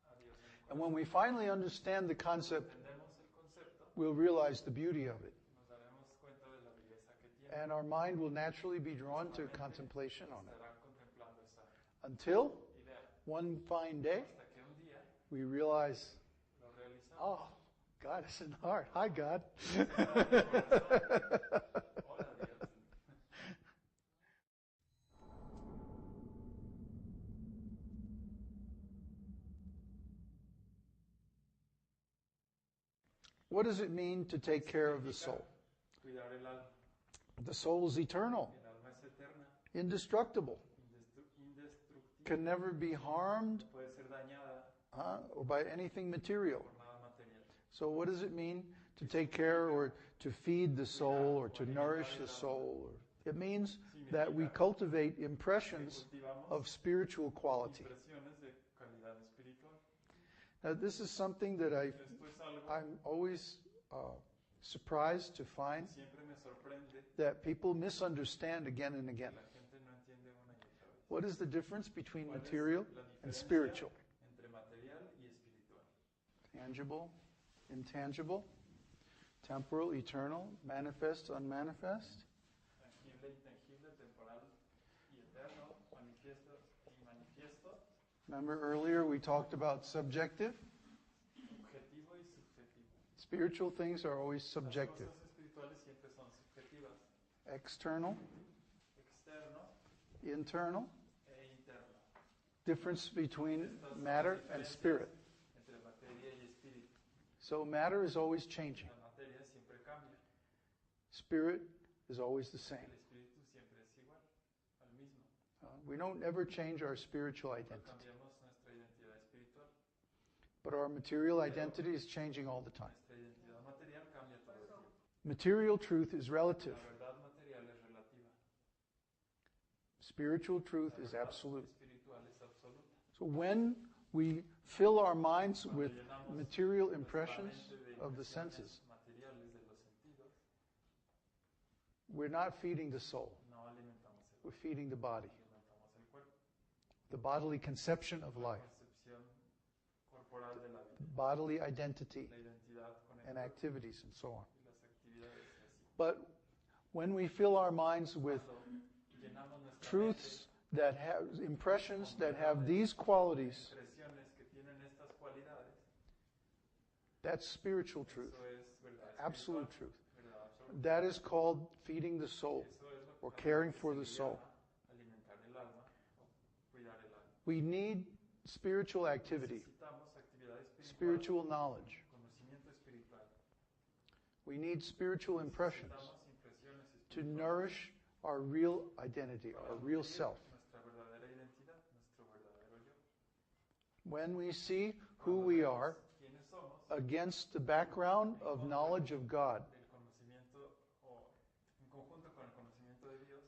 [SPEAKER 4] a Dios en el
[SPEAKER 3] And
[SPEAKER 4] corazón?
[SPEAKER 3] when we finally understand the concept,
[SPEAKER 4] Entendemos el concepto,
[SPEAKER 3] we'll realize the beauty of it.
[SPEAKER 4] nos daremos cuenta de la belleza que tiene.
[SPEAKER 3] And our mind will naturally be drawn to contemplation on it.
[SPEAKER 4] Estará contemplando esa
[SPEAKER 3] Until
[SPEAKER 4] idea
[SPEAKER 3] one fine day,
[SPEAKER 4] hasta que un día
[SPEAKER 3] we realize,
[SPEAKER 4] lo realizamos.
[SPEAKER 3] oh, God is in the heart. Hi, God.
[SPEAKER 4] Hola Dios.
[SPEAKER 3] What does it mean to take care of the soul?
[SPEAKER 4] Cuidar el alma.
[SPEAKER 3] The soul is eternal,
[SPEAKER 4] El alma es eterna,
[SPEAKER 3] indestructible,
[SPEAKER 4] indestructible,
[SPEAKER 3] can never be harmed
[SPEAKER 4] puede ser dañada
[SPEAKER 3] or by anything material.
[SPEAKER 4] por nada material.
[SPEAKER 3] So what does it mean to take care or to feed the soul or to nourish the soul? It means that we cultivate impressions of spiritual quality.
[SPEAKER 4] Impresiones de calidad espiritual.
[SPEAKER 3] Now, this is something that
[SPEAKER 4] Esto es algo
[SPEAKER 3] I'm always surprised to find
[SPEAKER 4] que siempre me sorprende.
[SPEAKER 3] that people misunderstand again and again.
[SPEAKER 4] La gente no entiende una y otra vez.
[SPEAKER 3] What is the difference between
[SPEAKER 4] ¿Cuál es
[SPEAKER 3] material
[SPEAKER 4] la
[SPEAKER 3] and
[SPEAKER 4] diferencia
[SPEAKER 3] spiritual?
[SPEAKER 4] entre material y espiritual?
[SPEAKER 3] Tangible, intangible, temporal, eternal, manifest, unmanifest.
[SPEAKER 4] Tangible, intangible, temporal y eterno, manifiesto y manifiesto,
[SPEAKER 3] Remember earlier we talked about subjective?
[SPEAKER 4] objetivo y subjetivo.
[SPEAKER 3] Spiritual things are always subjective.
[SPEAKER 4] Las cosas espirituales siempre son subjetivas.
[SPEAKER 3] External,
[SPEAKER 4] Externo
[SPEAKER 3] internal,
[SPEAKER 4] e interno.
[SPEAKER 3] difference between
[SPEAKER 4] Estas son
[SPEAKER 3] matter
[SPEAKER 4] las
[SPEAKER 3] and
[SPEAKER 4] diferencias
[SPEAKER 3] spirit.
[SPEAKER 4] entre materia y espíritu.
[SPEAKER 3] So matter is always changing.
[SPEAKER 4] La materia siempre cambia.
[SPEAKER 3] Spirit is always the same.
[SPEAKER 4] El espíritu siempre es igual, al mismo.
[SPEAKER 3] We don't ever change our spiritual
[SPEAKER 4] No
[SPEAKER 3] identity.
[SPEAKER 4] cambiamos nuestra identidad espiritual.
[SPEAKER 3] But our material identity is changing all the time.
[SPEAKER 4] Nuestra identidad material cambia todo el tiempo.
[SPEAKER 3] Material truth is relative.
[SPEAKER 4] La verdad material es relativa.
[SPEAKER 3] Spiritual truth
[SPEAKER 4] La
[SPEAKER 3] is
[SPEAKER 4] verdad
[SPEAKER 3] absolute.
[SPEAKER 4] espiritual es absoluta.
[SPEAKER 3] So when we fill our minds with material impressions of the senses,
[SPEAKER 4] materiales de los sentidos,
[SPEAKER 3] we're not feeding the soul.
[SPEAKER 4] no alimentamos el
[SPEAKER 3] We're feeding the body,
[SPEAKER 4] alimentamos el cuerpo,
[SPEAKER 3] the bodily conception of
[SPEAKER 4] la
[SPEAKER 3] life,
[SPEAKER 4] concepción corporal de la vida,
[SPEAKER 3] bodily identity
[SPEAKER 4] la identidad con el
[SPEAKER 3] and
[SPEAKER 4] cuerpo
[SPEAKER 3] activities and so on.
[SPEAKER 4] y las actividades y así.
[SPEAKER 3] But when we fill our minds with
[SPEAKER 4] Cuando llenamos nuestra
[SPEAKER 3] truths that have impressions that have these qualities,
[SPEAKER 4] mente, impresiones que tienen estas cualidades,
[SPEAKER 3] that's spiritual truth,
[SPEAKER 4] eso es verdad
[SPEAKER 3] absolute
[SPEAKER 4] espiritual,
[SPEAKER 3] truth.
[SPEAKER 4] verdad absoluta.
[SPEAKER 3] That is called feeding the soul
[SPEAKER 4] Eso es lo que
[SPEAKER 3] or
[SPEAKER 4] llamamos
[SPEAKER 3] caring for the
[SPEAKER 4] se
[SPEAKER 3] soul.
[SPEAKER 4] llama alimentar el alma o cuidar el alma.
[SPEAKER 3] We need spiritual activity,
[SPEAKER 4] Necesitamos actividad espiritual,
[SPEAKER 3] spiritual knowledge.
[SPEAKER 4] conocimiento espiritual.
[SPEAKER 3] We need spiritual impressions
[SPEAKER 4] Necesitamos impresiones
[SPEAKER 3] to
[SPEAKER 4] espirituales
[SPEAKER 3] nourish our real identity,
[SPEAKER 4] para
[SPEAKER 3] our real
[SPEAKER 4] nutrir
[SPEAKER 3] self.
[SPEAKER 4] nuestra verdadera identidad, nuestro verdadero yo.
[SPEAKER 3] When we see who we are
[SPEAKER 4] ¿Quiénes somos?
[SPEAKER 3] against the background of knowledge of God,
[SPEAKER 4] El conocimiento o en conjunto con el conocimiento de Dios,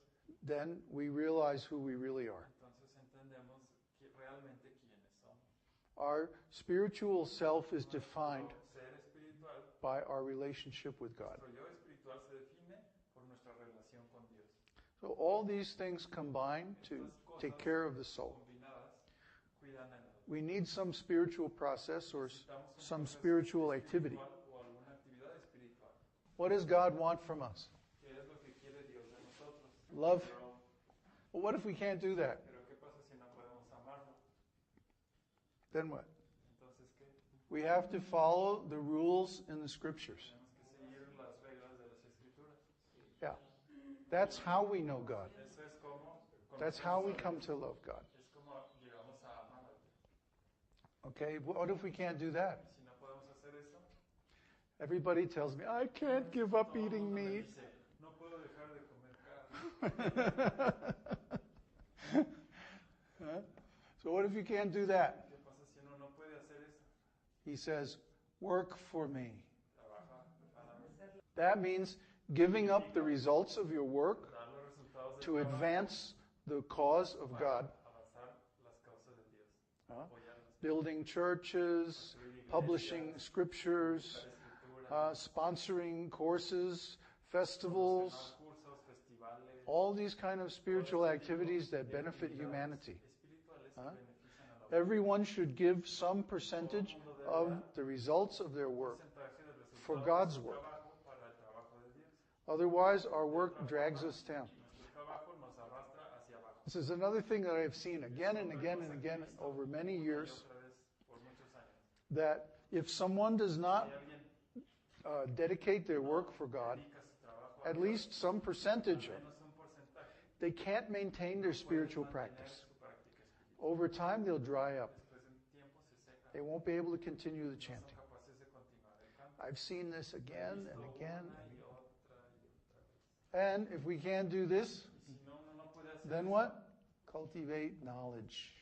[SPEAKER 3] then we realize who we really are.
[SPEAKER 4] entonces entendemos realmente quiénes somos.
[SPEAKER 3] Our spiritual self is defined
[SPEAKER 4] Nuestro ser espiritual,
[SPEAKER 3] by our relationship with God.
[SPEAKER 4] nuestro yo espiritual se define por nuestra relación con Dios.
[SPEAKER 3] So all these things combine to
[SPEAKER 4] Estas
[SPEAKER 3] take
[SPEAKER 4] cosas
[SPEAKER 3] care of the soul.
[SPEAKER 4] combinadas cuidan el alma.
[SPEAKER 3] We need some spiritual process or
[SPEAKER 4] Necesitamos un
[SPEAKER 3] some
[SPEAKER 4] proceso
[SPEAKER 3] spiritual activity.
[SPEAKER 4] espiritual o alguna actividad espiritual.
[SPEAKER 3] What does God want from us?
[SPEAKER 4] ¿Qué es lo que quiere Dios de nosotros?
[SPEAKER 3] Love.
[SPEAKER 4] Pero,
[SPEAKER 3] Well, what if we can't do that?
[SPEAKER 4] pero ¿qué pasa si no podemos amarlo?
[SPEAKER 3] Then what?
[SPEAKER 4] Entonces, ¿qué?
[SPEAKER 3] We have to follow the rules in the scriptures.
[SPEAKER 4] Tenemos que seguir las reglas de las escrituras.
[SPEAKER 3] Yeah. That's how we know God.
[SPEAKER 4] Eso es como
[SPEAKER 3] That's how we come to love God.
[SPEAKER 4] es como llegamos a amar a Dios.
[SPEAKER 3] Okay, what if we can't do that?
[SPEAKER 4] Si no podemos hacer eso,
[SPEAKER 3] Everybody tells me, I can't give up
[SPEAKER 4] todo el
[SPEAKER 3] eating
[SPEAKER 4] mundo me
[SPEAKER 3] meat.
[SPEAKER 4] dice, no puedo dejar de comer carne.
[SPEAKER 3] Huh? So what if you can't do that?
[SPEAKER 4] ¿Qué pasa si uno no puede hacer eso?
[SPEAKER 3] He says, work for me.
[SPEAKER 4] Trabaja para mí.
[SPEAKER 3] That means giving up the results of your work
[SPEAKER 4] Dar los resultados
[SPEAKER 3] to
[SPEAKER 4] del trabajo
[SPEAKER 3] advance the cause of God.
[SPEAKER 4] avanzar las causas de Dios.
[SPEAKER 3] Huh?
[SPEAKER 4] Apoyarlas.
[SPEAKER 3] Building churches, publishing scriptures, sponsoring courses, festivals,
[SPEAKER 4] Cursos, festivales,
[SPEAKER 3] all these kind of spiritual activities that benefit humanity.
[SPEAKER 4] espirituales
[SPEAKER 3] Huh?
[SPEAKER 4] que benefician a la
[SPEAKER 3] Everyone should give some percentage of the results of their work
[SPEAKER 4] porcentaje del resultado
[SPEAKER 3] for
[SPEAKER 4] de
[SPEAKER 3] God's
[SPEAKER 4] su
[SPEAKER 3] work.
[SPEAKER 4] trabajo para el trabajo de Dios.
[SPEAKER 3] Otherwise, our work drags us down.
[SPEAKER 4] Nuestro trabajo nos arrastra hacia abajo.
[SPEAKER 3] This is another thing that I've seen again and again and again over many years,
[SPEAKER 4] Otra vez por muchos años.
[SPEAKER 3] that if someone does not
[SPEAKER 4] Si alguien
[SPEAKER 3] dedicate their work for God,
[SPEAKER 4] dedica su trabajo a
[SPEAKER 3] at least some percentage of it,
[SPEAKER 4] menos un porcentaje,
[SPEAKER 3] they can't maintain their spiritual
[SPEAKER 4] mantener
[SPEAKER 3] practice.
[SPEAKER 4] su práctica espiritual.
[SPEAKER 3] Over time, they'll dry up.
[SPEAKER 4] Después de un tiempo se seca,
[SPEAKER 3] They won't be able to continue the
[SPEAKER 4] no son
[SPEAKER 3] chanting.
[SPEAKER 4] capaces de continuar el canto.
[SPEAKER 3] I've seen this again and again.
[SPEAKER 4] Una y otra vez.
[SPEAKER 3] And if we can't do this,
[SPEAKER 4] Y si no, uno no puede hacer
[SPEAKER 3] then
[SPEAKER 4] eso,
[SPEAKER 3] what? Cultivate knowledge.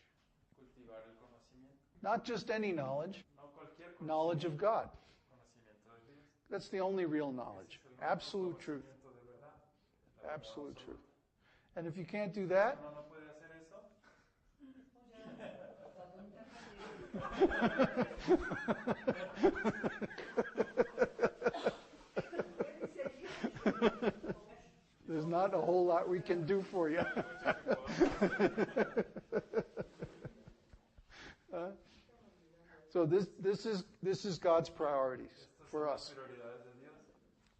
[SPEAKER 4] cultivar el conocimiento.
[SPEAKER 3] Not just any knowledge,
[SPEAKER 4] No cualquier
[SPEAKER 3] knowledge of God.
[SPEAKER 4] conocimiento de Dios.
[SPEAKER 3] That's the only real knowledge.
[SPEAKER 4] Es el único
[SPEAKER 3] Absolute truth.
[SPEAKER 4] conocimiento de verdad, la verdad
[SPEAKER 3] Absolute
[SPEAKER 4] absoluta.
[SPEAKER 3] truth. And if you can't do that,
[SPEAKER 4] Uno no puede hacer eso,
[SPEAKER 3] there's not a whole lot we can do for you. So this is God's priorities for
[SPEAKER 4] las
[SPEAKER 3] us.
[SPEAKER 4] prioridades de Dios.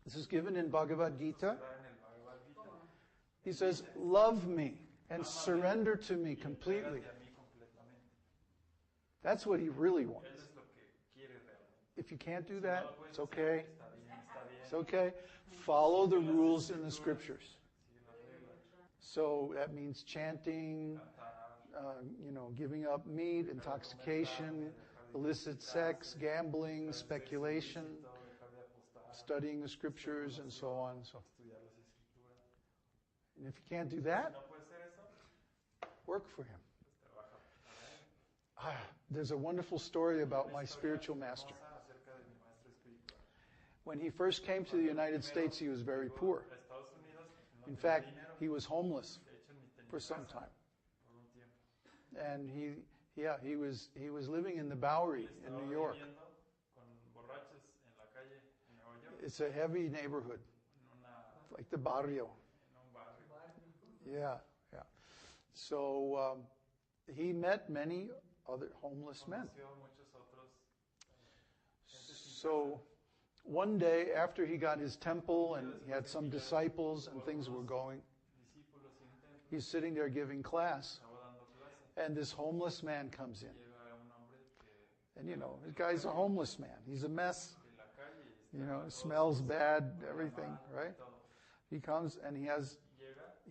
[SPEAKER 3] This is given in Bhagavad Gita.
[SPEAKER 4] Está en el Bhagavad Gita.
[SPEAKER 3] He says, love me and surrender to me completely.
[SPEAKER 4] Entrégate a mí completamente.
[SPEAKER 3] That's what he really
[SPEAKER 4] Él
[SPEAKER 3] wants.
[SPEAKER 4] es lo que quiere realmente.
[SPEAKER 3] If you can't do
[SPEAKER 4] Si no
[SPEAKER 3] that,
[SPEAKER 4] lo puedes
[SPEAKER 3] it's
[SPEAKER 4] hacer,
[SPEAKER 3] okay.
[SPEAKER 4] Está bien, está bien.
[SPEAKER 3] It's okay. Follow the rules in the scriptures.
[SPEAKER 4] Sigue las reglas.
[SPEAKER 3] So that means chanting,
[SPEAKER 4] Cantar,
[SPEAKER 3] giving up meat, intoxication, illicit sex, gambling, speculation,
[SPEAKER 4] todo, dejar de apostar,
[SPEAKER 3] studying the scriptures, and so on. So,
[SPEAKER 4] estudiar las escrituras.
[SPEAKER 3] and if you can't do
[SPEAKER 4] Si
[SPEAKER 3] that,
[SPEAKER 4] no puedes hacer eso,
[SPEAKER 3] work for him.
[SPEAKER 4] pues trabaja para él.
[SPEAKER 3] There's a wonderful story about my spiritual master.
[SPEAKER 4] Hermosa acerca de mi maestro espiritual.
[SPEAKER 3] When he first came to the United States, he was very poor.
[SPEAKER 4] A Estados Unidos, no
[SPEAKER 3] In
[SPEAKER 4] tenía
[SPEAKER 3] fact,
[SPEAKER 4] dinero.
[SPEAKER 3] he was homeless
[SPEAKER 4] De hecho, ni tenía
[SPEAKER 3] for some
[SPEAKER 4] casa
[SPEAKER 3] time.
[SPEAKER 4] por un tiempo.
[SPEAKER 3] And Yeah, he was living in the Bowery in New York.
[SPEAKER 4] Con borrachos en la calle en Nueva York.
[SPEAKER 3] It's a heavy neighborhood, like the barrio.
[SPEAKER 4] En un barrio.
[SPEAKER 3] Yeah, yeah. So he met many other homeless men.
[SPEAKER 4] Conoció muchos otros, gente sin
[SPEAKER 3] So one day after he got his temple and he had some disciples and things were going,
[SPEAKER 4] discípulos y un templo,
[SPEAKER 3] he's sitting there giving class,
[SPEAKER 4] estaba dando clase.
[SPEAKER 3] and this homeless man comes in.
[SPEAKER 4] Llega un hombre que
[SPEAKER 3] And you know, the guy's a homeless man. He's a mess.
[SPEAKER 4] en la calle está
[SPEAKER 3] You know,
[SPEAKER 4] todo
[SPEAKER 3] smells
[SPEAKER 4] sucio,
[SPEAKER 3] bad,
[SPEAKER 4] todo
[SPEAKER 3] everything,
[SPEAKER 4] mal,
[SPEAKER 3] right?
[SPEAKER 4] todo.
[SPEAKER 3] He comes and he has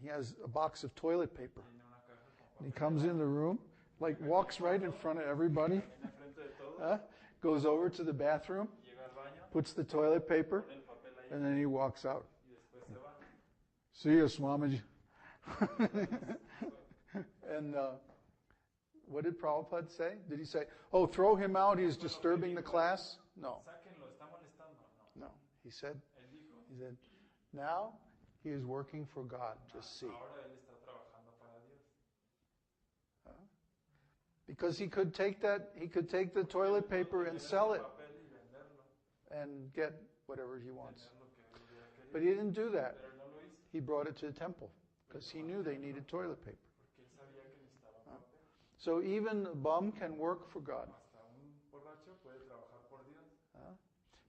[SPEAKER 4] Llega,
[SPEAKER 3] a box of toilet paper.
[SPEAKER 4] tiene una caja con
[SPEAKER 3] And he
[SPEAKER 4] papel,
[SPEAKER 3] comes in the room, like walks right in front of everybody,
[SPEAKER 4] camina enfrente de todos,
[SPEAKER 3] goes over to the bathroom,
[SPEAKER 4] llega al baño,
[SPEAKER 3] puts the toilet paper,
[SPEAKER 4] pone el papel ahí
[SPEAKER 3] and then he walks out.
[SPEAKER 4] y después se va.
[SPEAKER 3] See you, Swamiji. And what did Prabhupada say? Did he say, oh, throw him out, he's disturbing the class? No,
[SPEAKER 4] Sáquenlo, está molestando. No.
[SPEAKER 3] no. He said,
[SPEAKER 4] Él dijo,
[SPEAKER 3] now he is working for God. Just see.
[SPEAKER 4] ahora él está trabajando para Dios.
[SPEAKER 3] Because he could take the toilet paper and sell it
[SPEAKER 4] Papel y venderlo,
[SPEAKER 3] and get whatever he wants.
[SPEAKER 4] vender lo que él hubiera querido.
[SPEAKER 3] But he didn't do that.
[SPEAKER 4] Pero no lo hizo,
[SPEAKER 3] He brought it to the temple because he knew they needed toilet paper.
[SPEAKER 4] porque él sabía que necesitaba papel.
[SPEAKER 3] So even a bum can work for God.
[SPEAKER 4] Hasta un borracho puede trabajar por Dios,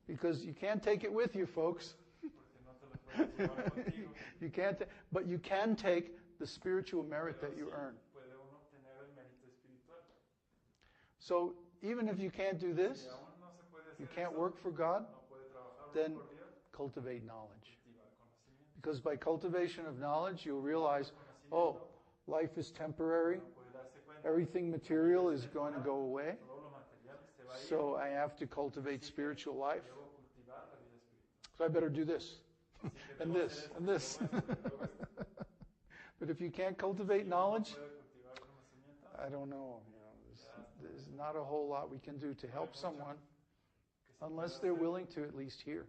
[SPEAKER 3] Because you can't take it with you, folks.
[SPEAKER 4] porque no te lo puedes llevar contigo.
[SPEAKER 3] You can't, but you can take the spiritual merit that you earn.
[SPEAKER 4] Puede uno obtener el mérito espiritual.
[SPEAKER 3] So even if you can't do this,
[SPEAKER 4] Si aún no se puede
[SPEAKER 3] you
[SPEAKER 4] hacer
[SPEAKER 3] can't
[SPEAKER 4] eso,
[SPEAKER 3] work for God,
[SPEAKER 4] no puede trabajar
[SPEAKER 3] then
[SPEAKER 4] por Dios,
[SPEAKER 3] cultivate knowledge.
[SPEAKER 4] cultiva el conocimiento.
[SPEAKER 3] Because by cultivation of knowledge, you'll realize, oh, life is temporary.
[SPEAKER 4] Puede darse cuenta,
[SPEAKER 3] Everything material is going to go away.
[SPEAKER 4] todo lo material se va a ir,
[SPEAKER 3] So I have to cultivate spiritual life.
[SPEAKER 4] debo cultivar la vida espiritual.
[SPEAKER 3] So I better do this
[SPEAKER 4] Así que
[SPEAKER 3] and
[SPEAKER 4] debo
[SPEAKER 3] this
[SPEAKER 4] hacer esto,
[SPEAKER 3] and this.
[SPEAKER 4] debo esto, debo esto.
[SPEAKER 3] But if you can't cultivate knowledge,
[SPEAKER 4] Puede cultivar conocimiento,
[SPEAKER 3] I don't know. There's not a whole lot we can do to help someone unless they're willing to at least hear.